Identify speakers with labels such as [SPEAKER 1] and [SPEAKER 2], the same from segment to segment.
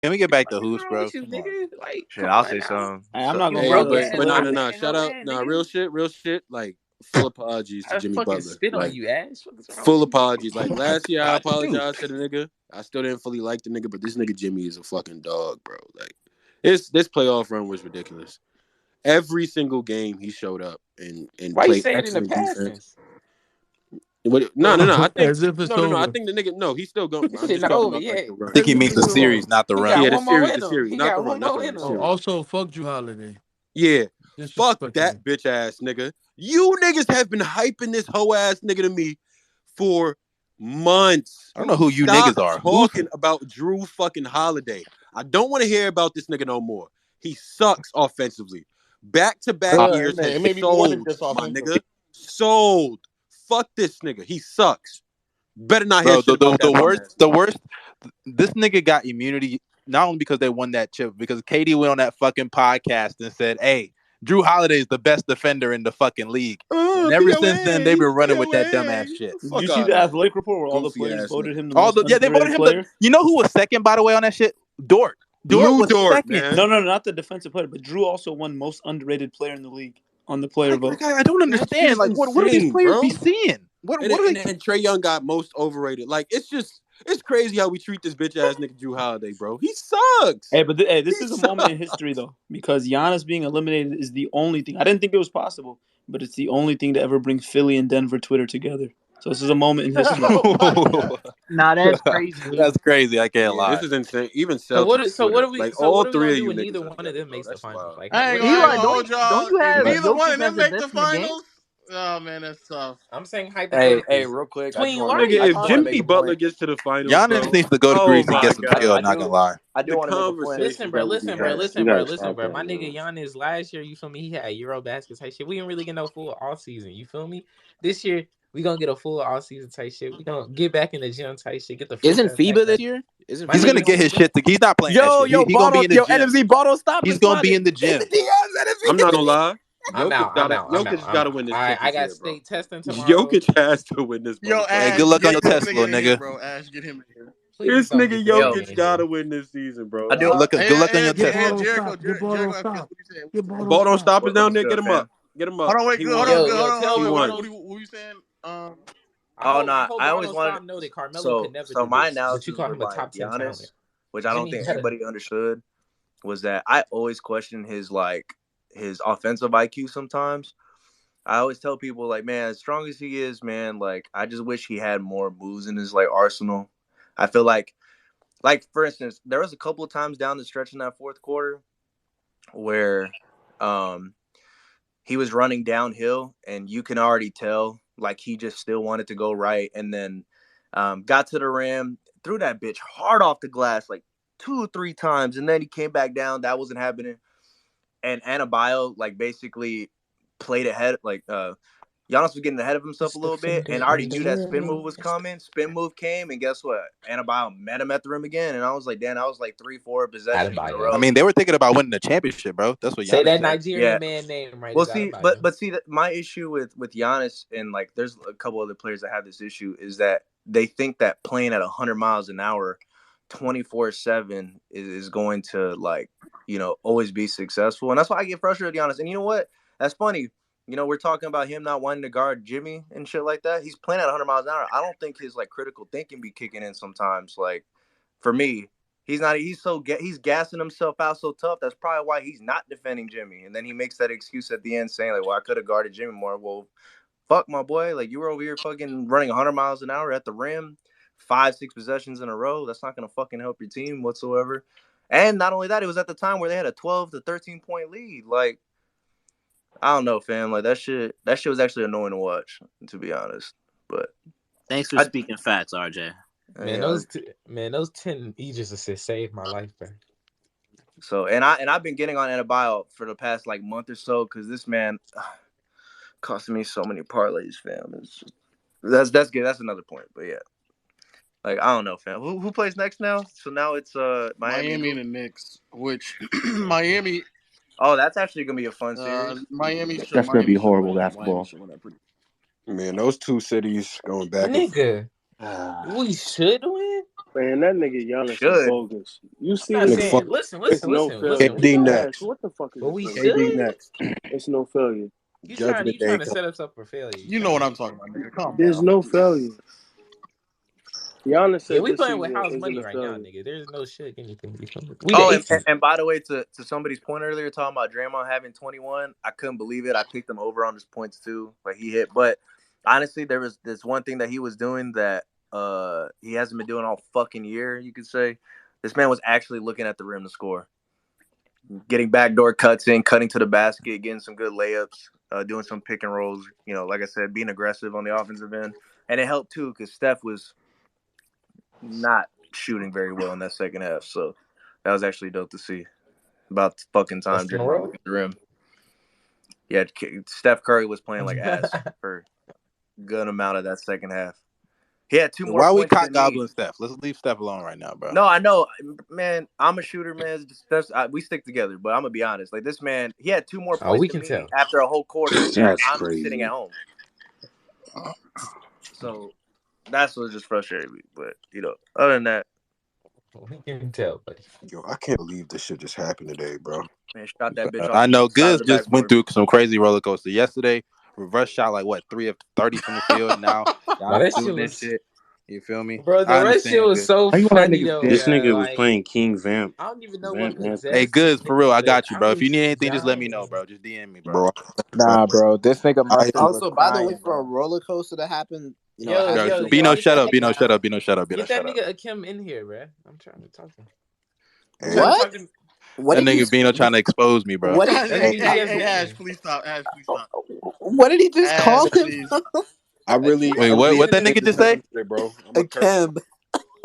[SPEAKER 1] Can we get back to hoops,
[SPEAKER 2] wrong
[SPEAKER 1] bro?
[SPEAKER 2] with you,
[SPEAKER 1] Come on.
[SPEAKER 2] nigga? Like,
[SPEAKER 3] Shit,
[SPEAKER 2] come
[SPEAKER 3] I'll
[SPEAKER 2] on
[SPEAKER 3] say
[SPEAKER 2] now.
[SPEAKER 3] something.
[SPEAKER 4] Hey, I'm not gonna
[SPEAKER 2] You
[SPEAKER 5] Hey,
[SPEAKER 4] lie
[SPEAKER 2] broke
[SPEAKER 4] though.
[SPEAKER 2] ass
[SPEAKER 5] but
[SPEAKER 2] Lions
[SPEAKER 5] no,
[SPEAKER 2] fan,
[SPEAKER 5] shout
[SPEAKER 2] hoe
[SPEAKER 5] out,
[SPEAKER 2] ass
[SPEAKER 5] no,
[SPEAKER 2] nigga.
[SPEAKER 5] real shit. Like, full apologies to
[SPEAKER 2] I
[SPEAKER 5] Jimmy
[SPEAKER 2] fucking
[SPEAKER 5] Butler.
[SPEAKER 2] spit on
[SPEAKER 5] Like,
[SPEAKER 2] you, Ash. What is wrong
[SPEAKER 5] full
[SPEAKER 2] with you?
[SPEAKER 5] apologies. Like, last year I
[SPEAKER 1] God, shoot.
[SPEAKER 5] apologized to the nigga. I still didn't fully like the nigga, but this nigga Jimmy is a fucking dog, bro. Like, this playoff run was ridiculous. Every single game he showed up and
[SPEAKER 2] Why you
[SPEAKER 5] played
[SPEAKER 2] say it in the
[SPEAKER 5] excellent
[SPEAKER 2] past
[SPEAKER 5] defense.
[SPEAKER 2] tense?
[SPEAKER 5] No. I think
[SPEAKER 6] As if it's
[SPEAKER 5] no. I
[SPEAKER 6] over.
[SPEAKER 5] think the nigga. No, he's still going.
[SPEAKER 2] This
[SPEAKER 5] I'm
[SPEAKER 2] shit
[SPEAKER 5] just
[SPEAKER 2] not
[SPEAKER 5] talking
[SPEAKER 2] over
[SPEAKER 5] about like
[SPEAKER 2] yet.
[SPEAKER 5] the
[SPEAKER 1] I
[SPEAKER 5] run.
[SPEAKER 1] think he
[SPEAKER 2] He
[SPEAKER 1] means the
[SPEAKER 2] got
[SPEAKER 1] series, not the run.
[SPEAKER 2] one more
[SPEAKER 5] The
[SPEAKER 2] in him.
[SPEAKER 5] series,
[SPEAKER 2] He
[SPEAKER 5] not the
[SPEAKER 2] got
[SPEAKER 5] run,
[SPEAKER 2] one
[SPEAKER 5] not the
[SPEAKER 2] more
[SPEAKER 5] run,
[SPEAKER 2] in
[SPEAKER 5] the
[SPEAKER 6] Oh,
[SPEAKER 2] him.
[SPEAKER 5] series.
[SPEAKER 6] also, fuck Drew Holiday.
[SPEAKER 5] Yeah, fuck
[SPEAKER 6] Disrespect
[SPEAKER 5] that
[SPEAKER 6] him.
[SPEAKER 5] bitch ass nigga. You niggas have been hyping this hoe ass nigga to me for months.
[SPEAKER 1] I don't know who you
[SPEAKER 5] Stop
[SPEAKER 1] niggas are.
[SPEAKER 5] talking about Drew fucking Holiday. I don't want to hear about this nigga no more. He sucks offensively. Back-to-back years has
[SPEAKER 3] It may be more than
[SPEAKER 5] sold,
[SPEAKER 3] just
[SPEAKER 5] my
[SPEAKER 3] offensive.
[SPEAKER 5] nigga. Sold. Fuck this nigga. He sucks. Better not hear
[SPEAKER 1] Bro,
[SPEAKER 5] shit about that bum ass.
[SPEAKER 1] the worst. This nigga got immunity not only because they won that chip, because Katie went on that fucking podcast and said, "Hey, Drew Holiday is the best defender in the fucking league." And ever since then, they've been running with that dumbass shit.
[SPEAKER 3] Did you
[SPEAKER 5] Fuck
[SPEAKER 3] see
[SPEAKER 5] out
[SPEAKER 3] the
[SPEAKER 5] of here.
[SPEAKER 3] athletic report where all the
[SPEAKER 5] Goofy
[SPEAKER 3] players
[SPEAKER 5] ass
[SPEAKER 3] voted
[SPEAKER 5] nigga.
[SPEAKER 3] him the most
[SPEAKER 1] They voted
[SPEAKER 3] underrated
[SPEAKER 1] him.
[SPEAKER 3] player?
[SPEAKER 1] You know who was second, by the way, on that shit? Dort. Dort
[SPEAKER 5] Lou
[SPEAKER 1] was
[SPEAKER 5] Dort,
[SPEAKER 1] second.
[SPEAKER 5] man.
[SPEAKER 3] No, not the defensive player, but Drew also won most underrated player in the league on the player vote.
[SPEAKER 1] I don't understand. Like, what do these
[SPEAKER 5] insane,
[SPEAKER 1] players
[SPEAKER 5] bro.
[SPEAKER 1] be seeing? What
[SPEAKER 5] And,
[SPEAKER 1] are
[SPEAKER 5] and,
[SPEAKER 1] they?
[SPEAKER 5] and Trey Young got most overrated. Like, it's crazy how we treat this bitch ass nigga Drew Holiday, bro. He sucks.
[SPEAKER 3] Hey, but this
[SPEAKER 5] He
[SPEAKER 3] is a moment in
[SPEAKER 5] sucks.
[SPEAKER 3] history though, because Giannis being eliminated is the only thing. I didn't think it was possible, but it's the only thing to ever bring Philly and Denver Twitter together. So this is a moment in history.
[SPEAKER 4] Nah, that's crazy.
[SPEAKER 1] That's crazy. I can't
[SPEAKER 5] Yeah,
[SPEAKER 1] lie.
[SPEAKER 5] this is insane. Even
[SPEAKER 2] So what?
[SPEAKER 5] Celtics
[SPEAKER 2] So what
[SPEAKER 5] Twitter.
[SPEAKER 2] are we?
[SPEAKER 5] Like,
[SPEAKER 2] So
[SPEAKER 5] all
[SPEAKER 2] what are we
[SPEAKER 5] three
[SPEAKER 2] gonna
[SPEAKER 5] of
[SPEAKER 2] do
[SPEAKER 5] you
[SPEAKER 2] when
[SPEAKER 5] niggas
[SPEAKER 2] neither
[SPEAKER 5] are
[SPEAKER 2] one of
[SPEAKER 5] together,
[SPEAKER 2] them
[SPEAKER 5] bro.
[SPEAKER 2] makes the
[SPEAKER 5] That's
[SPEAKER 2] finals?
[SPEAKER 5] wild.
[SPEAKER 2] Like,
[SPEAKER 7] I ain't
[SPEAKER 2] what?
[SPEAKER 7] gonna
[SPEAKER 4] Eli,
[SPEAKER 7] hold
[SPEAKER 4] don't
[SPEAKER 7] y'all.
[SPEAKER 4] you have
[SPEAKER 5] What?
[SPEAKER 7] Neither one
[SPEAKER 4] Jokic
[SPEAKER 7] of
[SPEAKER 4] as
[SPEAKER 7] them
[SPEAKER 4] the
[SPEAKER 7] make the
[SPEAKER 4] best in the game?
[SPEAKER 7] finals. Oh man, that's tough.
[SPEAKER 2] I'm saying
[SPEAKER 3] Hey,
[SPEAKER 2] hypothetically.
[SPEAKER 3] real quick,
[SPEAKER 2] Tween, why are
[SPEAKER 5] Nigga,
[SPEAKER 2] you
[SPEAKER 5] if
[SPEAKER 3] want to
[SPEAKER 2] pausing?
[SPEAKER 3] make
[SPEAKER 5] Jimmy
[SPEAKER 3] a
[SPEAKER 5] Butler
[SPEAKER 3] point.
[SPEAKER 5] gets to the finals,
[SPEAKER 1] Giannis
[SPEAKER 5] bro.
[SPEAKER 1] needs to go to
[SPEAKER 5] Oh
[SPEAKER 1] Greece and
[SPEAKER 5] my
[SPEAKER 1] get some skill.
[SPEAKER 5] God.
[SPEAKER 1] Not gonna lie.
[SPEAKER 3] I do
[SPEAKER 5] The
[SPEAKER 3] want to make a point.
[SPEAKER 2] Listen,
[SPEAKER 5] conversations
[SPEAKER 2] bro.
[SPEAKER 5] that would be
[SPEAKER 2] Listen, bro.
[SPEAKER 5] had.
[SPEAKER 2] Listen,
[SPEAKER 8] You
[SPEAKER 2] bro.
[SPEAKER 8] gotta
[SPEAKER 2] Listen,
[SPEAKER 8] stop
[SPEAKER 2] bro.
[SPEAKER 8] that,
[SPEAKER 2] My nigga
[SPEAKER 8] bro.
[SPEAKER 2] Giannis last year, you feel me? He had Eurobasket type shit. We didn't really get no full all season. You feel me? This year we gonna get a full all season type shit. We gonna get back in the gym type shit. Get the
[SPEAKER 4] Isn't
[SPEAKER 2] fresh ass back
[SPEAKER 4] FIBA this
[SPEAKER 2] type.
[SPEAKER 4] year? Isn't
[SPEAKER 2] My
[SPEAKER 1] He's
[SPEAKER 4] FIBA
[SPEAKER 2] nigga
[SPEAKER 1] gonna
[SPEAKER 4] this
[SPEAKER 1] get
[SPEAKER 4] year?
[SPEAKER 1] his shit. He's not playing that shit. He gonna be
[SPEAKER 4] Bottle,
[SPEAKER 1] in the
[SPEAKER 4] yo,
[SPEAKER 1] gym.
[SPEAKER 4] NMZ Bottle, stop
[SPEAKER 1] He's
[SPEAKER 4] and
[SPEAKER 1] gonna
[SPEAKER 4] slide
[SPEAKER 1] be
[SPEAKER 4] it.
[SPEAKER 1] in the
[SPEAKER 4] In the
[SPEAKER 1] gym.
[SPEAKER 4] DMs,
[SPEAKER 5] I'm not gonna lie.
[SPEAKER 2] I'm out. I'm out. I'm out.
[SPEAKER 5] Jokic
[SPEAKER 2] I'm
[SPEAKER 5] gotta
[SPEAKER 2] out.
[SPEAKER 5] win this
[SPEAKER 2] I
[SPEAKER 5] chip this
[SPEAKER 2] got
[SPEAKER 5] year, bro.
[SPEAKER 2] state testing tomorrow.
[SPEAKER 5] Jokic has to win this
[SPEAKER 7] Yo,
[SPEAKER 5] motherfucker.
[SPEAKER 1] Hey,
[SPEAKER 7] Ash,
[SPEAKER 1] good luck on
[SPEAKER 7] get
[SPEAKER 1] your
[SPEAKER 7] this
[SPEAKER 1] test,
[SPEAKER 7] nigga
[SPEAKER 1] little
[SPEAKER 7] in here,
[SPEAKER 1] nigga.
[SPEAKER 7] bro. Ash, get him in here.
[SPEAKER 2] Please
[SPEAKER 5] This
[SPEAKER 2] don't
[SPEAKER 5] nigga
[SPEAKER 2] get this nigga
[SPEAKER 5] Jokic
[SPEAKER 2] in
[SPEAKER 5] gotta
[SPEAKER 2] here.
[SPEAKER 5] win this season, bro.
[SPEAKER 3] I do.
[SPEAKER 1] Good luck on your
[SPEAKER 6] Get
[SPEAKER 1] test.
[SPEAKER 6] Bottle
[SPEAKER 7] Jericho,
[SPEAKER 6] stop. Get Bottle
[SPEAKER 7] Jericho,
[SPEAKER 6] stop.
[SPEAKER 7] what you saying?
[SPEAKER 6] Get Bottle
[SPEAKER 5] Ball don't
[SPEAKER 6] stop.
[SPEAKER 5] stop is down there. Get him up. Get him up.
[SPEAKER 7] Hold on, wait,
[SPEAKER 5] He
[SPEAKER 7] good.
[SPEAKER 5] won.
[SPEAKER 7] Hold on, good.
[SPEAKER 2] Yo,
[SPEAKER 7] Hold on,
[SPEAKER 2] tell
[SPEAKER 7] wait,
[SPEAKER 5] He won.
[SPEAKER 7] what you saying?
[SPEAKER 3] Oh no,
[SPEAKER 2] I hope
[SPEAKER 3] I always
[SPEAKER 2] Barno
[SPEAKER 3] wanted.
[SPEAKER 2] Stop know that Carmelo
[SPEAKER 3] So
[SPEAKER 2] could never
[SPEAKER 3] so
[SPEAKER 2] do
[SPEAKER 3] my
[SPEAKER 2] this, but you
[SPEAKER 3] analysis
[SPEAKER 2] call
[SPEAKER 3] with
[SPEAKER 2] him a
[SPEAKER 3] like
[SPEAKER 2] top 10 talent.
[SPEAKER 3] Giannis, which I don't
[SPEAKER 2] Jimmy
[SPEAKER 3] think
[SPEAKER 2] better.
[SPEAKER 3] anybody understood, was that I always question his offensive IQ sometimes. I always tell people like, man, as strong as he is, man, like I just wish he had more moves in his like arsenal. I feel like for instance, there was a couple of times down the stretch in that fourth quarter where he was running downhill and you can already tell like he just still wanted to go right, and then got to the rim, threw that bitch hard off the glass like 2 or 3 times, and then he came back down. That wasn't happening. And Adebayo like basically played ahead, like Giannis was getting ahead of himself a little bit, and I already knew that spin move was coming. Spin move came, and guess what? Adebayo met him at the rim again, and I was like, damn, I was like 3-4 possessions in a
[SPEAKER 2] Adebayo.
[SPEAKER 1] I
[SPEAKER 3] row.
[SPEAKER 1] mean, they were thinking about winning the championship, bro. That's what
[SPEAKER 2] Say
[SPEAKER 1] Giannis
[SPEAKER 2] that
[SPEAKER 1] said.
[SPEAKER 2] Nigerian man name right.
[SPEAKER 3] Well,
[SPEAKER 2] is
[SPEAKER 3] see,
[SPEAKER 2] Adebayo.
[SPEAKER 3] but see that my issue with Giannis, and like there's a couple other players that have this issue, is that they think that playing at 100 miles an hour 24/7 is going to like, always be successful. And that's why I get frustrated with Giannis. And you know what? That's funny. We're talking about him not wanting to guard Jimmy and shit like that. He's playing at 100 miles an hour. I don't think his like critical thinking be kicking in sometimes. Like for me, he's gassing himself out so tough. That's probably why he's not defending Jimmy. And then he makes that excuse at the end saying like, well, I could have guarded Jimmy more. Well, fuck my boy. Like you were over here fucking running 100 miles an hour at the rim, 5-6 possessions in a row. That's not going to fucking help your team whatsoever. And not only that, it was at the time where they had a 12 to 13 point lead. Like, I don't know, fam. Like that shit was actually annoying to watch, to be honest. But
[SPEAKER 4] Thanks for speaking facts, RJ.
[SPEAKER 2] Man, those 10 Aegis assists saved my life, bro.
[SPEAKER 3] So and I've been getting on Adebayo for the past like month or so because this man costing me so many parlays, fam. It's just, that's good. That's another point. But yeah, like I don't know, fam. Who plays next now? So now it's
[SPEAKER 7] Miami and the Knicks, which Miami.
[SPEAKER 3] Oh, that's actually gonna be a fun series.
[SPEAKER 8] That's gonna be horrible basketball.
[SPEAKER 5] Man, those two cities going back.
[SPEAKER 2] Nigga, we should win.
[SPEAKER 5] Man, that nigga Giannis is
[SPEAKER 3] Should.
[SPEAKER 5] bogus. You see
[SPEAKER 2] I'm not
[SPEAKER 5] this?
[SPEAKER 2] saying. Listen.
[SPEAKER 5] It's no failure.
[SPEAKER 1] KD next.
[SPEAKER 5] What the fuck is
[SPEAKER 2] But we
[SPEAKER 5] this?
[SPEAKER 2] should.
[SPEAKER 1] next.
[SPEAKER 5] It's no failure.
[SPEAKER 2] You trying to set us up for failure.
[SPEAKER 7] You know what I'm talking about, nigga. Calm
[SPEAKER 5] There's
[SPEAKER 7] down.
[SPEAKER 5] no failure. Giannis said
[SPEAKER 2] Yeah, we
[SPEAKER 5] this
[SPEAKER 2] playing
[SPEAKER 5] season
[SPEAKER 2] with house
[SPEAKER 5] isn't
[SPEAKER 2] money
[SPEAKER 5] a
[SPEAKER 2] right now,
[SPEAKER 5] failure.
[SPEAKER 2] nigga. There's no shit anything.
[SPEAKER 3] And by the way, to somebody's point earlier, talking about Draymond having 21, I couldn't believe it. I picked him over on his points too, like he hit. But honestly, there was this one thing that he was doing that he hasn't been doing all fucking year. You could say this man was actually looking at the rim to score, getting backdoor cuts in, cutting to the basket, getting some good layups, doing some pick and rolls. You know, like I said, being aggressive on the offensive end, and it helped too because Steph was not shooting very well in that second half. So that was actually dope to see. About fucking time Draymond looked at the rim. Yeah, Steph Curry was playing like ass for a good amount of that second half. He had 2 more.
[SPEAKER 1] Why we cock gobbling Steph? Let's leave Steph alone right now, bro.
[SPEAKER 3] No, I know, man. I'm a shooter, man. We stick together, but I'm gonna be honest. Like this man, he had 2 more points.
[SPEAKER 2] We can tell
[SPEAKER 3] after a whole quarter.
[SPEAKER 5] That's
[SPEAKER 3] I'm
[SPEAKER 5] crazy.
[SPEAKER 3] sitting at home, so that's what just frustrated me. But you know, other than that,
[SPEAKER 2] we can tell, buddy.
[SPEAKER 5] Yo, I can't believe this shit just happened today, bro.
[SPEAKER 3] Man, shot that bitch off.
[SPEAKER 1] I know Goods just went through some crazy roller coaster yesterday. Reverse shot like what 3 of 30 from the field. Now
[SPEAKER 2] that shit was
[SPEAKER 1] shit. You feel me,
[SPEAKER 2] bro? The rest shit was so funny though.
[SPEAKER 5] This nigga was playing King Vamp.
[SPEAKER 2] I don't even know what possessed.
[SPEAKER 1] Hey, Goods, for real, I got you, bro. If you need anything, just let me know, bro. Just DM me, bro.
[SPEAKER 6] Nah, bro. This nigga must
[SPEAKER 8] also, by the way, for a roller coaster to happen, you know,
[SPEAKER 1] Bino, shut up. Bino, shut up. Bino, shut up.
[SPEAKER 2] Get that nigga Akim in here, bro. I'm trying to talk to him.
[SPEAKER 8] What?
[SPEAKER 1] That nigga Bino trying to expose me, bro.
[SPEAKER 7] What? Hey, Ash, please stop. Ash, please stop.
[SPEAKER 8] What did he just call him?
[SPEAKER 5] I really
[SPEAKER 1] wait. What that nigga just say,
[SPEAKER 5] bro?
[SPEAKER 8] Akim.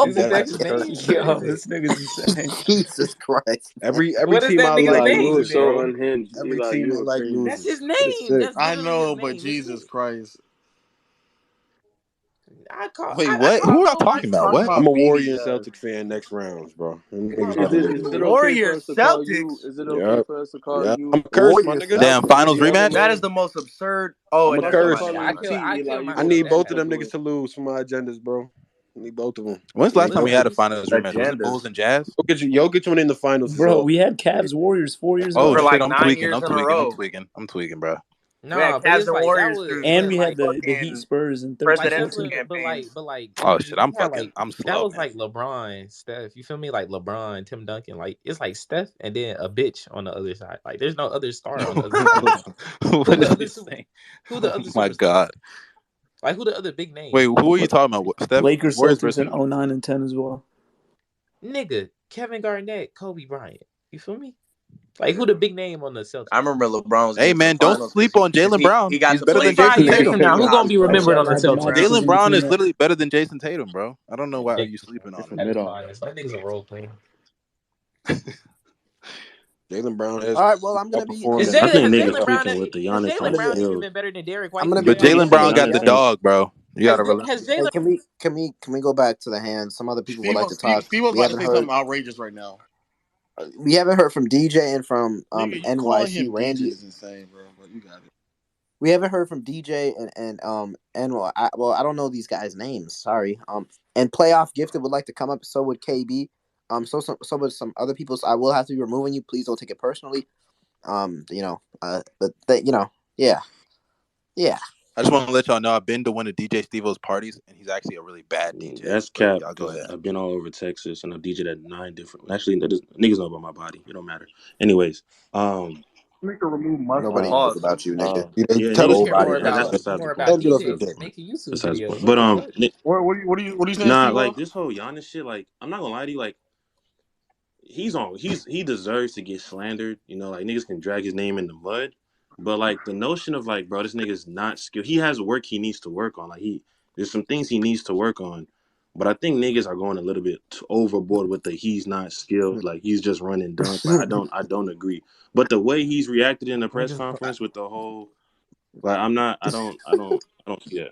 [SPEAKER 2] Is that his name?
[SPEAKER 6] Yo, this nigga's insane.
[SPEAKER 8] Jesus Christ.
[SPEAKER 5] Every
[SPEAKER 2] What is
[SPEAKER 5] team
[SPEAKER 2] that
[SPEAKER 5] I
[SPEAKER 2] nigga's
[SPEAKER 5] like
[SPEAKER 2] name,
[SPEAKER 5] loses so
[SPEAKER 2] bro?
[SPEAKER 5] unhinged.
[SPEAKER 8] Every team I like loses.
[SPEAKER 2] That's his name. That's
[SPEAKER 7] I know,
[SPEAKER 2] his
[SPEAKER 7] but
[SPEAKER 2] name,
[SPEAKER 7] Jesus Christ.
[SPEAKER 1] Wait, what? Who are y'all talking about? What?
[SPEAKER 5] I'm a Warrior Celtic fan next rounds, bro.
[SPEAKER 3] Warrior Celtics?
[SPEAKER 5] Is it okay for us to call you? I'm cursed, my nigga.
[SPEAKER 1] Damn, finals rematch?
[SPEAKER 3] That is the most absurd. Oh,
[SPEAKER 5] I'm cursed.
[SPEAKER 2] I
[SPEAKER 5] need both of them niggas to lose for my agendas, bro. I need both of them.
[SPEAKER 1] When's the last time we had a finals rematch? Was it Bulls and Jazz?
[SPEAKER 5] Jokic went in the finals,
[SPEAKER 6] bro. We had Cavs Warriors 4 years ago.
[SPEAKER 1] Oh shit,
[SPEAKER 3] like
[SPEAKER 1] I'm
[SPEAKER 3] 9
[SPEAKER 1] tweaking.
[SPEAKER 3] years
[SPEAKER 1] I'm
[SPEAKER 3] in a row.
[SPEAKER 1] tweaking, bro.
[SPEAKER 2] No, but it's like that was,
[SPEAKER 6] and we had the Heat Spurs in 13.
[SPEAKER 2] But like,
[SPEAKER 1] oh shit, I'm slow.
[SPEAKER 2] That was like LeBron, Steph. You feel me? Like LeBron, Tim Duncan. Like it's like Steph and then a bitch on the other side. Like there's no other star on the other side.
[SPEAKER 1] What did you say?
[SPEAKER 2] Who the other?
[SPEAKER 1] Oh my god.
[SPEAKER 2] Like who the other big name?
[SPEAKER 1] Wait, who are you talking about? Steph?
[SPEAKER 6] Lakers, Celtics in 09 and 10 as well.
[SPEAKER 2] Nigga, Kevin Garnett, Kobe Bryant. You feel me? Like who the big name on the Celtics?
[SPEAKER 3] I remember LeBron was.
[SPEAKER 1] Hey man, don't sleep on Jaylen Brown.
[SPEAKER 3] He's
[SPEAKER 1] better than Jason Tatum.
[SPEAKER 2] Now who's gonna be remembered on the Celtics?
[SPEAKER 1] Jaylen Brown is literally better than Jason Tatum, bro. I don't know why you sleeping on him.
[SPEAKER 2] That nigga's a role player.
[SPEAKER 5] Jaylen Brown has.
[SPEAKER 8] All right, well, I'm gonna be.
[SPEAKER 2] Is Jaylen Brown even been better than Derek White?
[SPEAKER 1] But Jaylen Brown got the dog, bro. You gotta relax.
[SPEAKER 8] Hey, can we go back to the hand? Some other people would like to talk.
[SPEAKER 7] Steve was about to say something outrageous right now.
[SPEAKER 8] We haven't heard from DJ and from NYC Randy.
[SPEAKER 7] Is insane, bro. But you got it.
[SPEAKER 8] We haven't heard from DJ and I don't know these guys' names. Sorry. And Playoff Gifted would like to come up. So would KB. So would some other people. So I will have to be removing you. Please don't take it personally. Yeah.
[SPEAKER 1] I just want to let y'all know I've been to one of DJ Steve-O's parties, and he's actually a really bad DJ.
[SPEAKER 5] That's cap.
[SPEAKER 1] Y'all go ahead.
[SPEAKER 5] I've been all over Texas, and I've DJed at 9 different. Actually, niggas know about my body. It don't matter. Anyways,
[SPEAKER 7] Nobody
[SPEAKER 8] knows about you, nigga.
[SPEAKER 5] Tell us
[SPEAKER 2] more about DJ making YouTube videos.
[SPEAKER 5] But
[SPEAKER 7] what are you saying?
[SPEAKER 5] Nah, like this whole Giannis shit. Like I'm not gonna lie to you. Like he deserves to get slandered. You know, like niggas can drag his name in the mud. But like the notion of like, bro, this nigga's not skilled. He has work he needs to work on. Like there's some things he needs to work on. But I think niggas are going a little bit overboard with the he's not skilled. Like he's just running dunk. Like, I don't agree. But the way he's reacted in the press conference with the whole, like I don't yeah.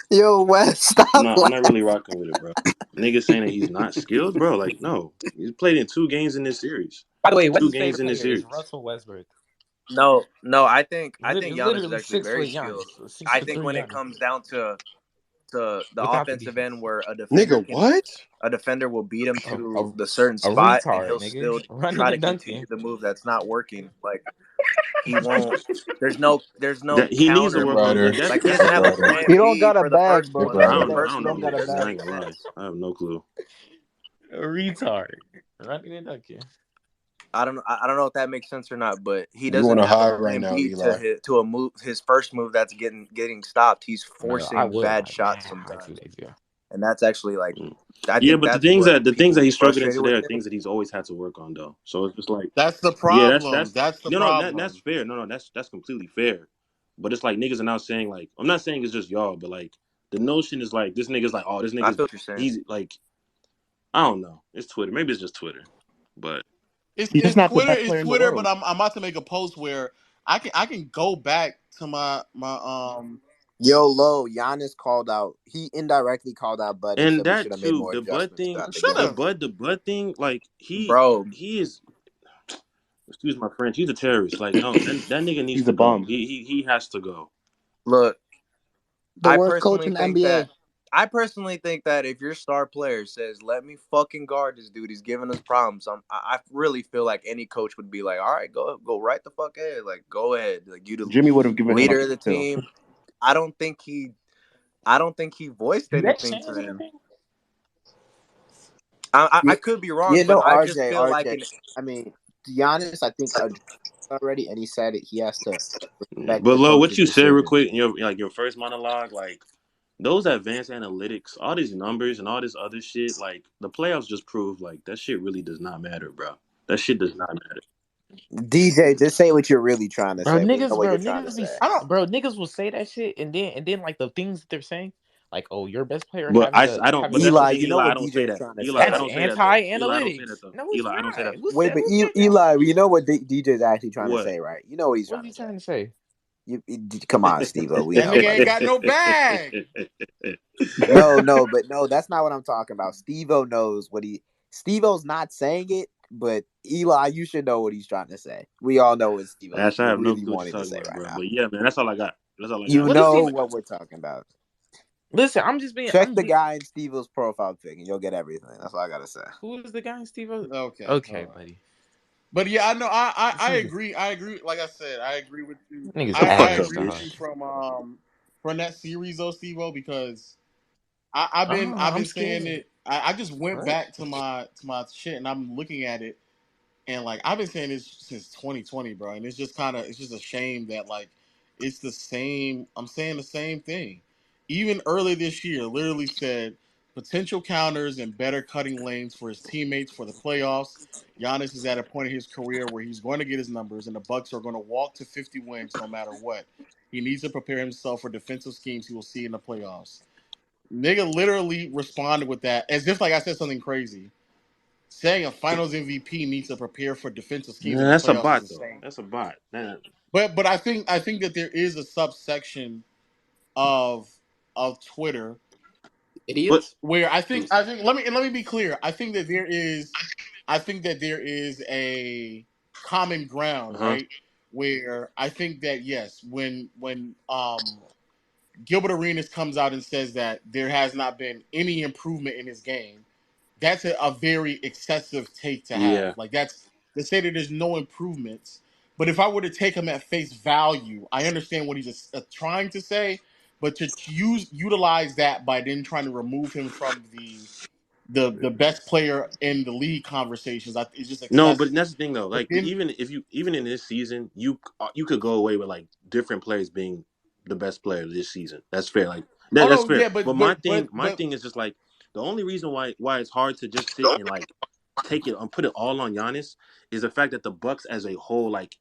[SPEAKER 8] Yo, Wes, stop.
[SPEAKER 5] I'm not really rocking with it, bro. Niggas saying that he's not skilled, bro. Like no, he's played in 2 games in this series.
[SPEAKER 2] By the way, what's
[SPEAKER 5] 2 games in this series?
[SPEAKER 2] Russell Westbrook.
[SPEAKER 3] No, I think Giannis is actually very skilled. I think when it comes down to to the
[SPEAKER 2] Without the
[SPEAKER 3] offensive
[SPEAKER 2] defense.
[SPEAKER 3] end where a defender a defender will beat him to the certain spot, and he'll still try to continue the move that's not working. Like he won't. There's no
[SPEAKER 5] He needs to
[SPEAKER 3] counter
[SPEAKER 5] work on
[SPEAKER 3] move.
[SPEAKER 5] that.
[SPEAKER 3] Like he doesn't have a plan
[SPEAKER 8] He don't
[SPEAKER 3] B
[SPEAKER 8] got a
[SPEAKER 3] for the
[SPEAKER 8] bag,
[SPEAKER 3] first
[SPEAKER 8] bro.
[SPEAKER 3] one.
[SPEAKER 5] I
[SPEAKER 3] The
[SPEAKER 5] don't
[SPEAKER 3] first
[SPEAKER 5] know.
[SPEAKER 3] one is
[SPEAKER 5] I
[SPEAKER 3] not
[SPEAKER 5] ain't
[SPEAKER 3] a
[SPEAKER 5] gonna lie.
[SPEAKER 3] defense.
[SPEAKER 5] I have no clue.
[SPEAKER 2] A retard. Running and dunking.
[SPEAKER 3] I don't know if that makes sense or not, but he
[SPEAKER 9] You
[SPEAKER 3] doesn't
[SPEAKER 9] on a
[SPEAKER 3] have
[SPEAKER 9] high
[SPEAKER 3] a plan
[SPEAKER 9] right now,
[SPEAKER 3] B
[SPEAKER 9] Eli.
[SPEAKER 3] to a move. His first move that's getting stopped. He's
[SPEAKER 2] I
[SPEAKER 3] forcing
[SPEAKER 2] was
[SPEAKER 3] bad
[SPEAKER 2] like
[SPEAKER 3] shots
[SPEAKER 2] mad high 2
[SPEAKER 3] sometimes,
[SPEAKER 2] days ago.
[SPEAKER 3] and that's actually like I
[SPEAKER 5] Yeah,
[SPEAKER 3] think
[SPEAKER 5] but
[SPEAKER 3] that's
[SPEAKER 5] the
[SPEAKER 3] what
[SPEAKER 5] things that
[SPEAKER 3] people
[SPEAKER 5] he's struggling
[SPEAKER 3] frustrated
[SPEAKER 5] into
[SPEAKER 3] with
[SPEAKER 5] there are
[SPEAKER 3] him.
[SPEAKER 5] things that he's always had to work on, though. So it's just like
[SPEAKER 7] That's the
[SPEAKER 5] yeah,
[SPEAKER 7] problem. That's the problem.
[SPEAKER 5] that's fair. No, that's completely fair. But it's like niggas are now saying like I'm not saying it's just y'all, but like the notion is like this nigga's like oh this
[SPEAKER 3] I
[SPEAKER 5] nigga's
[SPEAKER 3] feel what you're saying.
[SPEAKER 5] he's like I don't know. It's Twitter. Maybe it's just Twitter, but
[SPEAKER 7] It's
[SPEAKER 6] He's not the
[SPEAKER 7] Twitter.
[SPEAKER 6] best player
[SPEAKER 7] It's
[SPEAKER 6] in the
[SPEAKER 7] Twitter.
[SPEAKER 6] world.
[SPEAKER 7] But I'm about to make a post where I can go back to my
[SPEAKER 8] Yo, Lo, Giannis called out. He indirectly called out Bud and
[SPEAKER 5] and
[SPEAKER 8] said we
[SPEAKER 5] that
[SPEAKER 8] should have made
[SPEAKER 5] too
[SPEAKER 8] more
[SPEAKER 5] the Bud
[SPEAKER 8] adjustments
[SPEAKER 5] thing
[SPEAKER 8] throughout the
[SPEAKER 7] Shut
[SPEAKER 8] game.
[SPEAKER 7] up.
[SPEAKER 5] the Bud thing like
[SPEAKER 3] Bro,
[SPEAKER 5] he is excuse my French, he's a terrorist. Like no that nigga needs
[SPEAKER 6] He's
[SPEAKER 5] to
[SPEAKER 6] a
[SPEAKER 5] go.
[SPEAKER 6] bum.
[SPEAKER 5] He has to go.
[SPEAKER 3] look,
[SPEAKER 8] The
[SPEAKER 3] I
[SPEAKER 8] worst coach
[SPEAKER 3] personally
[SPEAKER 8] in the
[SPEAKER 3] think
[SPEAKER 8] NBA.
[SPEAKER 3] that if your star player says, "Let me fucking guard this dude, he's giving us problems," I really feel like any coach would be like, "All right, go right the fuck ahead, like go ahead, like you the
[SPEAKER 6] Jimmy would have given him
[SPEAKER 3] leader
[SPEAKER 6] a
[SPEAKER 3] of the
[SPEAKER 6] pill.
[SPEAKER 3] team." I don't think he voiced anything to him. I could be wrong,
[SPEAKER 8] You
[SPEAKER 3] but
[SPEAKER 8] know,
[SPEAKER 3] I just
[SPEAKER 8] RJ,
[SPEAKER 3] feel like
[SPEAKER 8] I mean, Giannis, I think already, and he said it. He has to respect
[SPEAKER 5] But
[SPEAKER 8] the
[SPEAKER 5] Lo, what
[SPEAKER 8] coach's
[SPEAKER 5] you said real
[SPEAKER 8] decision.
[SPEAKER 5] quick in your first monologue, like those advanced analytics, all these numbers and all this other shit, like the playoffs just prove like that shit really does not matter, bro. That shit does not matter.
[SPEAKER 8] DJ, just say what you're really trying to
[SPEAKER 2] Bro,
[SPEAKER 8] say.
[SPEAKER 2] niggas will say that shit, and then like the things that they're saying, like, oh, your best player
[SPEAKER 5] But
[SPEAKER 2] having
[SPEAKER 5] I don't. But
[SPEAKER 2] having
[SPEAKER 5] that's the
[SPEAKER 8] Eli,
[SPEAKER 5] thing,
[SPEAKER 8] you know
[SPEAKER 5] Eli. I
[SPEAKER 8] what
[SPEAKER 5] don't
[SPEAKER 8] DJ
[SPEAKER 5] say
[SPEAKER 8] is
[SPEAKER 5] that.
[SPEAKER 8] trying to
[SPEAKER 5] Eli,
[SPEAKER 8] say.
[SPEAKER 5] I don't say that though. Eli, I don't say that
[SPEAKER 2] anti-analytics.
[SPEAKER 5] though.
[SPEAKER 2] No, it's
[SPEAKER 5] Eli, I don't say
[SPEAKER 2] not.
[SPEAKER 5] that.
[SPEAKER 8] Wait, but Eli, you know what DJ is actually trying to
[SPEAKER 5] What?
[SPEAKER 8] say, right? You know what he's
[SPEAKER 2] What's
[SPEAKER 8] trying
[SPEAKER 2] he
[SPEAKER 8] to say.
[SPEAKER 2] trying to say?
[SPEAKER 8] Come on, Steve-O. We
[SPEAKER 7] that
[SPEAKER 8] know,
[SPEAKER 7] nigga
[SPEAKER 8] brother.
[SPEAKER 7] ain't got no bag.
[SPEAKER 8] No, that's not what I'm talking about. Steve-O knows what Steve-O's not saying it, but Eli, you should know what he's trying to say. We all know what Steve-O's
[SPEAKER 5] Ash, I have no
[SPEAKER 8] really
[SPEAKER 5] clue what
[SPEAKER 8] wanting
[SPEAKER 5] you're
[SPEAKER 8] to
[SPEAKER 5] talking
[SPEAKER 8] say
[SPEAKER 5] about,
[SPEAKER 8] right
[SPEAKER 5] bro.
[SPEAKER 8] now.
[SPEAKER 5] But yeah, man, that's all I got. That's all I got.
[SPEAKER 8] You know what we're talking about.
[SPEAKER 2] Listen, I'm just being.
[SPEAKER 8] Check the guy in Steve-O's profile pic, and you'll get everything. That's all I gotta say.
[SPEAKER 2] Who is the guy in Steve-O?
[SPEAKER 7] Okay,
[SPEAKER 2] right. Buddy.
[SPEAKER 7] But yeah, I know. I agree. I agree. Like I said, I agree with you.
[SPEAKER 2] Niggas
[SPEAKER 7] I
[SPEAKER 2] ass,
[SPEAKER 7] agree with you from that series, though, Steve-O, because I've been saying it. I just went back to my shit, and I'm looking at it, and like I've been saying this since 2020, bro. And it's just a shame that like it's the same. I'm saying the same thing. Even early this year, literally said potential counters and better cutting lanes for his teammates for the playoffs. Giannis is at a point in his career where he's going to get his numbers, and the Bucks are going to walk to 50 wins no matter what. He needs to prepare himself for defensive schemes he will see in the playoffs. Nigga literally responded with that as if like I said something crazy. Saying a Finals MVP needs to prepare for defensive schemes in the
[SPEAKER 5] That's a
[SPEAKER 7] playoffs
[SPEAKER 5] bot
[SPEAKER 7] is
[SPEAKER 5] though.
[SPEAKER 7] insane.
[SPEAKER 5] That's a bot.
[SPEAKER 7] But I think that there is a subsection of Twitter
[SPEAKER 2] idiots
[SPEAKER 7] where I think let me be clear. I think that there is a common ground, right? Where I think that yes, when Gilbert Arenas comes out and says that there has not been any improvement in his game, that's a very excessive take to have. Like that's to say that there's no improvements. But if I were to take him at face value, I understand what he's trying to say. But to utilize that by then trying to remove him from the best player in the league conversations, is just excessive.
[SPEAKER 5] No, but that's the thing though. Like
[SPEAKER 7] then,
[SPEAKER 5] even in this season, you could go away with like different players being the best player this season. That's fair. Like that's fair.
[SPEAKER 7] Yeah,
[SPEAKER 5] but my thing is just like the only reason why it's hard to just sit and like take it and put it all on Giannis is the fact that the Bucks as a whole, like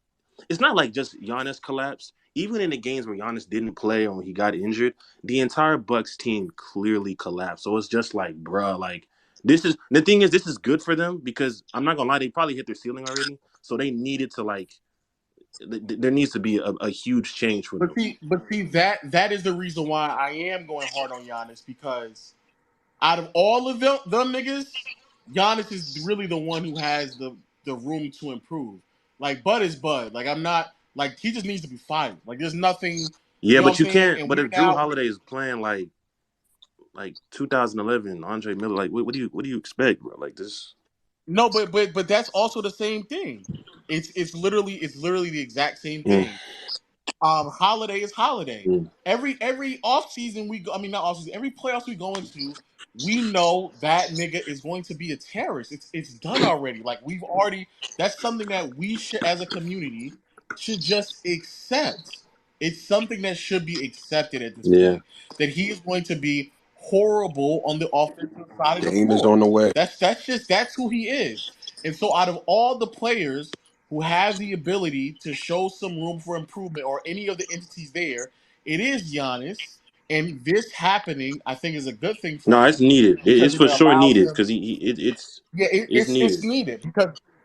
[SPEAKER 5] it's not like just Giannis collapsed. Even in the games where Giannis didn't play or when he got injured, the entire Bucks team clearly collapsed. So it's just like, bruh, like this is good for them because I'm not gonna lie, they probably hit their ceiling already. So they needed to like there needs to be a huge change for them.
[SPEAKER 7] But see that is the reason why I am going hard on Giannis, because out of all of them niggas, Giannis is really the one who has the room to improve. Like Bud is Bud. Like I'm not like he just needs to be fired. Like there's nothing.
[SPEAKER 5] Yeah,
[SPEAKER 7] you know
[SPEAKER 5] but you can't.
[SPEAKER 7] And
[SPEAKER 5] but if Drew Holiday is playing like like 2011 Andre Miller. Like, what do you expect, bro? Like this.
[SPEAKER 7] No, but that's also the same thing. It's literally the exact same thing. Holiday is Holiday. Every off season not off season. Every playoffs we go into, we know that nigga is going to be a terrorist. It's done already. Like that's something that we should, as a community, should just accept. It's something that should be accepted at this point. That he is going to be horrible on the offensive side of the
[SPEAKER 9] Game is
[SPEAKER 7] floor.
[SPEAKER 9] on the way.
[SPEAKER 7] That's who he is. And so out of all the players who have the ability to show some room for improvement, or any of the entities there, it is Giannis. And this happening, I think, is a good thing for him.
[SPEAKER 5] No, it's needed. It's for sure needed because
[SPEAKER 7] it's
[SPEAKER 5] needed.
[SPEAKER 7] Needed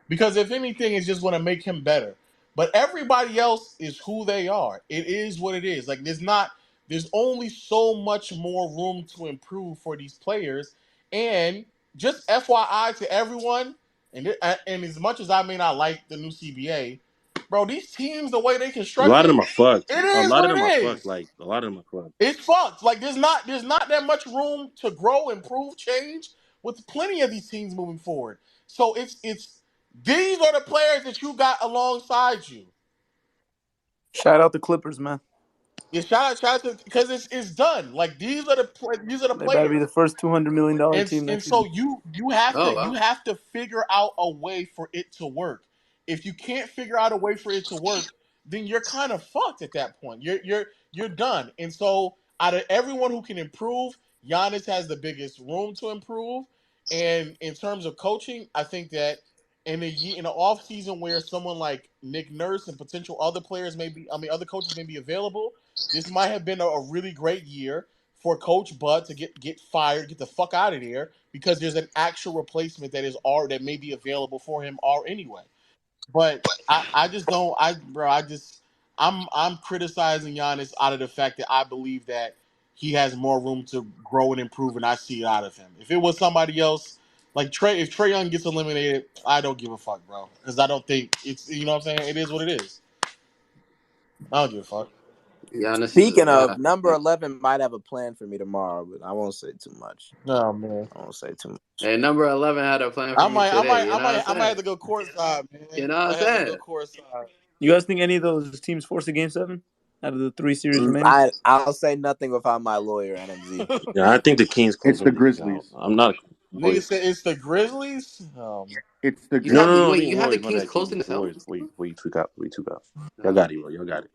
[SPEAKER 7] because if anything, it's just going to make him better. But everybody else is who they are. It is what it is. Like there's only so much more room to improve for these players. And just FYI to everyone. And as much as I may not like the new CBA, bro, these teams, the way they construct,
[SPEAKER 5] a lot of them are fucked.
[SPEAKER 7] It is
[SPEAKER 5] a lot
[SPEAKER 7] what
[SPEAKER 5] of them
[SPEAKER 7] it
[SPEAKER 5] are
[SPEAKER 7] is.
[SPEAKER 5] fucked. Like a lot of them are fucked.
[SPEAKER 7] It's fucked. Like there's not that much room to grow, improve, change with plenty of these teams moving forward. So it's these are the players that you got alongside you.
[SPEAKER 6] Shout out the Clippers, man.
[SPEAKER 7] Yeah, shout out to, because it's done. Like these are the players.
[SPEAKER 6] They better be the first $200 million team.
[SPEAKER 7] And so you have to figure out a way for it to work. If you can't figure out a way for it to work, then you're kind of fucked at that point. You're done. And so out of everyone who can improve, Giannis has the biggest room to improve. And in terms of coaching, I think that in the off season where someone like Nick Nurse and potential other players other coaches may be available, this might have been a really great year for Coach Bud to get fired, get the fuck out of there, because there's an actual replacement that may be available for him anyway. But I'm criticizing Giannis out of the fact that I believe that he has more room to grow and improve, and I see it out of him. If it was somebody else, like if Trae Young gets eliminated, I don't give a fuck, bro, because I don't think it's, you know what I'm saying. It is what it is. I don't give a fuck.
[SPEAKER 8] Giannis Speaking of, number 11 might have a plan for me tomorrow, but I won't say too much.
[SPEAKER 7] No, man,
[SPEAKER 8] I won't say too much.
[SPEAKER 10] Hey, number 11 had a plan for me today.
[SPEAKER 7] I might have to go courtside, man.
[SPEAKER 10] You know what I'm saying?
[SPEAKER 6] You guys think any of those teams force a Game 7 out of the 3 series remaining?
[SPEAKER 8] I'll say nothing without my lawyer, NMZ.
[SPEAKER 5] Yeah, I think the Kings.
[SPEAKER 9] It's the Grizzlies.
[SPEAKER 5] I'm not.
[SPEAKER 7] Nigga said it's the Grizzlies.
[SPEAKER 9] It's the
[SPEAKER 5] no.
[SPEAKER 10] Wait, you have the Kings close in the South.
[SPEAKER 5] Wait, you took out. Y'all got it, bro. Y'all got it.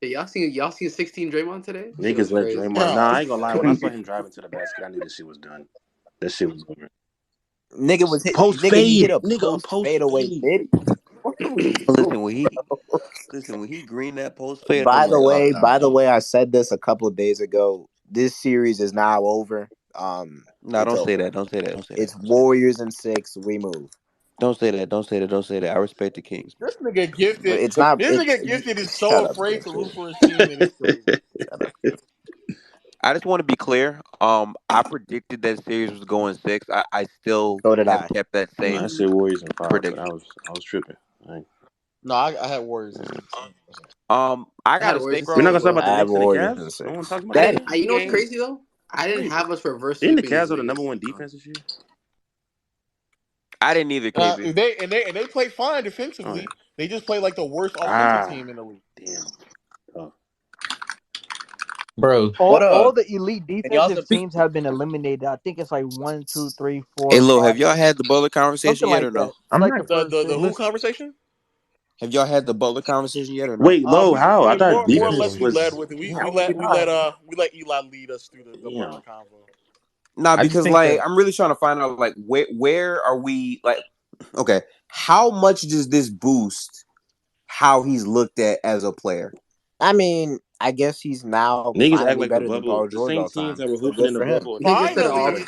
[SPEAKER 10] Hey, y'all seen 16 Draymond today?
[SPEAKER 5] Niggas let Draymond. Nah, I ain't gonna lie. When I saw him driving to the basket, I knew this shit was done. That shit was over.
[SPEAKER 8] Nigga was hit.
[SPEAKER 5] Post
[SPEAKER 8] nigga,
[SPEAKER 5] fade.
[SPEAKER 8] He hit a
[SPEAKER 5] Nigga,
[SPEAKER 8] post fade away.
[SPEAKER 11] Listen, when he greened that post fade.
[SPEAKER 8] By the way, I said this a couple of days ago. This series is now over.
[SPEAKER 11] No, don't say that. Don't say that.
[SPEAKER 8] It's Warriors in 6. We move.
[SPEAKER 11] Don't say that. I respect the Kings.
[SPEAKER 7] This nigga gifted.
[SPEAKER 8] But it's not.
[SPEAKER 7] This nigga gifted is so afraid to root for his team, and it's crazy.
[SPEAKER 11] I just want to be clear. I predicted that series was going 6. I still have kept that same.
[SPEAKER 5] I said Warriors in 5.
[SPEAKER 11] prediction.
[SPEAKER 5] I was tripping.
[SPEAKER 7] No, I had Warriors.
[SPEAKER 11] I got to stay.
[SPEAKER 5] We're not gonna talk about the Knicks and the Cavs. No one talks about that.
[SPEAKER 10] You know what's crazy though? I didn't have us reverse.
[SPEAKER 5] Didn't the Cavs are the number 1 defense this year?
[SPEAKER 11] I didn't either, KB.
[SPEAKER 7] They play fine defensively. Right. They just play like the worst offensive team in the league.
[SPEAKER 5] Damn.
[SPEAKER 2] Bro,
[SPEAKER 12] all the elite defensive teams have been eliminated. I think it's like 1, 2, 3, 4.
[SPEAKER 11] Hey, Lil, have y'all had the Butler conversation yet or no?
[SPEAKER 7] I'm like the who conversation?
[SPEAKER 11] Have y'all had the Butler conversation yet or no?
[SPEAKER 5] Wait, Lo, how? I thought
[SPEAKER 7] more or less we led with it. We let Eli lead us through the Butler convo.
[SPEAKER 8] Nah, because like I'm really trying to find out like where are we like okay, how much does this boost how he's looked at as a player? I mean, I guess he's now
[SPEAKER 5] niggas act like
[SPEAKER 8] better
[SPEAKER 5] the
[SPEAKER 8] than
[SPEAKER 5] bubble.
[SPEAKER 8] Paul
[SPEAKER 5] The
[SPEAKER 8] George
[SPEAKER 5] same teams that were hooping in the bubble.
[SPEAKER 7] Finally,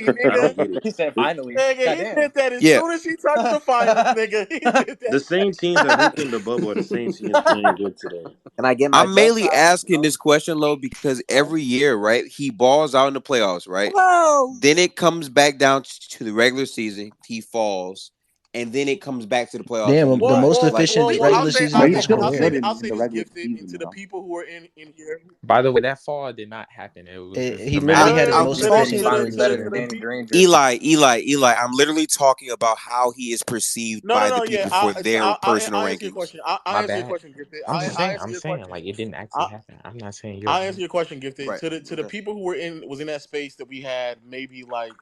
[SPEAKER 7] nigga.
[SPEAKER 13] He said finally.
[SPEAKER 7] Nigga, he did that as soon as he touched the finals, nigga. He did that.
[SPEAKER 5] The same teams that hooped in the bubble are the same teams playing good today.
[SPEAKER 8] And I'm mainly asking this question, Lo, because every year, right, he balls out in the playoffs, right? Well, then it comes back down to the regular season. He falls.
[SPEAKER 11] and then it comes back to the playoffs.
[SPEAKER 12] Damn,
[SPEAKER 11] and
[SPEAKER 12] the most efficient regular season
[SPEAKER 7] I'll
[SPEAKER 12] is
[SPEAKER 7] say
[SPEAKER 12] Gobert.
[SPEAKER 7] this gifted into the people who are in here.
[SPEAKER 2] By the way, that fall did not happen. It was just
[SPEAKER 12] He literally had his
[SPEAKER 11] I'm
[SPEAKER 12] most
[SPEAKER 11] talking
[SPEAKER 12] efficient
[SPEAKER 3] Finally
[SPEAKER 12] shooting
[SPEAKER 3] better
[SPEAKER 12] season.
[SPEAKER 3] than Danny Granger.
[SPEAKER 11] Eli. I'm literally talking about how he is perceived by the people for their personal
[SPEAKER 7] I'll answer your
[SPEAKER 11] rankings.
[SPEAKER 7] question. I'll
[SPEAKER 2] My
[SPEAKER 7] answer your
[SPEAKER 2] bad.
[SPEAKER 7] question, gifted.
[SPEAKER 2] I'm just saying.
[SPEAKER 7] answer
[SPEAKER 2] I'm
[SPEAKER 7] your
[SPEAKER 2] saying
[SPEAKER 7] question.
[SPEAKER 2] like it didn't actually happen. I'm not saying you're.
[SPEAKER 7] I'll answer your question, gifted.
[SPEAKER 3] Right.
[SPEAKER 7] To the people who was in that space that we had maybe like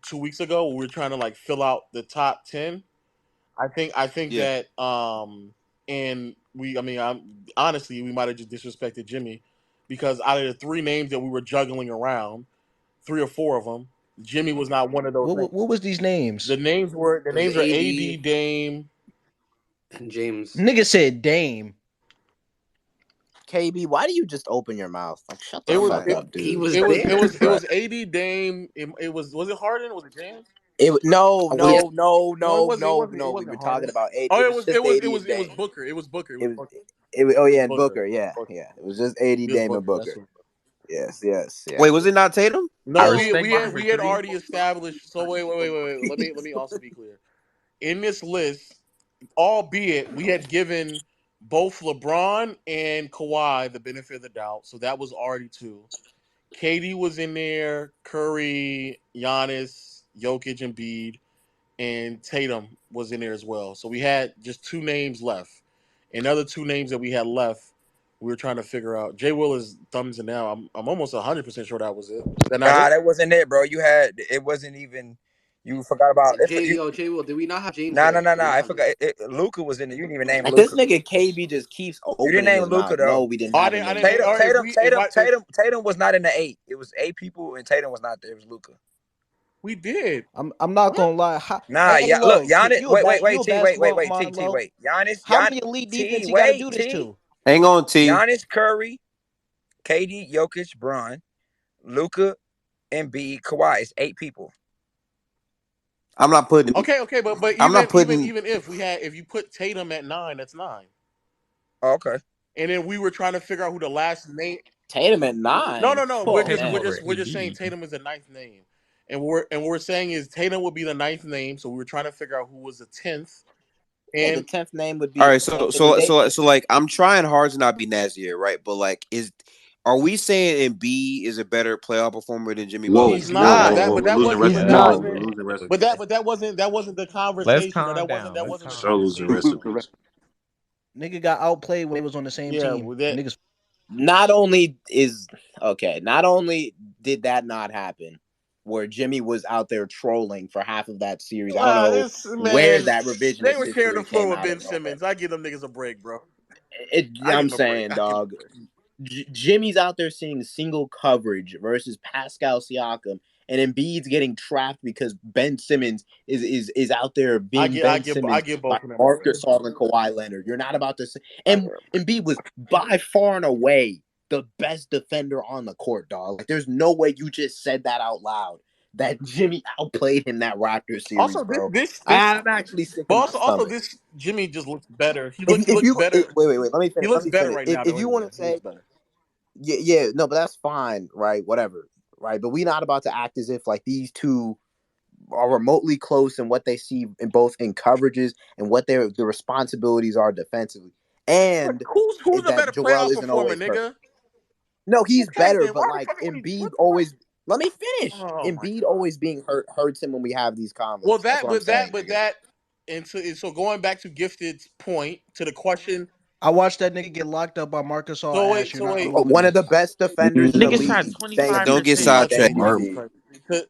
[SPEAKER 7] 2 weeks ago, when we were trying to like fill out the top 10. I think
[SPEAKER 11] Yeah.
[SPEAKER 7] that and honestly we might have just disrespected Jimmy, because out of the 3 names that we were juggling around, 3 or 4 of them, Jimmy was not one of those names.
[SPEAKER 12] What was these names?
[SPEAKER 7] The names are
[SPEAKER 10] AD,
[SPEAKER 7] Dame,
[SPEAKER 10] and James.
[SPEAKER 12] Nigga said Dame.
[SPEAKER 8] KB, why do you just open your mouth? Like, shut the
[SPEAKER 7] It was
[SPEAKER 8] fuck up, dude.
[SPEAKER 10] He was
[SPEAKER 7] it was
[SPEAKER 10] there.
[SPEAKER 7] AD, Dame. Was it Harden? Was it James?
[SPEAKER 8] No.
[SPEAKER 7] No, it
[SPEAKER 8] We've been
[SPEAKER 7] wasn't
[SPEAKER 8] talking
[SPEAKER 7] Harden.
[SPEAKER 8] about AD.
[SPEAKER 7] Oh,
[SPEAKER 8] It was just AD and
[SPEAKER 7] it
[SPEAKER 8] Dame.
[SPEAKER 7] was Booker. It was Booker.
[SPEAKER 8] And
[SPEAKER 7] Booker.
[SPEAKER 8] Booker. Yeah. It was just AD, Dame, and Booker. Yes.
[SPEAKER 11] Wait, was it not Tatum?
[SPEAKER 7] No, we had already established. So wait. Let me also be clear. In this list, albeit we had given both LeBron and Kawhi the benefit of the doubt, so that was already 2. KD was in there, Curry, Giannis, Jokic, and Embiid, and Tatum was in there as well. So we had just 2 names left. And other 2 names that we had left, we were trying to figure out. Jay Will is thumbs it now. I'm almost 100% sure that was it.
[SPEAKER 13] That wasn't it, bro. It wasn't even. You forgot about
[SPEAKER 10] Jay Will. Did we not have James?
[SPEAKER 13] No. I forgot. Luka was in it. You didn't even name Luka.
[SPEAKER 8] This nigga KB just keeps opening.
[SPEAKER 13] You didn't name
[SPEAKER 8] his
[SPEAKER 13] Luka
[SPEAKER 8] mouth.
[SPEAKER 13] though.
[SPEAKER 8] No, we didn't.
[SPEAKER 13] Tatum was not in the 8. It was Tatum was not there. It was Luka.
[SPEAKER 7] We did.
[SPEAKER 12] I'm not gonna lie.
[SPEAKER 13] Look, Giannis.
[SPEAKER 12] Wait,
[SPEAKER 13] T. Giannis.
[SPEAKER 12] How many elite defense you gotta do this to?
[SPEAKER 11] Hang on, T.
[SPEAKER 13] Giannis, Curry, KD, Jokic, Bron, Luka, Embiid, Kawhi. It's 8 people.
[SPEAKER 11] I'm not putting.
[SPEAKER 7] Okay, but even if you put Tatum at 9, that's 9.
[SPEAKER 13] Oh, okay.
[SPEAKER 7] And then we were trying to figure out who the last name.
[SPEAKER 8] Tatum at 9.
[SPEAKER 7] No.
[SPEAKER 8] Oh,
[SPEAKER 7] We're just saying Tatum is the 9th name, and what we're saying is Tatum would be the 9th name. So we were trying to figure out who was the 10th. And
[SPEAKER 8] the 10th name would be.
[SPEAKER 11] All right, so like I'm trying hard to not be nasty here, right? But like, are we saying Embiid is a better playoff performer than Jimmy Butler?
[SPEAKER 7] He's not. But that wasn't the conversation. Or that wasn't.
[SPEAKER 5] So losing recipes.
[SPEAKER 12] Nigga got outplayed when they was on the same team. Niggas.
[SPEAKER 8] Not only did that not happen, where Jimmy was out there trolling for half of that series. I don't know where that revision.
[SPEAKER 7] They were sharing the floor with Ben Simmons. I give them niggas a break, bro.
[SPEAKER 8] I'm saying, dog. Jimmy's out there seeing single coverage versus Pascal Siakam, and Embiid's getting trapped because Ben Simmons is out there being Simmons by Marc Gasol and Kawhi Leonard. You're not about to say. And Embiid was by far and away the best defender on the court, dog. Like, there's no way you just said that out loud. That Jimmy outplayed him that Raptors series,
[SPEAKER 7] also,
[SPEAKER 8] bro.
[SPEAKER 7] I'm
[SPEAKER 8] actually sick.
[SPEAKER 7] Also, this Jimmy just looks better. He looks better.
[SPEAKER 8] Wait. Let me finish.
[SPEAKER 7] He looks better right now.
[SPEAKER 8] If you want to say, yeah, no, but that's fine, right? Whatever, right? But we're not about to act as if like these two are remotely close in what they see in both in coverages and what the responsibilities are defensively. And
[SPEAKER 7] who's the better playoff performer, nigga?
[SPEAKER 8] No, he's better, but like Embiid always. Let me finish. Embiid always being hurts him when we have these conversations.
[SPEAKER 7] So going back to Gifted's point to the question.
[SPEAKER 12] I watched that nigga get locked up by Marc Gasol.
[SPEAKER 8] One of the best defenders in the league.
[SPEAKER 11] Don't get sidetracked.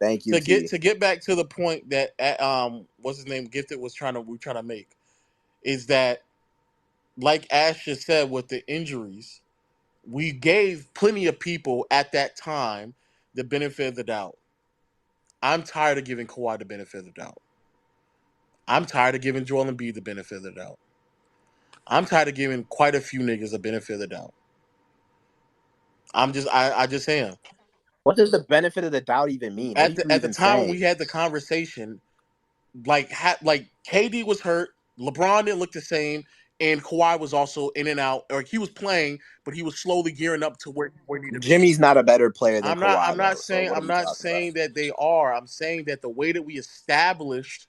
[SPEAKER 8] Thank you.
[SPEAKER 7] To get back to the point that what's his name, Gifted was trying to make, is that like Ash just said with the injuries, we gave plenty of people at that time the benefit of the doubt. I'm tired of giving Kawhi the benefit of the doubt. I'm tired of giving Joel Embiid the benefit of the doubt. I'm tired of giving quite a few niggas the benefit of the doubt. I just am.
[SPEAKER 8] What does the benefit of the doubt even mean?
[SPEAKER 7] At the time when we had the conversation, like KD was hurt, LeBron didn't look the same, and Kawhi was also in and out, or he was playing, but he was slowly gearing up to where he needed to be.
[SPEAKER 8] Jimmy's not a better player than Kawhi.
[SPEAKER 7] I'm not saying that they are. I'm saying that the way that we established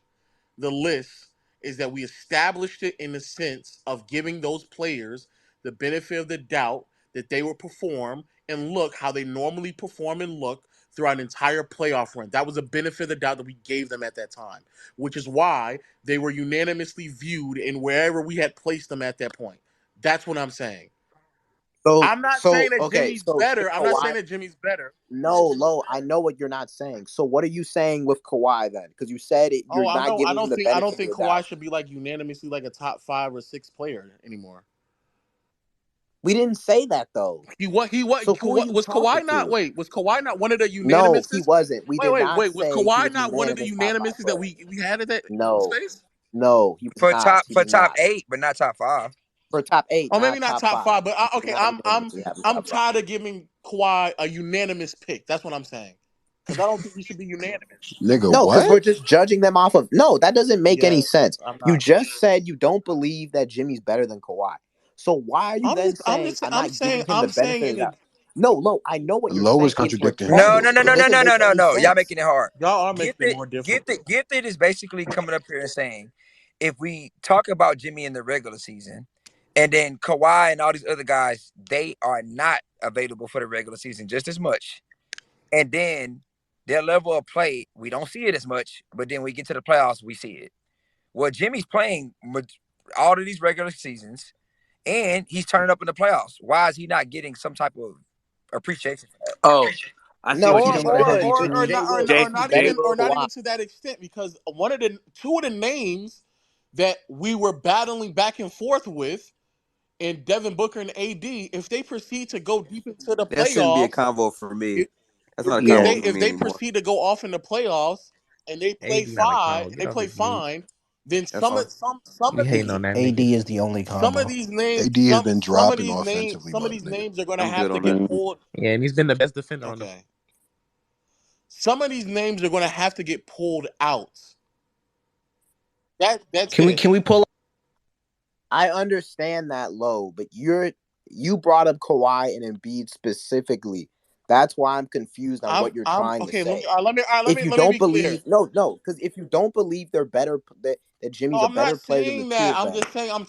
[SPEAKER 7] the list is that we established it in the sense of giving those players the benefit of the doubt that they will perform and look how they normally perform and look throughout an entire playoff run. That was a benefit of the doubt that we gave them at that time, which is why they were unanimously viewed in wherever we had placed them at that point. That's what I'm saying. I'm not saying that Jimmy's better. I'm not saying that Jimmy's better.
[SPEAKER 8] No, Lo, I know what you're not saying. So what are you saying with Kawhi then? Because you said it. You're not giving him the benefit.
[SPEAKER 7] I don't think
[SPEAKER 8] of the
[SPEAKER 7] Kawhi
[SPEAKER 8] doubt.
[SPEAKER 7] should be like unanimously like a top 5 or 6 player anymore.
[SPEAKER 8] We didn't say that though.
[SPEAKER 7] So was Kawhi not? Wait, was Kawhi not one of the unanimous?
[SPEAKER 8] No, he wasn't.
[SPEAKER 7] Wait. Was Kawhi not one of the unanimous that we had at that space?
[SPEAKER 8] No, he was not.
[SPEAKER 13] For top 8, but not top 5.
[SPEAKER 8] For top 8,
[SPEAKER 7] or maybe not top 5. But I'm tired of giving Kawhi a unanimous pick. That's what I'm saying. Because I don't think we should be unanimous.
[SPEAKER 14] Nigga,
[SPEAKER 8] no, because
[SPEAKER 14] what?
[SPEAKER 8] we're just judging them off of. No, that doesn't make any sense. You just said you don't believe that Jimmy's better than Kawhi. So why are you saying I'm not giving him the benefit of that? No, Lo, I know what you're saying.
[SPEAKER 14] Lo is contradicting.
[SPEAKER 13] No. Y'all making it hard.
[SPEAKER 7] Y'all are making it more difficult.
[SPEAKER 13] Gifted is basically coming up here and saying, if we talk about Jimmy in the regular season, and then Kawhi and all these other guys, they are not available for the regular season just as much. And then their level of play, we don't see it as much, but then we get to the playoffs, we see it. Well, Jimmy's playing all of these regular seasons, and he's turning up in the playoffs. Why is he not getting some type of appreciation for that?
[SPEAKER 3] Oh, I see what you're
[SPEAKER 7] saying. Or not even to that extent, because two of the names that we were battling back and forth with, in Devin Booker and AD, if they proceed to go deep into the playoffs,
[SPEAKER 11] that shouldn't be a convo for me. That's not a convo for me
[SPEAKER 7] if they proceed to go off in the playoffs and they play fine, then some of
[SPEAKER 12] AD is the only combo.
[SPEAKER 7] Some of these names,
[SPEAKER 14] AD has been dropping offensively.
[SPEAKER 7] Some of these names are going to have to get pulled.
[SPEAKER 2] Yeah, and he's been the best defender on the.
[SPEAKER 7] Some of these names are going to have to get pulled out. That's
[SPEAKER 12] can we pull?
[SPEAKER 8] I understand that, Lo, but you brought up Kawhi and Embiid specifically. That's why I'm confused on what you're trying to say. If you don't believe, because if you don't believe they're better, that Jimmy's a better player than the two of them.
[SPEAKER 7] I'm just saying I'm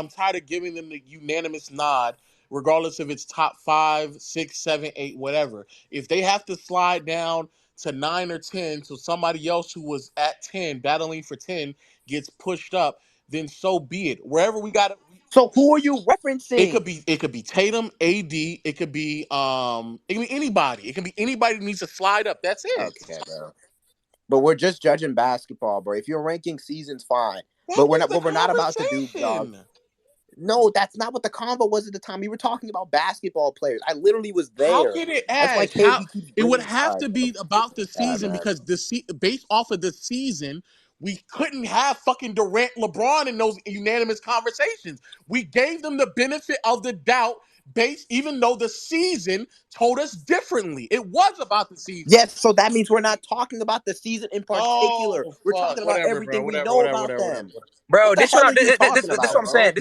[SPEAKER 7] tired of giving them the unanimous nod, regardless if it's top 5, 6, 7, 8, whatever. If they have to slide down to 9 or 10, so somebody else who was at 10, battling for 10, gets pushed up, then so be it. Wherever we got it.
[SPEAKER 8] So who are you referencing?
[SPEAKER 7] It could be Tatum, AD. It could be anybody. It can be anybody that needs to slide up. That's it.
[SPEAKER 8] Okay, bro. But we're just judging basketball, bro. If you're ranking seasons, fine. But we're not. What we're not about to do, dog. No, that's not what the convo was at the time. We were talking about basketball players. I literally was there.
[SPEAKER 7] How can it add? It would have to be about the season because based off of the season, we couldn't have fucking Durant, LeBron in those unanimous conversations. We gave them the benefit of the doubt even though the season told us differently. It was about the season.
[SPEAKER 8] Yes, so that means we're not talking about the season in particular. We're talking about everything we know about them.
[SPEAKER 13] Bro, this is what I'm saying.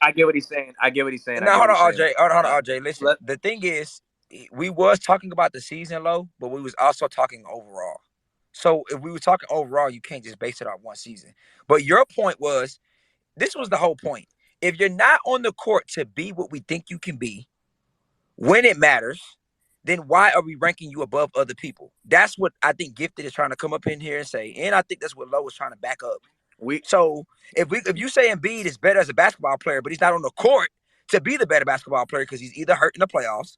[SPEAKER 3] I get what he's saying.
[SPEAKER 13] Now, hold on, RJ. Listen, the thing is, we was talking about the season low, but we was also talking overall. So if we were talking overall, you can't just base it on one season. But your point was, this was the whole point. If you're not on the court to be what we think you can be, when it matters, then why are we ranking you above other people? That's what I think Gifted is trying to come up in here and say. And I think that's what Lowe was trying to back up. So if you say Embiid is better as a basketball player, but he's not on the court to be the better basketball player because he's either hurt in the playoffs,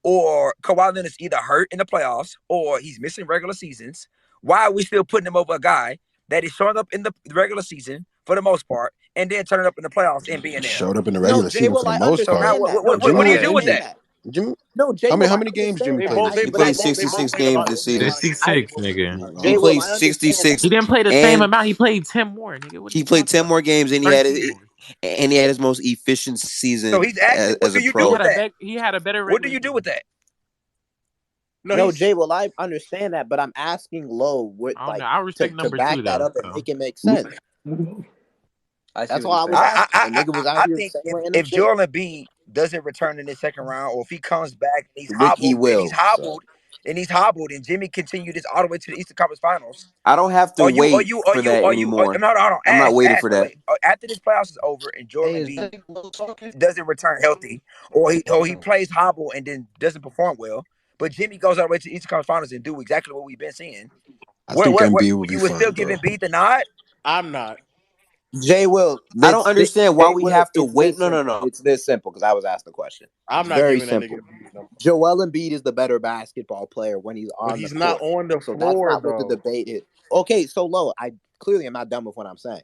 [SPEAKER 13] or Kawhi Leonard's either hurt in the playoffs, or he's missing regular seasons, why are we still putting him over a guy that is showing up in the regular season for the most part, and then turning up in the playoffs and being there?
[SPEAKER 14] Showed up in the regular season for the most part.
[SPEAKER 13] What do you do with that?
[SPEAKER 14] Jimmy,
[SPEAKER 8] Jay,
[SPEAKER 14] how many games Jimmy played?
[SPEAKER 11] He played 66 games this season.
[SPEAKER 2] 66, nigga.
[SPEAKER 11] He played 66.
[SPEAKER 2] He didn't play the same amount. He played 10 more, nigga.
[SPEAKER 11] He played 10 more games, and he had his most efficient season.
[SPEAKER 13] So he's asking, what do you do with that?
[SPEAKER 2] He had a better.
[SPEAKER 13] What do you do with that?
[SPEAKER 8] No, Jay. Well, I understand that, but I'm asking Lowe
[SPEAKER 2] I respect
[SPEAKER 8] to back
[SPEAKER 2] two,
[SPEAKER 8] that
[SPEAKER 2] though,
[SPEAKER 8] up and make it make sense.
[SPEAKER 3] That's
[SPEAKER 8] why I think
[SPEAKER 13] if Joel Embiid doesn't return in the second round, or if he comes back and he's hobbled, and he's hobbled, and Jimmy continued this all the way to the Eastern Conference Finals.
[SPEAKER 11] I don't have to wait for that anymore.
[SPEAKER 13] Hold on.
[SPEAKER 11] I'm not waiting
[SPEAKER 13] Ash,
[SPEAKER 11] for that.
[SPEAKER 13] after this playoffs is over and Joel Embiid doesn't return healthy, or he plays hobble and then doesn't perform well, but Jimmy goes all the way to the Eastern Conference Finals and do exactly what we've been seeing.
[SPEAKER 14] I think Embiid will be
[SPEAKER 13] you would
[SPEAKER 14] fine,
[SPEAKER 13] still give
[SPEAKER 14] bro.
[SPEAKER 13] Embiid the nod?
[SPEAKER 7] I'm not.
[SPEAKER 8] Jay Will.
[SPEAKER 11] I don't understand why we have to wait.
[SPEAKER 8] No. It's this simple because I was asked the question.
[SPEAKER 7] I'm not
[SPEAKER 8] very
[SPEAKER 7] giving
[SPEAKER 8] simple.
[SPEAKER 7] that nigga no.
[SPEAKER 8] Joel Embiid is the better basketball player when he's on
[SPEAKER 7] he's
[SPEAKER 8] the
[SPEAKER 7] not
[SPEAKER 8] court.
[SPEAKER 7] on the
[SPEAKER 8] so
[SPEAKER 7] floor,
[SPEAKER 8] that's not what the debate is. Okay, so Low, I clearly am not done with what I'm saying.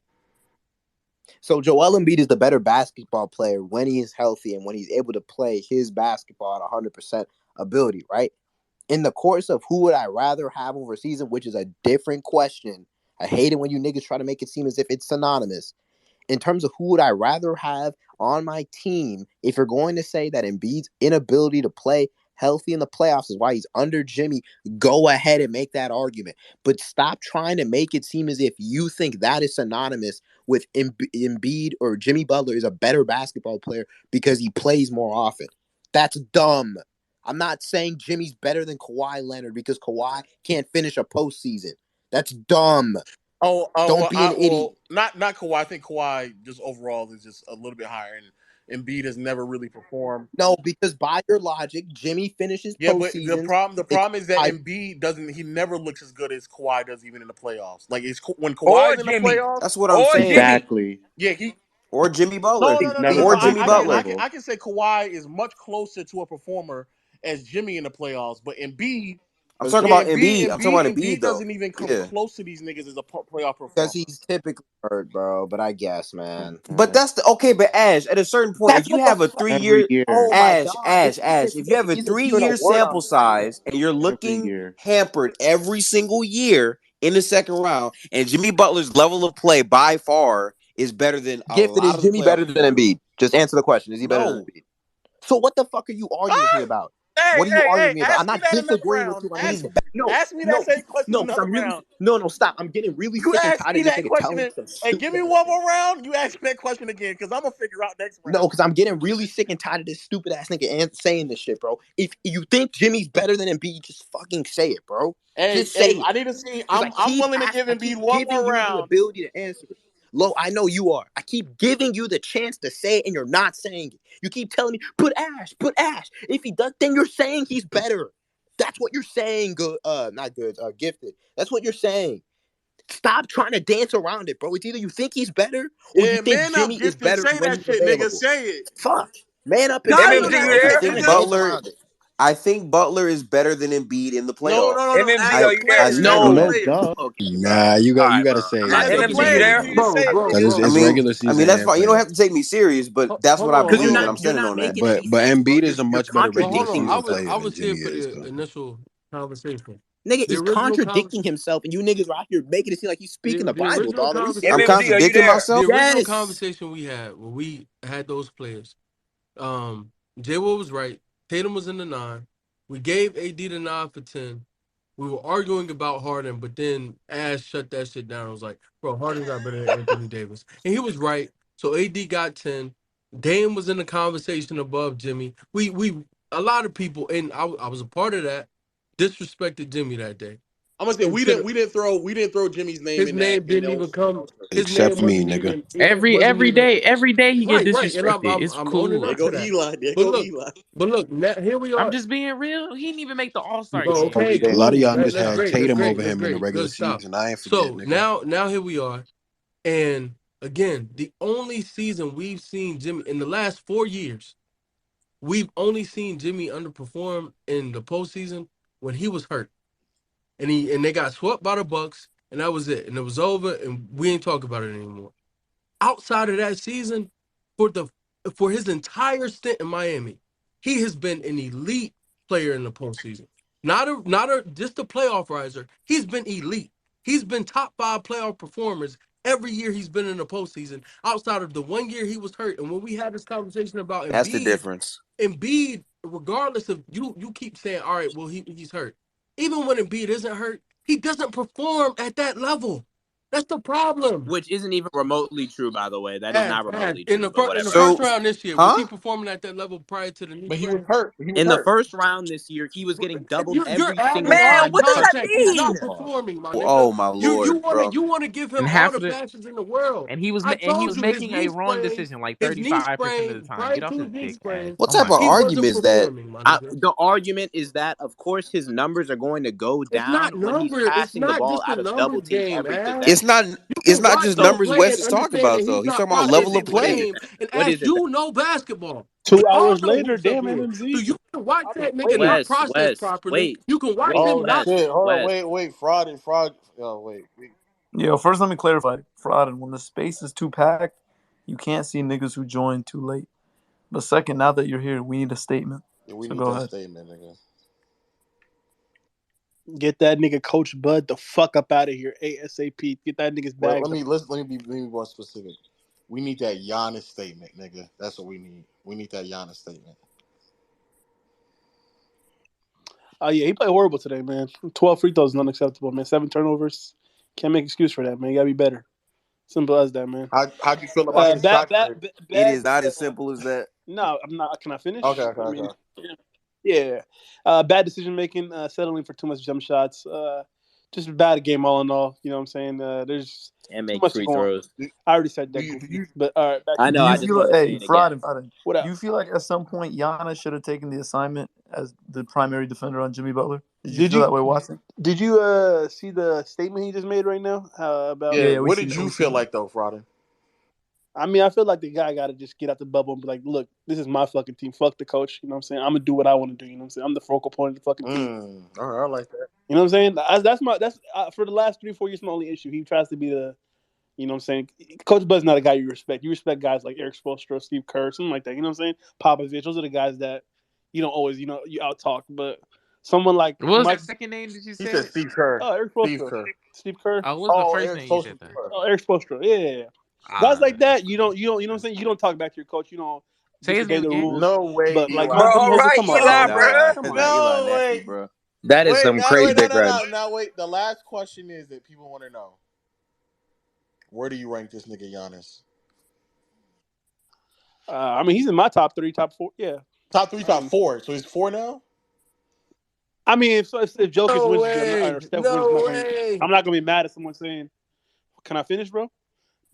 [SPEAKER 8] So Joel Embiid is the better basketball player when he is healthy and when he's able to play his basketball at 100% ability, right? In the course of who would I rather have over a season, which is a different question. I hate it when you niggas try to make it seem as if it's synonymous. In terms of who would I rather have on my team, if you're going to say that Embiid's inability to play healthy in the playoffs is why he's under Jimmy, go ahead and make that argument. But stop trying to make it seem as if you think that is synonymous with Embiid or Jimmy Butler is a better basketball player because he plays more often. That's dumb. I'm not saying Jimmy's better than Kawhi Leonard because Kawhi can't finish a postseason. That's dumb. Don't be an idiot.
[SPEAKER 7] Not Kawhi. I think Kawhi just overall is just a little bit higher, and Embiid has never really performed.
[SPEAKER 8] No, because by your logic, Jimmy finishes postseason.
[SPEAKER 7] But the problem is that Embiid doesn't. He never looks as good as Kawhi does, even in the playoffs. Like when Kawhi's in the playoffs,
[SPEAKER 11] that's what I'm saying.
[SPEAKER 9] Exactly.
[SPEAKER 7] Yeah,
[SPEAKER 11] or Jimmy Butler.
[SPEAKER 7] No.
[SPEAKER 11] Or Jimmy Butler.
[SPEAKER 7] I can say Kawhi is much closer to a performer as Jimmy in the playoffs, but Embiid.
[SPEAKER 11] I'm talking about Embiid. I'm talking about
[SPEAKER 7] Embiid
[SPEAKER 11] though.
[SPEAKER 7] doesn't even come close to these niggas as a playoff performer.
[SPEAKER 8] Because he's typically hurt, bro. But I guess, man.
[SPEAKER 11] But that's but Ash, at a certain point, if you have a 3-year, Ash, if you have a 3-year sample size and you're looking hampered every single year in the second round, and Jimmy Butler's level of play by far is better than
[SPEAKER 8] Gifted. Is Jimmy better than Embiid? Just answer the question. Is he better than Embiid? So what the fuck are you arguing me about? What are you arguing me about? I'm not disagreeing with you.
[SPEAKER 7] Ask me that same question.
[SPEAKER 8] No, stop. I'm getting really sick and tired of this nigga telling me some
[SPEAKER 7] Hey, give me one more round. You ask me that question again, because I'm gonna figure out next round.
[SPEAKER 8] No, because I'm getting really sick and tired of this stupid ass nigga saying this shit, bro. If you think Jimmy's better than Embiid, just fucking say it, bro. Just say it.
[SPEAKER 7] I need to see. I'm willing to give Embiid one more round.
[SPEAKER 8] The ability to answer it. Lo, I know you are. I keep giving you the chance to say it, and you're not saying it. You keep telling me, put Ash. If he does, then you're saying he's better. That's what you're saying, Gifted. That's what you're saying. Stop trying to dance around it, bro. It's either you think he's better or you think Jimmy is better.
[SPEAKER 7] Say that shit, nigga. Say it.
[SPEAKER 8] Fuck. Man up and
[SPEAKER 11] I think Butler is better than Embiid in the playoffs.
[SPEAKER 14] Nah, you got to say it's regular season.
[SPEAKER 11] I mean, that's fine. You don't have to take me serious, but that's what I believe, and I'm standing on that.
[SPEAKER 14] But Embiid is a much better regular season player
[SPEAKER 15] I was
[SPEAKER 14] than
[SPEAKER 15] here
[SPEAKER 14] Jimmy
[SPEAKER 15] for
[SPEAKER 14] is.
[SPEAKER 15] the initial conversation.
[SPEAKER 8] Nigga is contradicting himself, and you niggas are out here making it seem like he's speaking the Bible, dog.
[SPEAKER 11] I'm contradicting myself.
[SPEAKER 15] The original conversation we had when we had those players, J. Will was right. Tatum was in the 9. We gave AD the 9 for 10. We were arguing about Harden, but then Ash shut that shit down. I was like, bro, Harden's not better than Anthony Davis. And he was right. So AD got 10. Dame was in the conversation above Jimmy. We a lot of people, and I was a part of that, disrespected Jimmy that day.
[SPEAKER 7] I'm gonna say we didn't throw Jimmy's name.
[SPEAKER 15] His name didn't even come.
[SPEAKER 14] Except me, nigga.
[SPEAKER 2] Every day he get disrespected. It's cool.
[SPEAKER 15] But look, now, here we are.
[SPEAKER 2] I'm just being real. He didn't even make the All-Star
[SPEAKER 15] game. Okay,
[SPEAKER 14] a lot of y'all just had Tatum over him in the regular season. I ain't forget,
[SPEAKER 15] nigga. Now here we are, and again, the only season we've seen Jimmy in the last 4 years, we've only seen Jimmy underperform in the postseason when he was hurt. And they got swept by the Bucks, and that was it. And it was over, and we ain't talking about it anymore. Outside of that season, for his entire stint in Miami, he has been an elite player in the postseason. Not just a playoff riser. He's been elite. He's been top 5 playoff performers every year he's been in the postseason. Outside of the 1 year he was hurt, and when we had this conversation about Embiid,
[SPEAKER 11] that's the difference.
[SPEAKER 15] Embiid, regardless of you keep saying, all right, well he's hurt. Even when Embiid isn't hurt, he doesn't perform at that level. That's the problem.
[SPEAKER 11] Which isn't even remotely true, by the way. That is not remotely
[SPEAKER 15] in
[SPEAKER 11] true.
[SPEAKER 15] the
[SPEAKER 11] In
[SPEAKER 15] the first round this year, was he performing at that level prior to the knee?
[SPEAKER 7] But he was hurt.
[SPEAKER 11] In the first round this year, he was getting doubled
[SPEAKER 15] You're
[SPEAKER 11] every
[SPEAKER 15] adding
[SPEAKER 11] single
[SPEAKER 15] on
[SPEAKER 11] time he touched
[SPEAKER 15] contact.
[SPEAKER 11] the
[SPEAKER 15] He's not
[SPEAKER 11] basketball.
[SPEAKER 15] performing, my nigga.
[SPEAKER 11] Oh my
[SPEAKER 15] You
[SPEAKER 11] lord, bro!
[SPEAKER 15] want to give him
[SPEAKER 2] And
[SPEAKER 15] all
[SPEAKER 2] half
[SPEAKER 15] the
[SPEAKER 2] of the
[SPEAKER 15] passes in the world.
[SPEAKER 2] and he was
[SPEAKER 15] I told you
[SPEAKER 2] making a
[SPEAKER 15] his knee
[SPEAKER 2] wrong
[SPEAKER 15] sprain,
[SPEAKER 2] decision like
[SPEAKER 15] his knee
[SPEAKER 2] 35% of the
[SPEAKER 15] sprain,
[SPEAKER 2] time.
[SPEAKER 15] prior
[SPEAKER 2] Get off
[SPEAKER 15] to
[SPEAKER 2] his
[SPEAKER 15] his knee
[SPEAKER 2] dick,
[SPEAKER 15] sprain.
[SPEAKER 2] Ash.
[SPEAKER 11] What
[SPEAKER 2] Oh
[SPEAKER 11] type
[SPEAKER 2] my
[SPEAKER 11] of
[SPEAKER 2] God.
[SPEAKER 11] argument is that?
[SPEAKER 15] Performing, my nigga.
[SPEAKER 11] The argument is that, of course, his numbers are going to go
[SPEAKER 15] It's not
[SPEAKER 11] down when he's
[SPEAKER 15] numbers. It's
[SPEAKER 11] passing the
[SPEAKER 15] not
[SPEAKER 11] ball
[SPEAKER 15] just a
[SPEAKER 11] out of double
[SPEAKER 15] numbers
[SPEAKER 11] teams
[SPEAKER 15] game,
[SPEAKER 11] every
[SPEAKER 15] Ash.
[SPEAKER 11] possession.
[SPEAKER 15] You
[SPEAKER 11] It's
[SPEAKER 15] can
[SPEAKER 11] not
[SPEAKER 15] watch
[SPEAKER 11] just
[SPEAKER 15] him
[SPEAKER 11] numbers
[SPEAKER 15] play
[SPEAKER 11] Wes
[SPEAKER 15] and
[SPEAKER 11] is talking
[SPEAKER 15] understand
[SPEAKER 11] about
[SPEAKER 15] that
[SPEAKER 11] though.
[SPEAKER 15] he's
[SPEAKER 11] He's
[SPEAKER 15] not
[SPEAKER 11] talking about
[SPEAKER 15] processing
[SPEAKER 11] level of
[SPEAKER 15] the
[SPEAKER 11] play.
[SPEAKER 15] game. And
[SPEAKER 11] What
[SPEAKER 15] Ash,
[SPEAKER 11] is it?
[SPEAKER 15] you know basketball.
[SPEAKER 7] 2
[SPEAKER 15] We all
[SPEAKER 7] hours
[SPEAKER 15] know
[SPEAKER 7] later,
[SPEAKER 15] hoops up
[SPEAKER 7] damn
[SPEAKER 15] here.
[SPEAKER 7] NMZ.
[SPEAKER 15] So you can watch
[SPEAKER 7] I've been
[SPEAKER 15] that nigga
[SPEAKER 7] waiting.
[SPEAKER 15] not process properly.
[SPEAKER 11] Wait.
[SPEAKER 15] You can watch
[SPEAKER 7] Oh
[SPEAKER 15] him not.
[SPEAKER 7] shit! Hold on,
[SPEAKER 11] Wes.
[SPEAKER 7] wait, fraud. Oh wait.
[SPEAKER 6] Yo, first let me clarify. Fraud, and when the space is too packed, you can't see niggas who joined too late. But second, now that you're here, we need a statement.
[SPEAKER 7] Yeah, we
[SPEAKER 6] so
[SPEAKER 7] need
[SPEAKER 6] go
[SPEAKER 7] that
[SPEAKER 6] ahead.
[SPEAKER 7] statement, nigga.
[SPEAKER 16] Get that nigga Coach Bud the fuck up out of here ASAP. Get that nigga's
[SPEAKER 7] Well,
[SPEAKER 16] bags.
[SPEAKER 7] let me be more specific. We need that Giannis statement, nigga. That's what we need. We need that Giannis statement.
[SPEAKER 16] Oh yeah, he played horrible today, man. 12 free throws is unacceptable, man. 7 turnovers. Can't make excuse for that, man. You gotta be better. Simple as that, man.
[SPEAKER 7] How'd you feel about his shot creation?
[SPEAKER 11] It is not as simple as that.
[SPEAKER 16] No, I'm not. Can I finish?
[SPEAKER 7] Okay.
[SPEAKER 16] Yeah. Bad decision making, settling for too much jump shots. Just a bad game all in all. You know what I'm saying? There's
[SPEAKER 11] and
[SPEAKER 16] too
[SPEAKER 11] make
[SPEAKER 16] much
[SPEAKER 11] free
[SPEAKER 16] going on.
[SPEAKER 11] throws.
[SPEAKER 16] I already said that. But all right,
[SPEAKER 11] I know. I just want to say it again.
[SPEAKER 16] What up?
[SPEAKER 6] Do you feel like at some point Giannis should have taken the assignment as the primary defender on Jimmy Butler? Did you feel that way watching?
[SPEAKER 16] Did you see the statement he just made right now about?
[SPEAKER 7] Yeah. What did you feel like though, Frauden?
[SPEAKER 16] I mean, I feel like the guy got to just get out the bubble and be like, look, this is my fucking team. Fuck the coach. You know what I'm saying? I'm going to do what I want to do. You know what I'm saying? I'm the focal point of the fucking team.
[SPEAKER 7] All right, I like that.
[SPEAKER 16] You know what I'm saying? That's for the last 3-4 years, my only issue. He tries to be the, you know what I'm saying? Coach Bud's not a guy you respect. You respect guys like Eric Spoelstra, Steve Kerr, something like that. You know what I'm saying? Popovich. Those are the guys that you don't always, you out-talk. But someone like
[SPEAKER 2] what was that second name did you say?
[SPEAKER 7] He said Steve Kerr.
[SPEAKER 16] Oh, Eric Spoelstra. Steve Kerr.
[SPEAKER 2] Oh, what was the first name you said that?
[SPEAKER 16] Oh, Eric Spoelstra. Yeah. Guys like that, you know what I'm saying? You don't talk back to your coach. You don't
[SPEAKER 2] say his name again.
[SPEAKER 16] rules.
[SPEAKER 7] No way.
[SPEAKER 16] But like,
[SPEAKER 11] bro,
[SPEAKER 16] come on,
[SPEAKER 11] bro.
[SPEAKER 16] Come on.
[SPEAKER 7] No way,
[SPEAKER 11] bro. That is some crazy big red.
[SPEAKER 7] Now wait. The last question is that people want to know: where do you rank this nigga Giannis?
[SPEAKER 16] I mean, he's in my top 3, top 4. Yeah,
[SPEAKER 7] top 3, top 4. So he's 4 now.
[SPEAKER 16] I mean, if Jokic wins, or Steph
[SPEAKER 15] wins,
[SPEAKER 16] I'm not gonna be mad at someone saying, "Can I finish, bro?"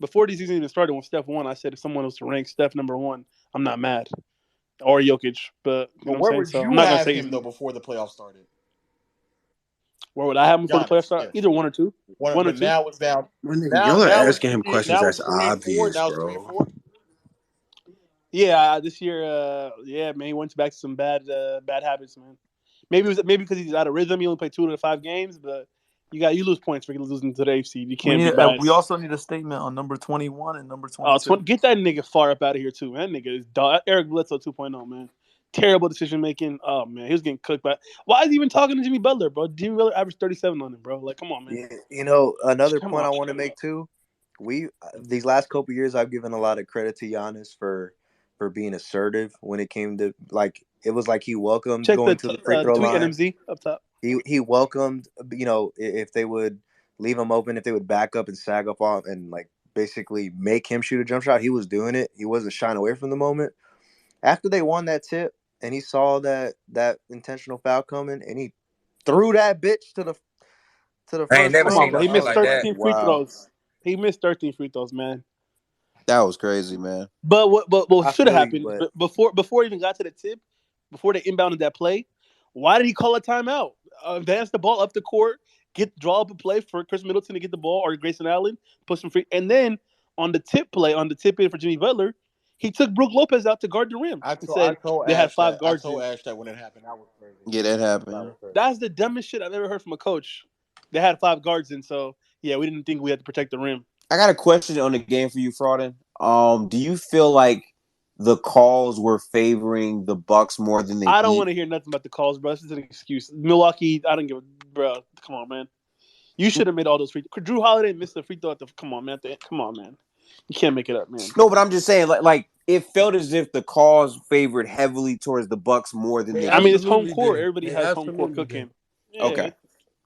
[SPEAKER 16] Before these season even started, when Steph won, I said if someone was to rank Steph number 1, I'm not mad. Or Jokic, but
[SPEAKER 7] where would you have him though before the playoffs started?
[SPEAKER 16] Where would I have him before the playoffs started? Either 1 or 2.
[SPEAKER 7] One or 2. Now it's down.
[SPEAKER 14] Y'all are asking him questions that's obvious, bro.
[SPEAKER 16] Yeah, this year, man, he went back to some bad habits, man. Maybe because he's out of rhythm. He only played 2 to 5 games, but you lose points for losing to the AFC. You can't.
[SPEAKER 6] We also need a statement on number 21 and number 22.
[SPEAKER 16] Get that nigga far up out of here too, man. That nigga is dog. Eric Bledsoe 2.0, man. Terrible decision making. Oh man, he was getting cooked by. Why is he even talking to Jimmy Butler, bro? Jimmy Butler averaged 37 on him, bro. Like, come on, man.
[SPEAKER 3] Yeah, another point I want to make too. These last couple years, I've given a lot of credit to Giannis for being assertive when it came to it was like he welcomed going to the free throw line.
[SPEAKER 16] NMZ up top.
[SPEAKER 3] He welcomed, if they would leave him open, if they would back up and sag up off and basically make him shoot a jump shot, he was doing it. He wasn't shying away from the moment. After they won that tip and he saw that intentional foul coming and he threw that bitch to the
[SPEAKER 13] I ain't never seen
[SPEAKER 16] he missed 13 free
[SPEAKER 3] Wow.
[SPEAKER 16] throws. He missed 13 free throws, man.
[SPEAKER 11] That was crazy, man.
[SPEAKER 16] But what should have happened
[SPEAKER 3] but
[SPEAKER 16] before he even got to the tip, before they inbounded that play, why did he call a timeout? Advance the ball up the court, draw up a play for Chris Middleton to get the ball or Grayson Allen, push him free, and then on the tip in for Jimmy Butler, he took Brook Lopez out to guard the rim.
[SPEAKER 7] I told
[SPEAKER 16] they had
[SPEAKER 7] Ash
[SPEAKER 16] 5 guards.
[SPEAKER 7] I told Ash that when it happened, that was crazy.
[SPEAKER 11] Yeah, that happened.
[SPEAKER 16] That's the dumbest shit I've ever heard from a coach. They had 5 guards in, so yeah, we didn't think we had to protect the rim.
[SPEAKER 11] I got a question on the game for you, Frauden. Do you feel like the calls were favoring the Bucks more than the
[SPEAKER 16] I don't
[SPEAKER 11] Heat?
[SPEAKER 16] want to hear nothing about the calls, bro. This is an excuse. Milwaukee, I don't give a bro. Come on, man. You should have made all those free. Drew Holiday missed the free throw at the. Come on, man. Come on, man. You can't make it up, man.
[SPEAKER 11] No, but I'm just saying, like it felt as if the calls favored heavily towards the Bucks more than the.
[SPEAKER 16] I mean, it's home court. Everybody has home court cooking.
[SPEAKER 11] Yeah. Okay.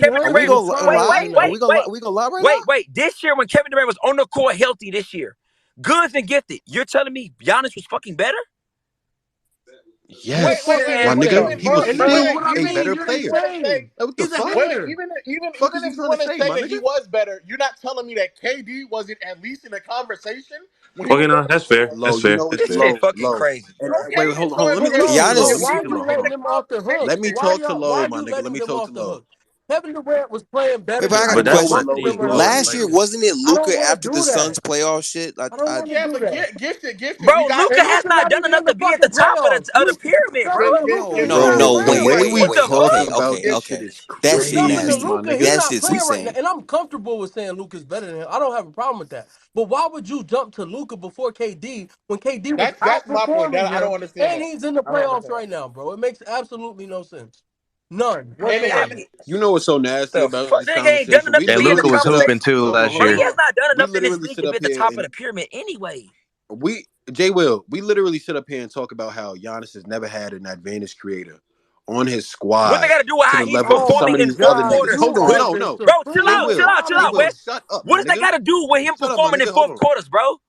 [SPEAKER 13] Kevin
[SPEAKER 11] Are we
[SPEAKER 13] Durant was
[SPEAKER 11] gonna lie? Are we gonna lie right now?
[SPEAKER 13] wait. This year when Kevin Durant was on the court healthy this year, goods and gifted, you're telling me Giannis was fucking better?
[SPEAKER 14] Yes, my nigga, he was still a better player. What the fuck?
[SPEAKER 7] Even if you want to say that he was better, you're not telling me that KD wasn't at least in the conversation.
[SPEAKER 5] Okay, no, that's fair. That's fair.
[SPEAKER 13] This shit fucking crazy.
[SPEAKER 14] Wait, hold on. Let me talk to
[SPEAKER 15] Giannis,
[SPEAKER 14] Low.
[SPEAKER 15] why are you letting them off the hook?
[SPEAKER 14] Let me talk to Low, my nigga. Let me talk to Low.
[SPEAKER 15] Kevin Durant was playing better.
[SPEAKER 11] But I got a question. Last year, wasn't it Luka after the Suns playoff shit?
[SPEAKER 7] Yeah, but gifted.
[SPEAKER 13] Bro, Luka has not done enough to be at the top of the pyramid, bro.
[SPEAKER 11] No, wait.
[SPEAKER 14] Talking about this shit is
[SPEAKER 11] That shit
[SPEAKER 14] crazy,
[SPEAKER 11] nasty.
[SPEAKER 14] my nigga.
[SPEAKER 11] That shit's
[SPEAKER 15] Right
[SPEAKER 11] insane.
[SPEAKER 15] now, and I'm comfortable with saying Luka's better than him. I don't have a problem with that. But why would you jump to Luka before KD when KD was
[SPEAKER 7] that's my point.
[SPEAKER 15] outperforming
[SPEAKER 7] I don't
[SPEAKER 15] him
[SPEAKER 7] understand.
[SPEAKER 15] and he's in the playoffs right now, bro? It makes absolutely no sense. None.
[SPEAKER 14] You know what's so nasty about this
[SPEAKER 13] ain't done
[SPEAKER 14] conversation?
[SPEAKER 13] enough to be in the
[SPEAKER 1] Luka was
[SPEAKER 13] conversation.
[SPEAKER 1] hooping too last
[SPEAKER 13] But
[SPEAKER 1] year.
[SPEAKER 13] he has not done enough in this
[SPEAKER 14] literally
[SPEAKER 13] league
[SPEAKER 14] sit
[SPEAKER 13] to
[SPEAKER 14] up
[SPEAKER 13] be at the
[SPEAKER 14] here
[SPEAKER 13] top of
[SPEAKER 14] and-
[SPEAKER 13] the pyramid anyway.
[SPEAKER 14] J. Will, we literally sit up here and talk about how Giannis has never had an advantage creator on his squad.
[SPEAKER 13] What they got to do with how he's performing in fourth quarters?
[SPEAKER 14] Hold on, no.
[SPEAKER 13] Bro, chill out, Wes.
[SPEAKER 14] Shut up.
[SPEAKER 13] What does that got to do with him performing in fourth quarters, bro?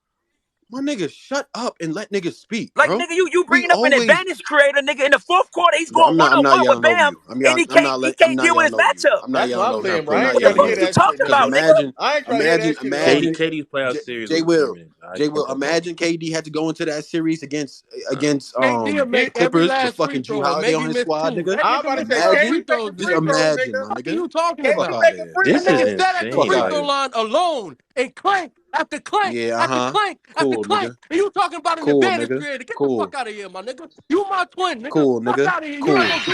[SPEAKER 14] My nigga, shut up and let niggas speak,
[SPEAKER 13] like,
[SPEAKER 14] bro.
[SPEAKER 13] Nigga, you bringing up an advantage creator, nigga. In the fourth quarter, he's going one-on-one with Bam, and he can't deal with his matchup.
[SPEAKER 14] I'm not yelling over him.
[SPEAKER 13] What the fuck you talking about, nigga?
[SPEAKER 14] Imagine
[SPEAKER 5] KD's playoff series.
[SPEAKER 14] J Will, imagine KD had to go into that series against Clippers with fucking Drew Holiday on his squad, nigga.
[SPEAKER 15] I'm about to say,
[SPEAKER 14] just imagine, my nigga.
[SPEAKER 15] What are you talking about?
[SPEAKER 5] This is insane.
[SPEAKER 15] At the free throw line alone and clank after clank after clank after clank. And you talking about an advantage creator? Get the fuck out of here, my nigga. You my twin, nigga.
[SPEAKER 14] Cool, nigga.
[SPEAKER 15] Fuck out of here. You not gonna do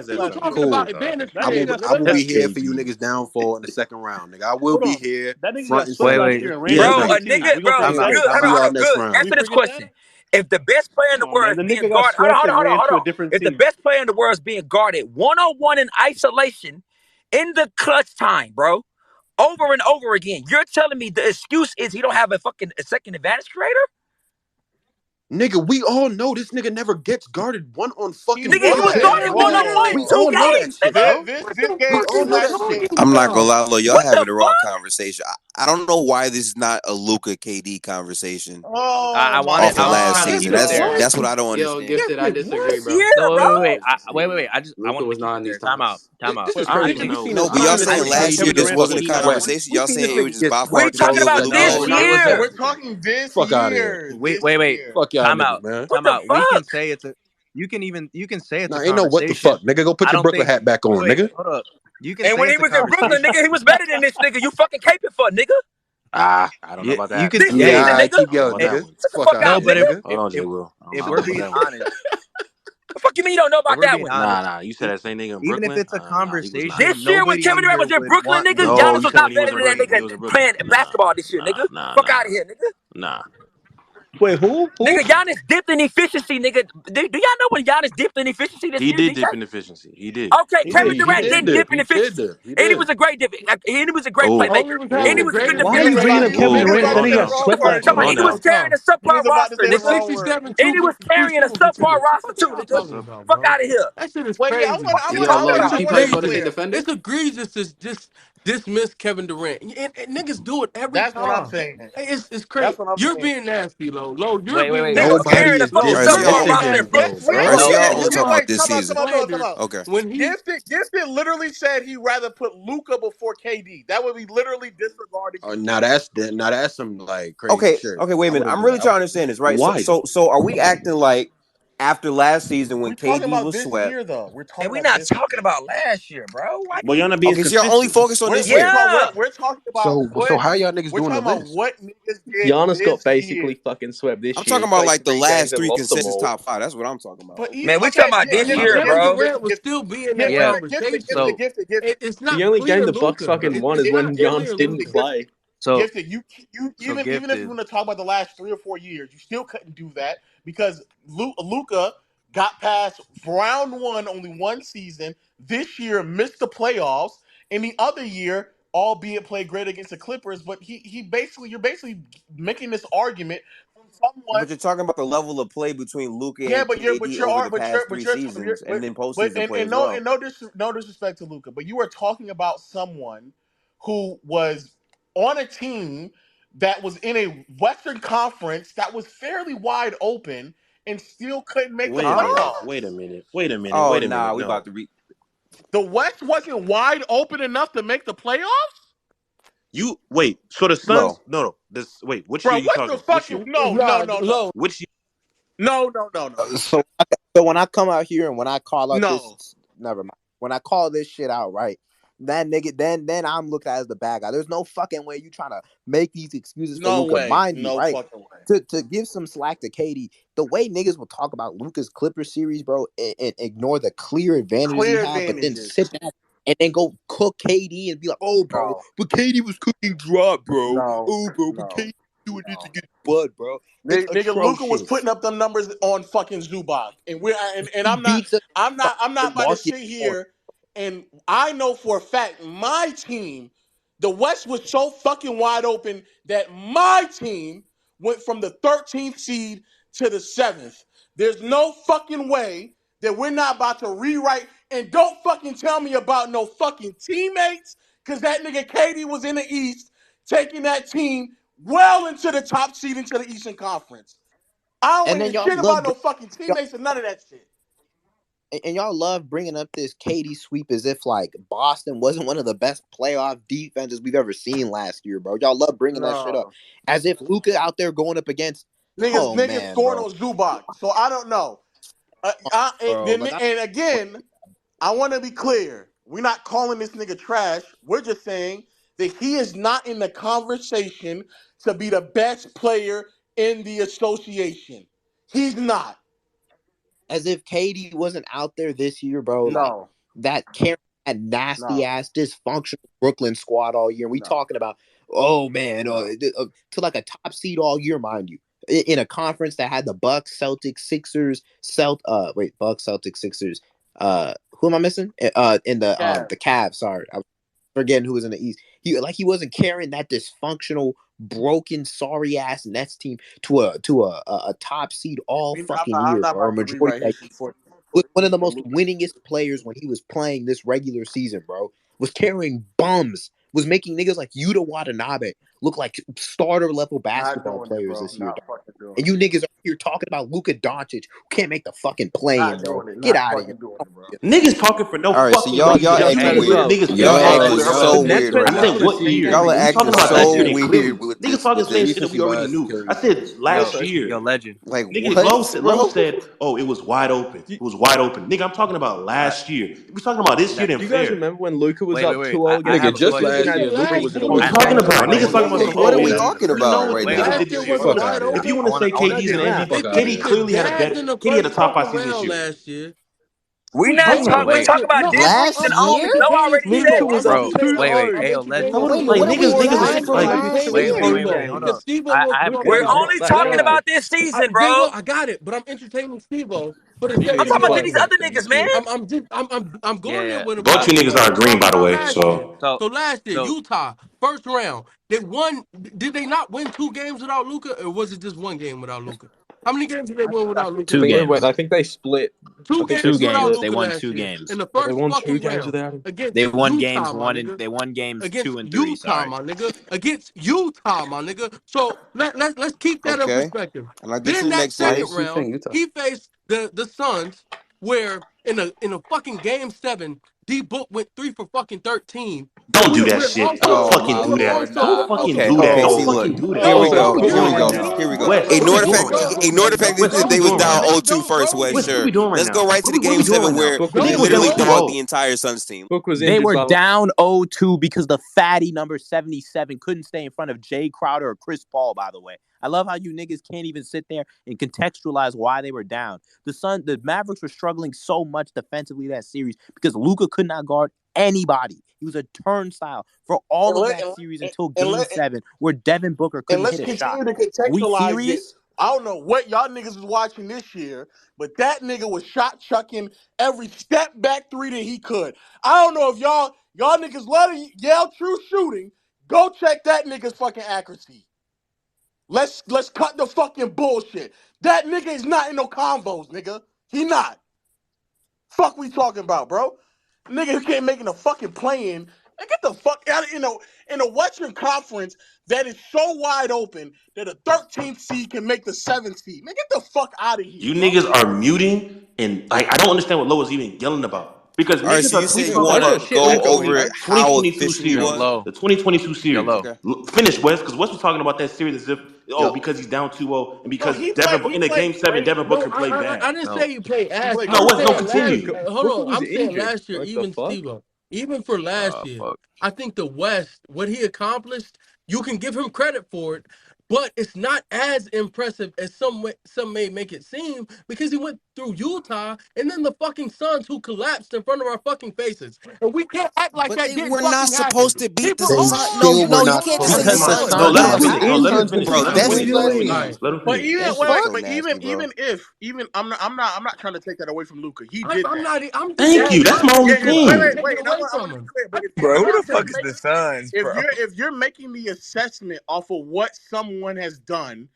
[SPEAKER 15] that. You talking about advantage creator?
[SPEAKER 14] I will be here for you niggas downfall in the second round, nigga. I will be here.
[SPEAKER 16] That nigga
[SPEAKER 14] front
[SPEAKER 16] got
[SPEAKER 14] and
[SPEAKER 16] swept
[SPEAKER 14] center.
[SPEAKER 16] last year and ran.
[SPEAKER 13] Bro, a nigga, bro, good. Answer this question. If the best player in the world is being guarded, hold on. If the best player in the world is being guarded one-on-one in isolation in the clutch time, bro, over and over again, you're telling me the excuse is he don't have a second advantage creator?
[SPEAKER 14] Nigga, we all know this nigga never gets guarded one on fucking.
[SPEAKER 13] Nigga, he was guarded one-on-one 2 games, nigga.
[SPEAKER 11] I'm not gonna lie, though. Y'all having the wrong conversation. I don't know why this is not a Luka KD conversation.
[SPEAKER 17] I wanted
[SPEAKER 11] off of last season. That's what I don't
[SPEAKER 17] Yo,
[SPEAKER 11] understand.
[SPEAKER 17] Gifted, I disagree, bro. Wait. I work was not in this. Time out.
[SPEAKER 11] No, but y'all saying last year this wasn't a conversation. Y'all saying it was just by far.
[SPEAKER 13] We're talking about this year.
[SPEAKER 7] We're talking this
[SPEAKER 14] Fuck out of
[SPEAKER 7] year.
[SPEAKER 14] here.
[SPEAKER 17] Wait.
[SPEAKER 14] Fuck y'all
[SPEAKER 17] Time out.
[SPEAKER 14] man.
[SPEAKER 17] Time out. We can say it's a. You can say it's.
[SPEAKER 14] Nah, ain't no what the fuck, nigga. Go put your Brooklyn hat back on, nigga.
[SPEAKER 17] Hold up. You can.
[SPEAKER 13] And when he was in Brooklyn, nigga, he was better than this nigga. You fucking caping for, nigga.
[SPEAKER 5] I don't know about that.
[SPEAKER 17] You can.
[SPEAKER 14] I keep yelling, nigga.
[SPEAKER 13] Fuck out, nigga.
[SPEAKER 5] Hold on, J. Will.
[SPEAKER 17] If we're being honest.
[SPEAKER 13] The fuck you mean you don't know about that one?
[SPEAKER 5] Nah. You said that same nigga in Brooklyn.
[SPEAKER 17] Even if it's a conversation.
[SPEAKER 13] This year when Kevin Durant was in Brooklyn, nigga, Giannis was not better than that nigga playing basketball this year, nigga. Fuck out of here, nigga.
[SPEAKER 5] Nah.
[SPEAKER 16] Wait, who?
[SPEAKER 13] Nigga, Giannis dipped in efficiency, nigga. Do y'all know when Giannis dipped in efficiency this year?
[SPEAKER 5] He did dip in efficiency. He did.
[SPEAKER 13] Okay, Kevin Durant didn't dip in efficiency. And he was a great dip. And he was a great playmaker. And he was a good defender.
[SPEAKER 16] Why are you bringing up Kevin Durant? Then he got swept last year.
[SPEAKER 13] He was carrying a subpar roster, nigga. And he was carrying a subpar roster too, nigga. Fuck out of here.
[SPEAKER 15] That shit is
[SPEAKER 7] Wait,
[SPEAKER 15] crazy. It's egregious to just dismiss Kevin Durant. And niggas do it every time.
[SPEAKER 7] That's what I'm saying.
[SPEAKER 15] It's crazy. You're being nasty, Lo. You're being
[SPEAKER 13] nasty.
[SPEAKER 14] Nobody is
[SPEAKER 11] Okay.
[SPEAKER 7] When Gifted literally said he'd rather put Luka before KD. That would be literally disregarding.
[SPEAKER 14] Now that's some like crazy shit.
[SPEAKER 11] Okay, wait a minute. I'm really trying to understand this, right?
[SPEAKER 14] Why?
[SPEAKER 11] So are we acting like after last season when KD was swept?
[SPEAKER 7] Year, though.
[SPEAKER 13] We're not talking about last year, bro.
[SPEAKER 5] Well, y'all not being
[SPEAKER 11] so y'all only focus on this year.
[SPEAKER 7] We're talking about.
[SPEAKER 14] So how y'all niggas doing
[SPEAKER 7] this? What niggas did
[SPEAKER 18] Giannis got basically fucking swept this year.
[SPEAKER 11] I'm talking about like the last 3 consensus top 5. That's what I'm talking about.
[SPEAKER 13] Man, we're talking about this year, bro.
[SPEAKER 15] Durant was still being that conversation. It's not
[SPEAKER 18] the only
[SPEAKER 15] clear
[SPEAKER 18] game the Bucks fucking won is when Giannis didn't play.
[SPEAKER 7] So Gifted, even if you want to talk about the last 3 or 4 years, you still couldn't do that because Luka got past round 1 only 1 season. This year missed the playoffs. In the other year, albeit played great against the Clippers, but you're basically making this argument from someone.
[SPEAKER 11] But you're talking about the level of play between Luka and KD over the past 3 seasons, and then postseason play as well.
[SPEAKER 7] And no disrespect to Luka, but you are talking about someone who was on a team that was in a Western Conference that was fairly wide open and still couldn't make the playoffs.
[SPEAKER 5] Wait a minute.
[SPEAKER 11] Oh, nah, we about to read.
[SPEAKER 7] The West wasn't wide open enough to make the playoffs?
[SPEAKER 5] So the Suns? No. Which year you talking?
[SPEAKER 7] No.
[SPEAKER 5] Which year?
[SPEAKER 7] No.
[SPEAKER 8] So when I come out here and when I call out this, never mind. When I call this shit out, right? That nigga, then I'm looked at as the bad guy. There's no fucking way you trying to make these excuses for Luka. Mind you, right? To give some slack to KD, the way niggas will talk about Luka's Clippers series, bro, and ignore the clear advantage he had, but then sit back and then go cook KD and be like, oh, bro, but KD was cooking drop, bro. But KD doing this to get Bud, bro.
[SPEAKER 7] Nigga, Luka was putting up them numbers on fucking Zubac, and I'm not about to sit here. And I know for a fact my team, the West was so fucking wide open that my team went from the 13th seed to the 7th. There's no fucking way that we're not about to rewrite. And don't fucking tell me about no fucking teammates, because that nigga KD was in the East taking that team well into the top seed into the Eastern Conference. I don't want to hear shit about no fucking teammates and none of that shit.
[SPEAKER 8] And y'all love bringing up this KD sweep as if like Boston wasn't one of the best playoff defenses we've ever seen last year, bro. Y'all love bringing that shit up as if Luka out there going up against
[SPEAKER 7] niggas scoring on Zubac. So I don't know. And again, I want to be clear. We're not calling this nigga trash. We're just saying that he is not in the conversation to be the best player in the association. He's not.
[SPEAKER 8] As if KD wasn't out there this year, bro.
[SPEAKER 7] No.
[SPEAKER 8] Like that carrying that nasty ass dysfunctional Brooklyn squad all year. And we talking about, to like a top seed all year, mind you, in a conference that had the Bucks, Celtics, Sixers, Bucks, Celtics, Sixers. Who am I missing? In the Cavs. Sorry, I'm forgetting who was in the East. He wasn't carrying that dysfunctional, broken, sorry ass Nets team to a top seed all fucking year, or majority. One of the most winningest players when he was playing this regular season, bro, was carrying bums, was making niggas like Yuta Watanabe look like starter level basketball players this year. And you niggas are here talking about Luka Doncic who can't make the fucking play-in, bro. Get out of here.
[SPEAKER 5] Niggas talking for no
[SPEAKER 11] fucking
[SPEAKER 5] fucking
[SPEAKER 11] so y'all acting weird. Y'all acting so weird right now.
[SPEAKER 5] I said what year?
[SPEAKER 11] Y'all are acting so weird.
[SPEAKER 5] Niggas talking the same shit that we already knew. I said last year.
[SPEAKER 17] Yo, legend.
[SPEAKER 11] Like
[SPEAKER 5] nigga, Lowe said, "Oh, it was wide open. It was wide open." Nigga, I'm talking about last year. We talking about this year.
[SPEAKER 18] Do you guys remember when Luka was up 2-0?
[SPEAKER 15] Nigga, just last year, Luka was
[SPEAKER 5] what we talking about? Niggas talking about
[SPEAKER 11] what are we talking about right now?
[SPEAKER 5] If you want to say KD's an MVP, KD clearly had a better. KD had a top 5 season this year.
[SPEAKER 15] Last year.
[SPEAKER 13] We talking about this
[SPEAKER 8] last
[SPEAKER 13] season.
[SPEAKER 8] year.
[SPEAKER 13] No, already said.
[SPEAKER 17] Bro, wait, hey, yo, legend. Wait, hold up.
[SPEAKER 13] We're only talking about this season, bro.
[SPEAKER 15] I got it, but I'm entertaining Steve-O. I'm
[SPEAKER 13] talking about these other niggas, man.
[SPEAKER 15] I'm going there with him.
[SPEAKER 5] Both you niggas are green, by the way. So
[SPEAKER 15] last year, Utah, first round, they won. Did they not win 2 games without Luka, or was it just 1 game without Luka? How many games did they win without Luka?
[SPEAKER 18] 2 games. I think they split.
[SPEAKER 15] 2 games.
[SPEAKER 17] They won 2 games.
[SPEAKER 15] In the first
[SPEAKER 18] they won 2
[SPEAKER 15] games
[SPEAKER 18] without him.
[SPEAKER 17] They won
[SPEAKER 15] Utah,
[SPEAKER 17] games 1 and they won games 2 and 3.
[SPEAKER 15] Utah, my nigga. Against Utah, my nigga. So let's keep that in perspective. Then that second round, he faced the Suns, where in a fucking game 7, D Book went 3 for fucking 13.
[SPEAKER 5] Don't do that shit. Don't fucking do that. Don't fucking do that. Don't fucking do that.
[SPEAKER 11] Here we go. Ignore the fact that they was down 0-2 first, Wes. Sure. Let's go right to the game 7 where they literally dogged the entire Suns team.
[SPEAKER 17] They were down 0-2 because the fatty number 77 couldn't stay in front of Jay Crowder or Chris Paul, by the way. I love how you niggas can't even sit there and contextualize why they were down. The Mavericks were struggling so much defensively that series because Luka could not guard anybody. He was a turnstile for all of that series until game 7, where Devin Booker couldn't hit a shot.
[SPEAKER 7] And let's continue to contextualize this. I don't know what y'all niggas was watching this year, but that nigga was shot chucking every step back 3 that he could. I don't know if y'all niggas love to yell true shooting. Go check that nigga's fucking accuracy. Let's cut the fucking bullshit. That nigga is not in no combos, nigga. He not. Fuck we talking about, bro? Nigga who can't make a fucking play-in. Get the fuck out of in a Western Conference that is so wide open that a 13th seed can make the 7th seed. Man, get the fuck out of here.
[SPEAKER 5] You niggas are muting, and like I don't understand what Lowe is even yelling about. Because
[SPEAKER 11] all right, so you say you want to go over how efficient
[SPEAKER 5] series, the 2022 series. Finish Wes, because Wes was talking about that series as if because he's down 2-0 and because in the game 7 Devin Booker played bad.
[SPEAKER 15] I didn't say he played ass.
[SPEAKER 5] No, Wes, don't continue.
[SPEAKER 15] Hold on, I'm saying last year, even for last year, I think the West, what he accomplished, you can give him credit for it. But it's not as impressive as some may make it seem because he went through Utah and then the fucking Suns who collapsed in front of our fucking faces. And we can't act like that didn't
[SPEAKER 11] we're not supposed to beat the
[SPEAKER 8] Suns.
[SPEAKER 11] No, you can't say the Suns.
[SPEAKER 5] No, let him finish.
[SPEAKER 11] Bro, that's
[SPEAKER 7] but even I'm not trying to take that away from Luka. He did that.
[SPEAKER 5] Thank you. That's my only thing.
[SPEAKER 7] Wait.
[SPEAKER 13] Bro, who the fuck is the Suns, bro?
[SPEAKER 7] If you're making the assessment off of what someone has done,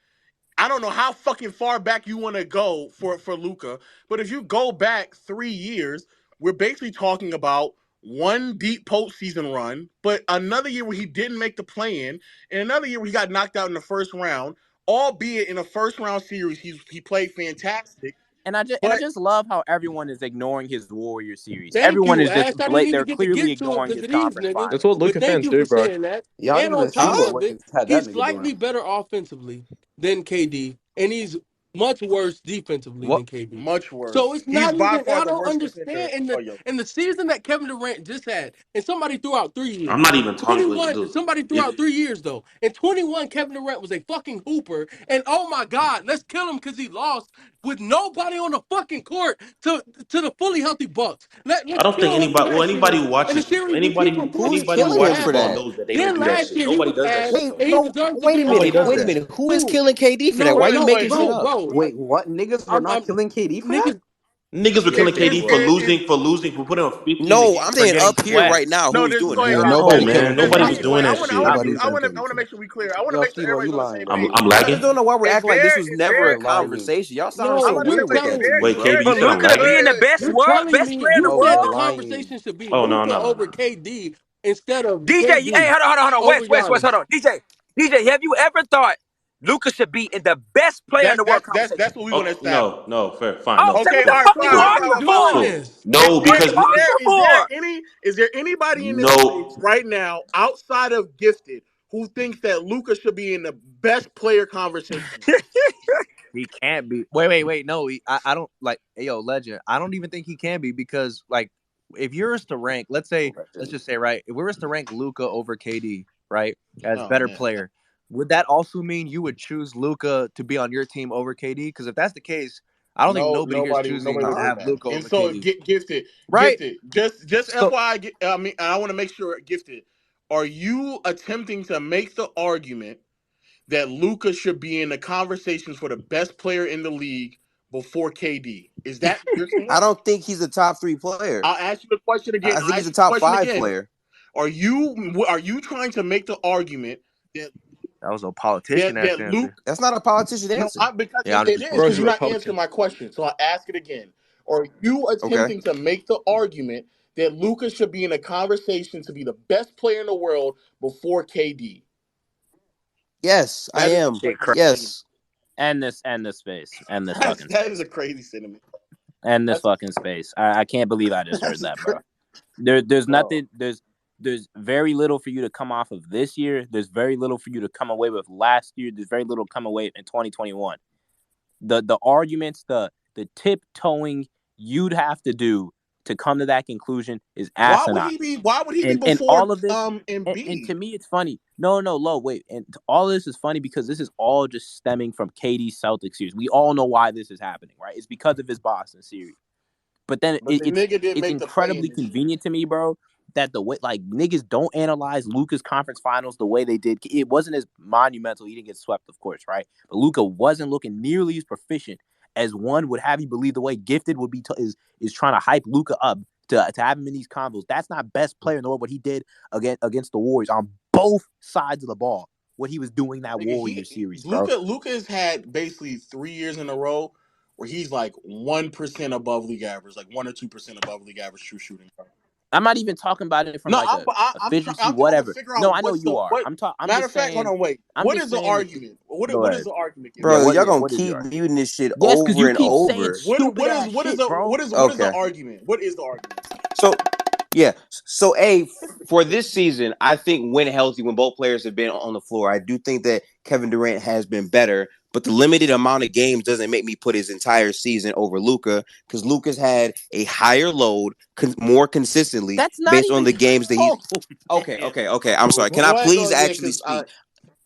[SPEAKER 7] I don't know how fucking far back you want to go for Luka, but if you go back 3 years, we're basically talking about one deep postseason run, but another year where he didn't make the play-in, and another year where he got knocked out in the first round. Albeit in a first round series, he played fantastic.
[SPEAKER 17] And I just love how everyone is ignoring his Warrior series.
[SPEAKER 15] Thank
[SPEAKER 17] Everyone
[SPEAKER 15] you,
[SPEAKER 17] is just
[SPEAKER 15] Ash. I didn't
[SPEAKER 17] they're
[SPEAKER 15] even get
[SPEAKER 17] clearly
[SPEAKER 15] to it
[SPEAKER 17] ignoring
[SPEAKER 15] because
[SPEAKER 17] his
[SPEAKER 15] of these
[SPEAKER 17] conference
[SPEAKER 15] niggas.
[SPEAKER 17] finals.
[SPEAKER 18] That's what Luka
[SPEAKER 15] But thank
[SPEAKER 18] fans
[SPEAKER 15] you
[SPEAKER 18] do,
[SPEAKER 15] for
[SPEAKER 18] bro.
[SPEAKER 15] saying that.
[SPEAKER 3] Y'all
[SPEAKER 15] And on
[SPEAKER 3] niggas
[SPEAKER 15] top
[SPEAKER 3] seen
[SPEAKER 15] of
[SPEAKER 3] what
[SPEAKER 15] it,
[SPEAKER 3] had that
[SPEAKER 15] he's
[SPEAKER 3] nigga
[SPEAKER 15] slightly
[SPEAKER 3] doing.
[SPEAKER 15] better offensively than KD, and he's much worse defensively than KD.
[SPEAKER 7] Much worse.
[SPEAKER 15] So it's
[SPEAKER 7] He's
[SPEAKER 15] not
[SPEAKER 7] by
[SPEAKER 15] even.
[SPEAKER 7] far
[SPEAKER 15] I
[SPEAKER 7] the
[SPEAKER 15] don't
[SPEAKER 7] worst defender.
[SPEAKER 15] understand in the season that Kevin Durant just had, and somebody threw out 3 years.
[SPEAKER 5] I'm not even talking.
[SPEAKER 15] 21. Somebody threw out 3 years though. In 21, Kevin Durant was a fucking hooper, and oh my God, let's kill him because he lost with nobody on the fucking court to the fully healthy Bucks. Let's
[SPEAKER 5] I don't think
[SPEAKER 15] kill him for that
[SPEAKER 5] anybody
[SPEAKER 15] shit.
[SPEAKER 5] who
[SPEAKER 15] And the
[SPEAKER 5] watches
[SPEAKER 15] series we keep
[SPEAKER 5] anybody
[SPEAKER 15] reporting
[SPEAKER 5] who
[SPEAKER 11] killing him
[SPEAKER 5] watches
[SPEAKER 11] for
[SPEAKER 5] ball
[SPEAKER 11] that?
[SPEAKER 5] knows that they don't
[SPEAKER 15] Then
[SPEAKER 5] do that
[SPEAKER 15] last
[SPEAKER 5] shit.
[SPEAKER 15] year he
[SPEAKER 5] Nobody
[SPEAKER 15] was
[SPEAKER 5] does that
[SPEAKER 15] ass,
[SPEAKER 5] shit
[SPEAKER 11] Wait,
[SPEAKER 5] though.
[SPEAKER 15] and he deserves to
[SPEAKER 11] wait
[SPEAKER 15] be
[SPEAKER 11] a
[SPEAKER 15] on the
[SPEAKER 11] minute.
[SPEAKER 5] Nobody does
[SPEAKER 11] Wait a
[SPEAKER 5] that.
[SPEAKER 15] finals.
[SPEAKER 11] minute. Who is killing KD for that?
[SPEAKER 15] No,
[SPEAKER 11] Why you making shit
[SPEAKER 15] bro,
[SPEAKER 11] up?
[SPEAKER 15] bro.
[SPEAKER 3] What? Niggas were not killing KD for that?
[SPEAKER 15] Niggas.
[SPEAKER 5] Niggas were killing KD for
[SPEAKER 7] It's
[SPEAKER 5] losing, for putting on 15 a
[SPEAKER 11] No,
[SPEAKER 5] game,
[SPEAKER 11] I'm
[SPEAKER 5] for
[SPEAKER 11] saying
[SPEAKER 5] getting
[SPEAKER 11] up here
[SPEAKER 5] swept.
[SPEAKER 11] right now.
[SPEAKER 7] no.
[SPEAKER 11] Who is
[SPEAKER 7] This is
[SPEAKER 11] doing
[SPEAKER 7] going.
[SPEAKER 11] that?
[SPEAKER 3] Yeah,
[SPEAKER 5] No,
[SPEAKER 3] nobody
[SPEAKER 5] nobody was
[SPEAKER 3] was.
[SPEAKER 5] doing that
[SPEAKER 7] I
[SPEAKER 5] shit.
[SPEAKER 7] want to make sure we clear. I want to
[SPEAKER 3] Yo,
[SPEAKER 7] make sure
[SPEAKER 3] Steve, you
[SPEAKER 7] everybody's on the
[SPEAKER 3] lying,
[SPEAKER 7] same
[SPEAKER 3] bro.
[SPEAKER 7] page.
[SPEAKER 5] I'm
[SPEAKER 11] I just
[SPEAKER 5] lagging.
[SPEAKER 11] don't know why we're
[SPEAKER 7] Is
[SPEAKER 11] acting like
[SPEAKER 7] there
[SPEAKER 11] this was never a
[SPEAKER 3] You're lying.
[SPEAKER 11] conversation. Y'all sounding
[SPEAKER 15] No,
[SPEAKER 11] so
[SPEAKER 7] I'm gonna
[SPEAKER 15] you're
[SPEAKER 11] weird
[SPEAKER 7] wait.
[SPEAKER 11] with
[SPEAKER 7] Is
[SPEAKER 11] that
[SPEAKER 15] telling
[SPEAKER 11] to
[SPEAKER 15] me.
[SPEAKER 11] me,
[SPEAKER 5] Wait,
[SPEAKER 11] bro.
[SPEAKER 5] KB,
[SPEAKER 13] For
[SPEAKER 5] you said I'm
[SPEAKER 13] Luka to be
[SPEAKER 5] lagging?
[SPEAKER 13] in the best
[SPEAKER 15] You're
[SPEAKER 13] what?
[SPEAKER 15] telling
[SPEAKER 13] Best
[SPEAKER 15] me
[SPEAKER 13] player in the
[SPEAKER 15] you
[SPEAKER 3] No,
[SPEAKER 15] said
[SPEAKER 3] you're
[SPEAKER 15] the
[SPEAKER 13] world?
[SPEAKER 3] lying.
[SPEAKER 15] conversation should be
[SPEAKER 5] Oh no,
[SPEAKER 15] Luca
[SPEAKER 5] no,
[SPEAKER 15] over
[SPEAKER 5] no.
[SPEAKER 15] KD instead of
[SPEAKER 13] DJ, hey,
[SPEAKER 15] KD
[SPEAKER 13] hold on.
[SPEAKER 15] over
[SPEAKER 13] West,
[SPEAKER 15] Giannis.
[SPEAKER 13] hold on. DJ, have you ever thought Luka should be in the best player in the world conversation?
[SPEAKER 7] That's what we want to
[SPEAKER 5] Okay,
[SPEAKER 7] establish.
[SPEAKER 5] no, fair, fine,
[SPEAKER 13] Oh,
[SPEAKER 5] no,
[SPEAKER 13] then
[SPEAKER 7] Okay,
[SPEAKER 13] what the
[SPEAKER 7] all
[SPEAKER 5] cool,
[SPEAKER 7] right,
[SPEAKER 13] fuck are
[SPEAKER 7] fine,
[SPEAKER 13] you
[SPEAKER 5] cool,
[SPEAKER 15] Why are
[SPEAKER 7] fine,
[SPEAKER 15] we
[SPEAKER 13] arguing
[SPEAKER 15] doing
[SPEAKER 7] fine.
[SPEAKER 13] for?
[SPEAKER 15] this?
[SPEAKER 5] no,
[SPEAKER 13] What are
[SPEAKER 5] because
[SPEAKER 13] you arguing for?
[SPEAKER 7] Is there anybody in this place
[SPEAKER 5] no,
[SPEAKER 7] right now outside of Gifted who thinks that Luka should be in the best player conversation?
[SPEAKER 19] He can't be. Wait. No, I don't like. Yo, Legend. I don't even think he can be because, like, if you're to rank, let's just say, right, if we were to rank Luka over KD, right, as better player, would that also mean you would choose Luka to be on your team over KD? Because if that's the case, I don't think nobody here is choosing
[SPEAKER 7] would
[SPEAKER 19] to
[SPEAKER 7] say
[SPEAKER 19] have
[SPEAKER 7] that.
[SPEAKER 19] Luka
[SPEAKER 7] And
[SPEAKER 19] over
[SPEAKER 7] so,
[SPEAKER 19] KD,
[SPEAKER 7] Gifted,
[SPEAKER 19] right?
[SPEAKER 7] just
[SPEAKER 19] So
[SPEAKER 7] FYI, I mean, I want to make sure, Gifted, are you attempting to make the argument that Luka should be in the conversations for the best player in the league before KD? Is that your stance?
[SPEAKER 11] I don't think he's a top 3 player.
[SPEAKER 7] I'll ask you the question again.
[SPEAKER 11] I think he's a top 5 player.
[SPEAKER 7] Are you trying to make the argument that
[SPEAKER 19] was a politician
[SPEAKER 7] that Luke?
[SPEAKER 11] That's not a politician answer.
[SPEAKER 7] Because
[SPEAKER 19] Yeah,
[SPEAKER 7] it is because you're not answering my question. So I'll ask it again. Are you attempting to make the argument that Luka should be in a conversation to be the best player in the world before KD?
[SPEAKER 11] Yes, I am. Yes.
[SPEAKER 17] End this space. End this fucking
[SPEAKER 7] That is a crazy sentiment.
[SPEAKER 17] End this fucking space. I can't believe I just heard that, bro. There's nothing. There's very little for you to come off of this year. There's very little for you to come away with last year. There's very little to come away in 2021. The arguments, the tiptoeing you'd have to do to come to that conclusion is asinine.
[SPEAKER 7] Why would he be before
[SPEAKER 17] and all of this?
[SPEAKER 7] Embiid?
[SPEAKER 17] And to me, it's funny. No, wait. And all of this is funny because this is all just stemming from KD's Celtics series. We all know why this is happening, right? It's because of his Boston series. But then it's incredibly convenient to me, bro, that the way niggas don't analyze Luka's conference finals the way they did. It wasn't as monumental. He didn't get swept, of course, right? But Luka wasn't looking nearly as proficient as one would have you believe. The way Gifted would be is trying to hype Luka up to have him in these combos. That's not best player in the world. What he did against the Warriors on both sides of the ball. What he was doing that Warrior series, bro.
[SPEAKER 7] Luka has had basically 3 years in a row where he's like 1% above league average, like 1 or 2% above league average true shooting.
[SPEAKER 17] I'm not even talking about it from efficiency, whatever. No, I know you are.
[SPEAKER 7] Matter of fact, hold on, wait. What is the argument? What is the argument?
[SPEAKER 11] Bro, y'all gonna keep muting this shit over and over.
[SPEAKER 7] What is the argument? What is the argument?
[SPEAKER 11] So for this season, I think when healthy, when both players have been on the floor, I do think that Kevin Durant has been better. But the limited amount of games doesn't make me put his entire season over Luka, because Luka's had a higher load more consistently based on the games that he's. Okay. I'm sorry. Can I please actually speak?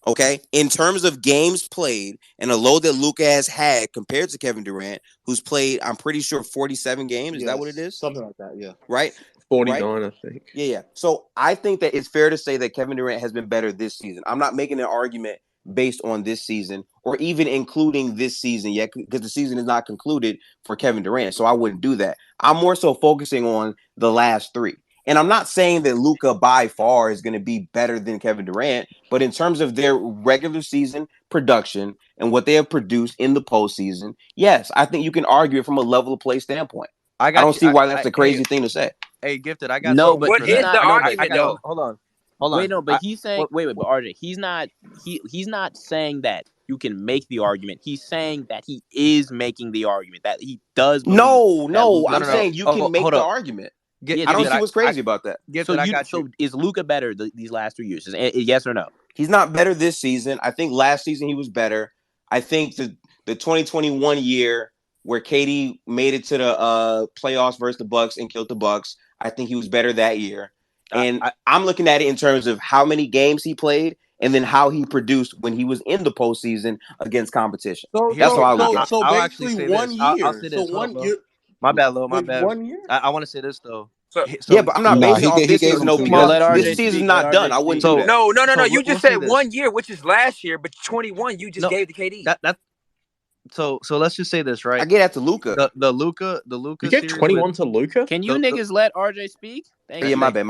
[SPEAKER 11] Okay, in terms of games played and a load that Luka has had compared to Kevin Durant, who's played, I'm pretty sure 47 games. Is that what it is?
[SPEAKER 7] Something like that, yeah.
[SPEAKER 11] Right?
[SPEAKER 18] 49, I think.
[SPEAKER 11] Yeah. So I think that it's fair to say that Kevin Durant has been better this season. I'm not making an argument based on this season or even including this season yet, because the season is not concluded for Kevin Durant. So I wouldn't do that. I'm more so focusing on the last 3. And I'm not saying that Luka by far is going to be better than Kevin Durant, but in terms of their regular season production and what they have produced in the postseason, yes, I think you can argue it from a level of play standpoint. I don't see why that's a crazy thing to say.
[SPEAKER 19] Hey, Gifted, I got
[SPEAKER 17] no, but
[SPEAKER 13] what is the argument though?
[SPEAKER 17] Hold on. Wait, no, but he's saying wait, but RJ, he's not saying that you can make the argument. He's saying that he is making the argument that he does.
[SPEAKER 11] No, I'm saying you can make the argument. I don't see what's crazy about that.
[SPEAKER 17] So is Luka better these last 3 years? Yes or no?
[SPEAKER 11] He's not better this season. I think last season he was better. I think the 2021 year where KD made it to the playoffs versus the Bucks and killed the Bucks, I think he was better that year. And I'm looking at it in terms of how many games he played and then how he produced when he was in the postseason against competition. That's how I look at it.
[SPEAKER 7] So basically 1 year.
[SPEAKER 19] I'll say this.
[SPEAKER 7] So 1 year.
[SPEAKER 19] My bad, Lil. My bad.
[SPEAKER 7] 1 year.
[SPEAKER 19] I want to say this though.
[SPEAKER 11] Yeah, but I'm not basing off this season because this season's not done. I wouldn't do that.
[SPEAKER 13] No. You just said 1 year, which is last year, but 21 you just gave to KD.
[SPEAKER 19] So let's just say this, right?
[SPEAKER 11] I get that to Luka.
[SPEAKER 19] The Luka.
[SPEAKER 18] You gave 21 to Luka?
[SPEAKER 17] Can you niggas let RJ speak?
[SPEAKER 11] Yeah, my bad.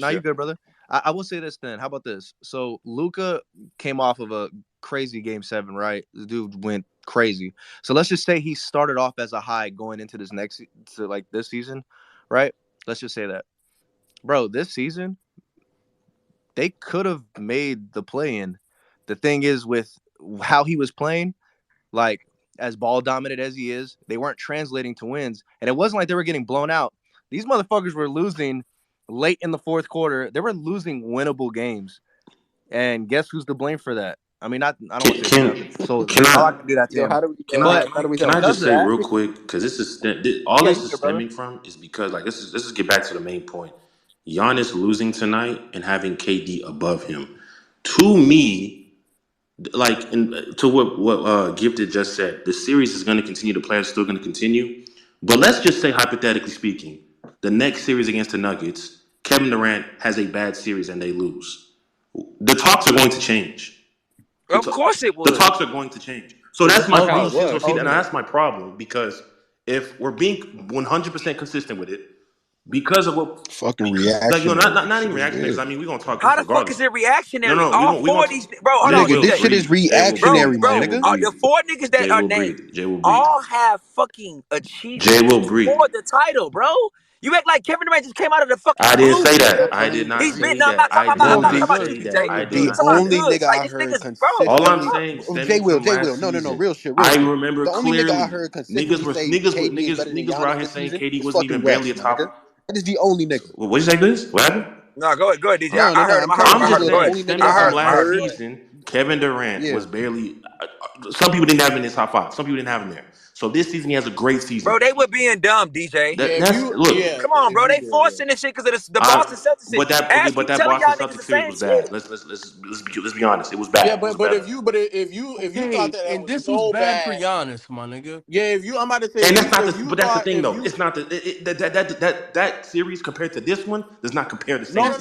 [SPEAKER 19] Now you good, brother. I will say this then. How about this? So Luka came off of a crazy game 7, right? The dude went crazy. So let's just say he started off as a high going into this this season, right? Let's just say that. Bro, this season, they could have made the play-in. The thing is, with how he was playing, like as ball dominant as he is, they weren't translating to wins. And it wasn't like they were getting blown out. These motherfuckers were losing late in the fourth quarter. They were losing winnable games. And guess who's to blame for that? I mean, I don't want to say nothing. So can I do that to him.
[SPEAKER 5] Can I just say real quick, because this is stemming from is because let's just get back to the main point. Giannis losing tonight and having KD above him, to me, to what Gifted just said, the series is going to continue. The players are still going to continue, but let's just say hypothetically speaking, the next series against the Nuggets, Kevin Durant has a bad series and they lose. The talks are going to change.
[SPEAKER 13] Of course it will.
[SPEAKER 5] The talks are going to change. So that's my problem. Now that's my problem because if we're being 100% consistent with it, because of what
[SPEAKER 14] fucking reaction,
[SPEAKER 5] not even reactionary. I mean, we're gonna talk.
[SPEAKER 13] How the fuck is it reactionary?
[SPEAKER 5] No,
[SPEAKER 13] all four of these, bro.
[SPEAKER 14] Nigga, this shit is reactionary, my nigga.
[SPEAKER 13] The 4 niggas that are named all have fucking achievements for the title, bro. You act like Kevin Durant just came out of the fucking.
[SPEAKER 5] I didn't say that. I did not say that.
[SPEAKER 14] The only nigga I heard consistently.
[SPEAKER 5] All I'm saying,
[SPEAKER 14] J Will, no, real shit.
[SPEAKER 5] I remember
[SPEAKER 14] the only
[SPEAKER 5] clearly.
[SPEAKER 14] nigga I heard consistently
[SPEAKER 5] Niggas were out here saying KD wasn't even barely a top.
[SPEAKER 14] That is the only nigga.
[SPEAKER 5] What'd you say, Liz? What happened?
[SPEAKER 13] No, go ahead, DJ.
[SPEAKER 14] No,
[SPEAKER 13] I heard him.
[SPEAKER 5] I'm just saying, stemming from last season, Kevin Durant was barely. Some people didn't have him in his top 5. Some people didn't have him there. So this season he has a great season.
[SPEAKER 13] Bro, they were being dumb, DJ. Come on, bro. They forcing this shit because of the Boston Celtics.
[SPEAKER 5] But that Boston Celtics series was bad. Let's be honest. It was bad.
[SPEAKER 7] Yeah, but if you thought that
[SPEAKER 15] and this
[SPEAKER 7] so
[SPEAKER 15] was bad for
[SPEAKER 7] bad,
[SPEAKER 15] Giannis, my nigga.
[SPEAKER 7] Yeah, I'm about to say.
[SPEAKER 5] And that's not. But that's the thing, though. It's not that series compared to this one does not compare the same.
[SPEAKER 7] No.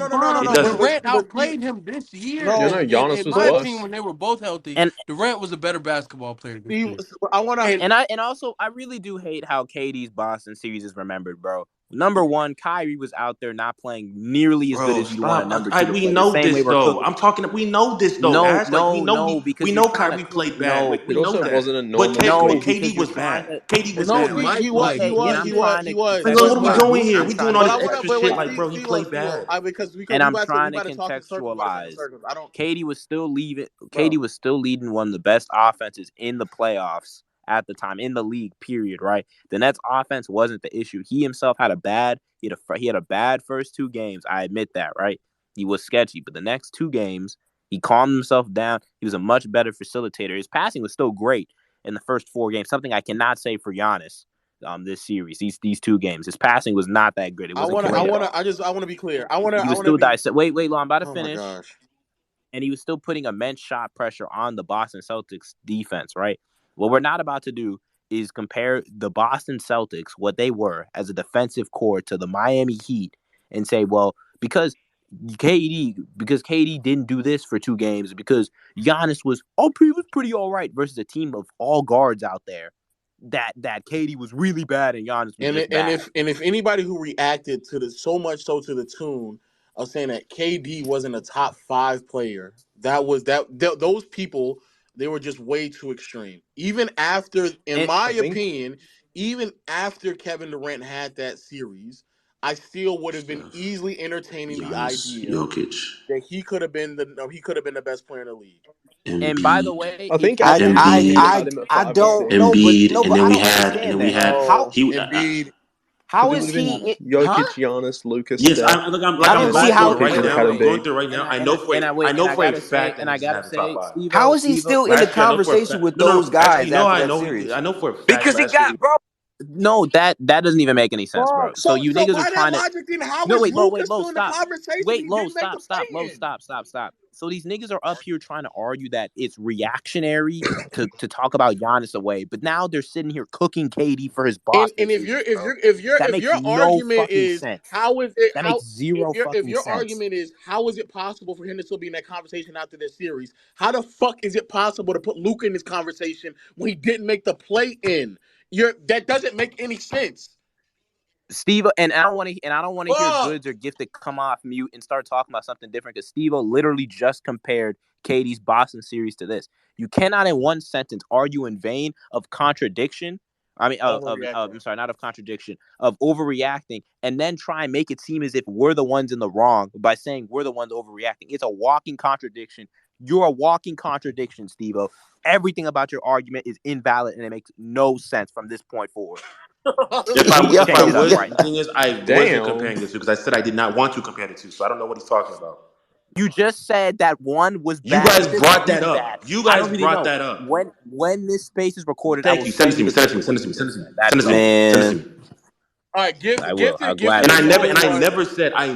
[SPEAKER 15] Durant outplayed him this year.
[SPEAKER 18] Giannis was
[SPEAKER 15] my team when they were both healthy. And Durant was a better basketball player. This year.
[SPEAKER 17] And also I really do hate how KD's Boston series is remembered, bro. Number 1, Kyrie was out there not playing nearly as good as you want. Number 2,
[SPEAKER 5] we know this though. I'm talking. We know this though. We know Kyrie played bad. We know that.
[SPEAKER 18] Wasn't a
[SPEAKER 5] but KD was bad. KD was bad.
[SPEAKER 7] He was.
[SPEAKER 5] What are we doing here? We doing all this extra shit like, bro, he played bad.
[SPEAKER 17] And I'm trying to contextualize. KD was still leading. KD was still leading one of the best offenses in the playoffs at the time in the league, period, right? The Nets offense wasn't the issue. He himself had a bad first 2 games. I admit that, right? He was sketchy, but the next 2 games, he calmed himself down. He was a much better facilitator. His passing was still great in the first 4 games, something I cannot say for Giannis this series, these 2 games. His passing was not that good. I want
[SPEAKER 7] to be clear. He
[SPEAKER 17] was still dissect. Wait, Lon, I'm about to finish. And he was still putting immense shot pressure on the Boston Celtics defense, right? What we're not about to do is compare the Boston Celtics, what they were as a defensive core, to the Miami Heat and say, well, because KD didn't do this for 2 games, because Giannis was pretty all right versus a team of all guards out there that KD was really bad and Giannis was just bad.
[SPEAKER 7] If anybody who reacted to so much so to the tune of saying that KD wasn't a top 5 player, those people, they were just way too extreme. Even after, in my opinion, even after Kevin Durant had that series, I still would have been easily entertaining the idea that he could have been the best player in the league.
[SPEAKER 17] And by the way,
[SPEAKER 18] I think
[SPEAKER 11] I don't know, but I don't understand that.
[SPEAKER 7] Embiid.
[SPEAKER 11] How is he?
[SPEAKER 18] Jokic, Giannis, Lucas.
[SPEAKER 5] Yes, I'm going through right now. I know for a fact.
[SPEAKER 17] And I gotta say, Steve,
[SPEAKER 11] how is he still in the conversation with those guys?
[SPEAKER 5] I know for a fact
[SPEAKER 13] because he got bro.
[SPEAKER 17] No, that doesn't even make any sense, bro. So you niggas are trying to. Stop. So these niggas are up here trying to argue that it's reactionary to talk about Giannis away, but now they're sitting here cooking KD for his Boston.
[SPEAKER 7] And if your argument is how is it?
[SPEAKER 17] That makes zero fucking sense.
[SPEAKER 7] If your argument is how is it possible for him to still be in that conversation after this series? How the fuck is it possible to put Luka in this conversation when he didn't make the play in? That doesn't make any sense,
[SPEAKER 17] Steve. And I don't want to hear Goods or Gifted come off mute and start talking about something different because Steve literally just compared KD's Boston series to this. You cannot, in one sentence, argue in vain of contradiction. I mean, I'm sorry, not of contradiction, of overreacting, and then try and make it seem as if we're the ones in the wrong by saying we're the ones overreacting. It's a walking contradiction. You're a walking contradiction, Steve-O. Everything about your argument is invalid, and it makes no sense from this point forward.
[SPEAKER 5] If I was, the thing is, I wasn't comparing the two because I said I did not want to compare the two, so I don't know what he's talking about.
[SPEAKER 17] You just said that one was bad.
[SPEAKER 5] You guys brought that up. You guys brought that up.
[SPEAKER 17] When this space is recorded,
[SPEAKER 5] thank you. Send it to me. Send it to me.
[SPEAKER 7] All right,
[SPEAKER 5] I never said I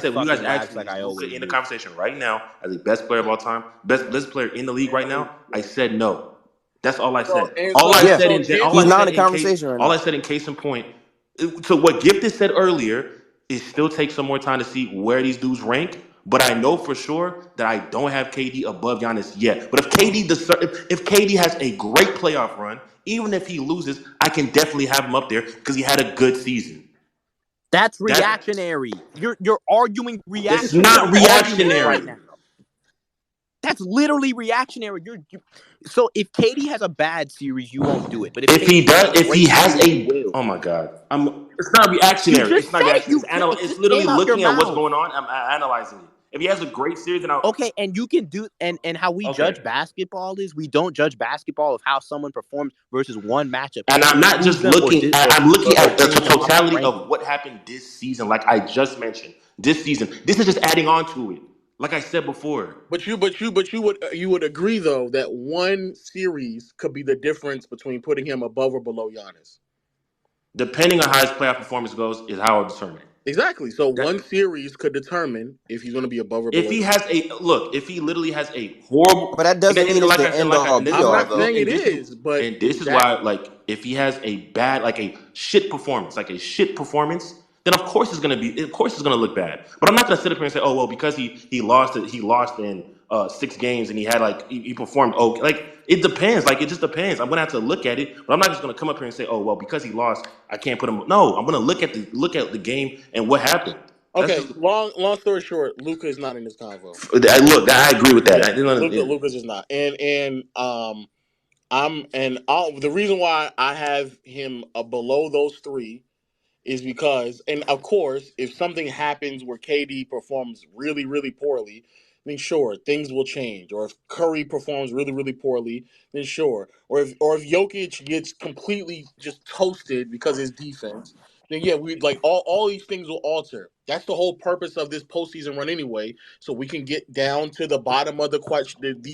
[SPEAKER 5] said you guys asked me in the conversation right now as the best player of all time, best player in the league right now. I said no. That's all I said.
[SPEAKER 11] He's not in the conversation right now.
[SPEAKER 5] All I said in case in point. So what Gifted said earlier is still take some more time to see where these dudes rank. But I know for sure that I don't have KD above Giannis yet. But if KD has a great playoff run, even if he loses, I can definitely have him up there because he had a good season.
[SPEAKER 17] That's reactionary. You're arguing reactionary.
[SPEAKER 5] It's not reactionary
[SPEAKER 17] right now. That's literally reactionary. So if KD has a bad series, you won't do it. But
[SPEAKER 5] if he has a oh my god, it's not reactionary. It's not reactionary. It's literally looking at what's going on. I'm analyzing it. If he has a great series, then
[SPEAKER 17] okay, and you can do and how we judge basketball is we don't judge basketball of how someone performs versus one matchup.
[SPEAKER 5] And I'm not just looking. I'm looking at the totality of what happened this season. Like I just mentioned, this season. This is just adding on to it. Like I said before.
[SPEAKER 7] But you would agree though that one series could be the difference between putting him above or below Giannis.
[SPEAKER 5] Depending on how his playoff performance goes, is how I'll determine it.
[SPEAKER 7] Exactly. So one series could determine if he's going to be above or below.
[SPEAKER 5] If he literally has a horrible,
[SPEAKER 11] but that doesn't mean it's the end all be all.
[SPEAKER 7] I'm not saying it is, but
[SPEAKER 5] and this is why, like, if he has a bad, like a shit performance, then of course it's gonna look bad. But I'm not gonna sit up here and say, oh well, because he lost in 6 games and he had he performed okay. Like it depends. Like it just depends. I'm gonna have to look at it, but I'm not just gonna come up here and say, oh well, because he lost, I can't put him. No, I'm gonna look at the game and what happened.
[SPEAKER 7] Okay, long story short, Luka is not in this convo.
[SPEAKER 5] Look, I agree with that.
[SPEAKER 7] Luka's is not, and the reason why I have him below those 3 is because, and of course, if something happens where KD performs really, really poorly, then sure, things will change. Or if Curry performs really, really poorly, then sure. Or if Jokic gets completely just toasted because of his defense, then yeah, we all these things will alter. That's the whole purpose of this postseason run anyway, so we can get down to the bottom of the question. Get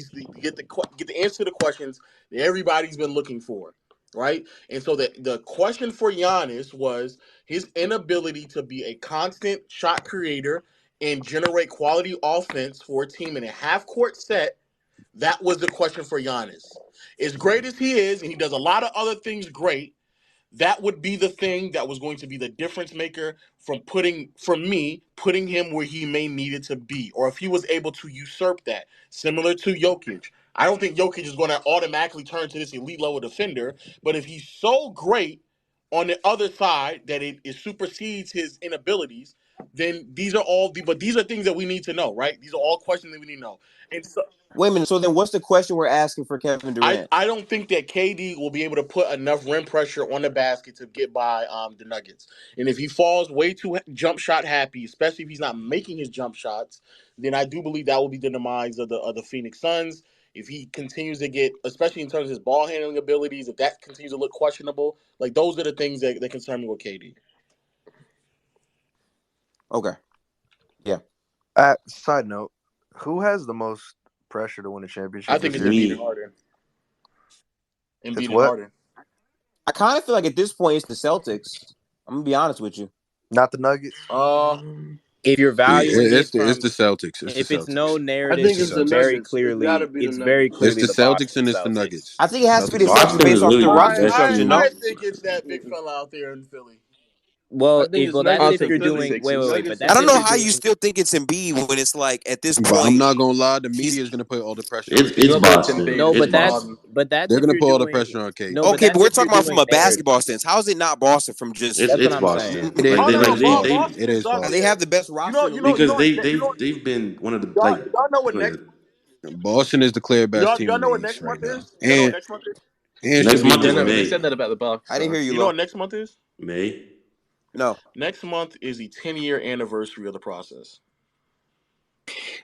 [SPEAKER 7] the answer to the questions that everybody's been looking for. Right? And so the question for Giannis was his inability to be a constant shot creator and generate quality offense for a team in a half-court set. That was the question for Giannis. As great as he is, and he does a lot of other things great, that would be the thing that was going to be the difference maker from putting him where he may needed to be, or if he was able to usurp that, similar to Jokic. I don't think Jokic is going to automatically turn to this elite level defender. But if he's so great on the other side that it supersedes his inabilities, then these are things that we need to know, right? These are all questions that we need to know. And so,
[SPEAKER 11] wait a minute. So then, what's the question we're asking for Kevin Durant?
[SPEAKER 7] I don't think that KD will be able to put enough rim pressure on the basket to get by the Nuggets. And if he falls way too jump shot happy, especially if he's not making his jump shots, then I do believe that will be the demise of the Phoenix Suns. If he continues to get, especially in terms of his ball handling abilities, if that continues to look questionable, like those are the things that concern me with KD.
[SPEAKER 11] Okay. Yeah.
[SPEAKER 20] Side note, who has the most pressure to win a championship?
[SPEAKER 7] I think it's Embiid and Harden.
[SPEAKER 20] Embiid and Harden.
[SPEAKER 11] I kind of feel like at this point it's the Celtics. I'm gonna be honest with you.
[SPEAKER 20] Not the Nuggets.
[SPEAKER 17] If you're valuing
[SPEAKER 5] it's the Celtics.
[SPEAKER 17] It's no narrative,
[SPEAKER 5] I think it's
[SPEAKER 17] very clearly. It's very clearly
[SPEAKER 5] the Celtics and it's the Nuggets.
[SPEAKER 11] I think it has to be the Celtics based off the roster structure. No,
[SPEAKER 7] I think it's that big fella out there in Philly.
[SPEAKER 17] Well, that's if you're doing. Wait. But that's
[SPEAKER 11] I don't know how you still think it's Embiid when it's like at this point.
[SPEAKER 5] But I'm not gonna lie, the media is gonna put all the pressure.
[SPEAKER 11] It's Boston.
[SPEAKER 17] No, but that's
[SPEAKER 5] they're gonna put all the pressure on KD.
[SPEAKER 17] No,
[SPEAKER 11] okay, but we're talking about from a basketball stance. How is it not Boston from just?
[SPEAKER 5] It's Boston.
[SPEAKER 11] It is. They have the best roster
[SPEAKER 5] because they've been one of the like.
[SPEAKER 7] Y'all know what next?
[SPEAKER 5] Boston is the clear best team.
[SPEAKER 7] Y'all know what next month is? And
[SPEAKER 5] next month is May.
[SPEAKER 10] They said that about the Bucks.
[SPEAKER 11] I didn't hear you.
[SPEAKER 7] You know what next month is?
[SPEAKER 5] May.
[SPEAKER 11] No.
[SPEAKER 7] Next month is the 10-year anniversary of the process.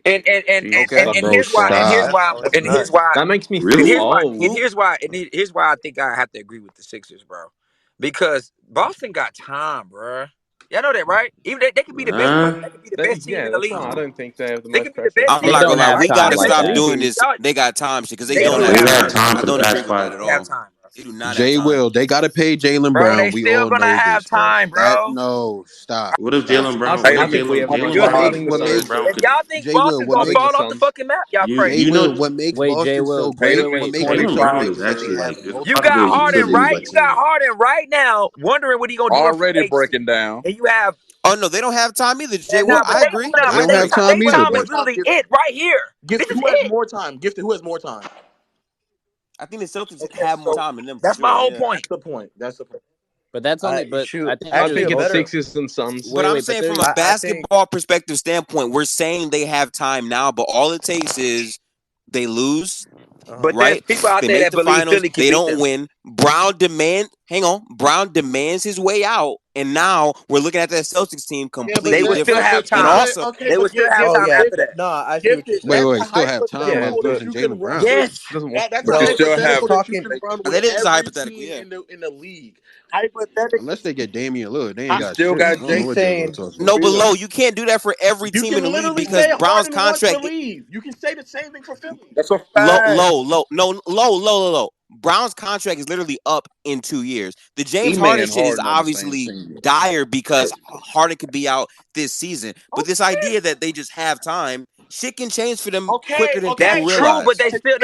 [SPEAKER 13] And here's why
[SPEAKER 10] that makes me feel old.
[SPEAKER 13] And here's why I think I have to agree with the Sixers, bro. Because Boston got time, bro. Y'all know that, right? Even they could be the best. They could be the best team in the league.
[SPEAKER 10] I don't think they have the
[SPEAKER 13] They
[SPEAKER 10] most
[SPEAKER 13] could be the
[SPEAKER 10] pressure.
[SPEAKER 13] best.
[SPEAKER 11] I'm not gonna lie. We gotta stop
[SPEAKER 13] Y'all-
[SPEAKER 11] doing this. They got time shit because they
[SPEAKER 13] They
[SPEAKER 11] don't
[SPEAKER 13] don't
[SPEAKER 11] have
[SPEAKER 5] time
[SPEAKER 11] I
[SPEAKER 5] for
[SPEAKER 11] don't
[SPEAKER 5] the
[SPEAKER 11] agree
[SPEAKER 5] past
[SPEAKER 11] with that
[SPEAKER 5] 5.
[SPEAKER 11] at
[SPEAKER 13] They have
[SPEAKER 11] all.
[SPEAKER 13] time.
[SPEAKER 11] They do not
[SPEAKER 5] Jay
[SPEAKER 11] have time.
[SPEAKER 5] Will. They gotta pay Jaylen
[SPEAKER 13] Bro,
[SPEAKER 5] Brown.
[SPEAKER 13] they
[SPEAKER 5] We
[SPEAKER 13] still
[SPEAKER 5] all
[SPEAKER 13] gonna
[SPEAKER 5] know
[SPEAKER 13] have
[SPEAKER 5] this,
[SPEAKER 13] time, bro.
[SPEAKER 5] No, stop. What if Jaylen Brown?
[SPEAKER 10] I think we have
[SPEAKER 5] Jaylen
[SPEAKER 10] you're
[SPEAKER 5] Brown?
[SPEAKER 10] hating the
[SPEAKER 5] What
[SPEAKER 10] Suns.
[SPEAKER 5] makes
[SPEAKER 13] If y'all think
[SPEAKER 5] Jay Will?
[SPEAKER 13] Boston's
[SPEAKER 5] What
[SPEAKER 13] gonna
[SPEAKER 5] makes
[SPEAKER 13] fall off the fucking map, y'all crazy.
[SPEAKER 5] Jay Will? What makes
[SPEAKER 17] Wait,
[SPEAKER 5] Boston
[SPEAKER 17] Jay Will.
[SPEAKER 5] so great?
[SPEAKER 17] Wait.
[SPEAKER 5] What makes Jaylen them Brown great? is actually like
[SPEAKER 13] You got Harden right. You got Harden right now, wondering what he gonna do.
[SPEAKER 9] Already breaking down.
[SPEAKER 13] And you have.
[SPEAKER 11] Oh no, they don't have time either. Jay Will,
[SPEAKER 13] Nah, but
[SPEAKER 11] I agree.
[SPEAKER 5] They don't have time either,
[SPEAKER 13] Time
[SPEAKER 5] bro.
[SPEAKER 13] is literally it right here.
[SPEAKER 7] Gifted, who has more time? Gifted, who has more time?
[SPEAKER 11] I think the Celtics have more time than them.
[SPEAKER 13] That's my whole point.
[SPEAKER 7] That's the point.
[SPEAKER 17] But that's only. But
[SPEAKER 10] Shoot,
[SPEAKER 17] I think
[SPEAKER 10] I
[SPEAKER 17] there's
[SPEAKER 10] think it's
[SPEAKER 17] better.
[SPEAKER 10] Sixers and Suns.
[SPEAKER 11] But I'm saying from a basketball perspective standpoint, we're saying they have time now, but all it takes is they lose.
[SPEAKER 13] But
[SPEAKER 11] right?
[SPEAKER 13] there's people out
[SPEAKER 11] They
[SPEAKER 13] there
[SPEAKER 11] make
[SPEAKER 13] that
[SPEAKER 11] the
[SPEAKER 13] believe
[SPEAKER 11] finals.
[SPEAKER 13] Philly can
[SPEAKER 11] They
[SPEAKER 13] beat
[SPEAKER 11] don't
[SPEAKER 13] them.
[SPEAKER 11] win. Brown demands his way out, and now we're looking at that Celtics team completely
[SPEAKER 13] they would
[SPEAKER 11] different.
[SPEAKER 13] still have time.
[SPEAKER 11] And also,
[SPEAKER 13] they would still have time after that.
[SPEAKER 8] No, I see what you're
[SPEAKER 5] Wait,
[SPEAKER 8] saying.
[SPEAKER 5] still have time while losing Jaylen Brown.
[SPEAKER 13] Yes.
[SPEAKER 7] That's
[SPEAKER 9] But you still have
[SPEAKER 7] that you can run with
[SPEAKER 11] that is
[SPEAKER 7] every
[SPEAKER 11] hypothetical,
[SPEAKER 7] team in the league. Hypothetically,
[SPEAKER 5] Unless they get Damian Lillard, they ain't got
[SPEAKER 9] still
[SPEAKER 5] shit.
[SPEAKER 9] got
[SPEAKER 5] I don't know what Jay Will talks about.
[SPEAKER 11] no, but Low, you can't do that for every
[SPEAKER 7] you
[SPEAKER 11] team
[SPEAKER 7] can
[SPEAKER 11] in the league
[SPEAKER 7] literally
[SPEAKER 11] because
[SPEAKER 7] say
[SPEAKER 11] Brown's
[SPEAKER 7] Harden wants to
[SPEAKER 11] contract.
[SPEAKER 7] leave. You can say the same thing for Philly.
[SPEAKER 9] That's a fact.
[SPEAKER 11] Low. Brown's contract is literally up in 2 years. The James Harden shit is obviously dire because Harden could be out this season. But this idea that they just have time, shit can change for them quicker than people realize.
[SPEAKER 13] True, but they still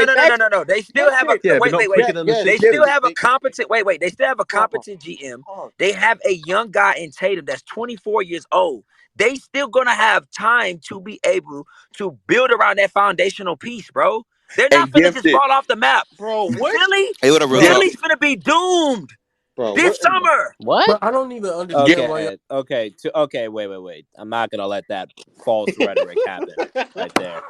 [SPEAKER 13] no. They still have a They still have a competent. They still have a competent GM. They have a young guy in Tatum that's 24 years old. They still gonna have time to be able to build around that foundational piece, bro. They're not finna just fall off the map,
[SPEAKER 7] bro.
[SPEAKER 13] Philly's finna be doomed, this summer.
[SPEAKER 17] What?
[SPEAKER 15] But I don't even understand why.
[SPEAKER 17] Okay. Wait. I'm not gonna let that false rhetoric happen right there.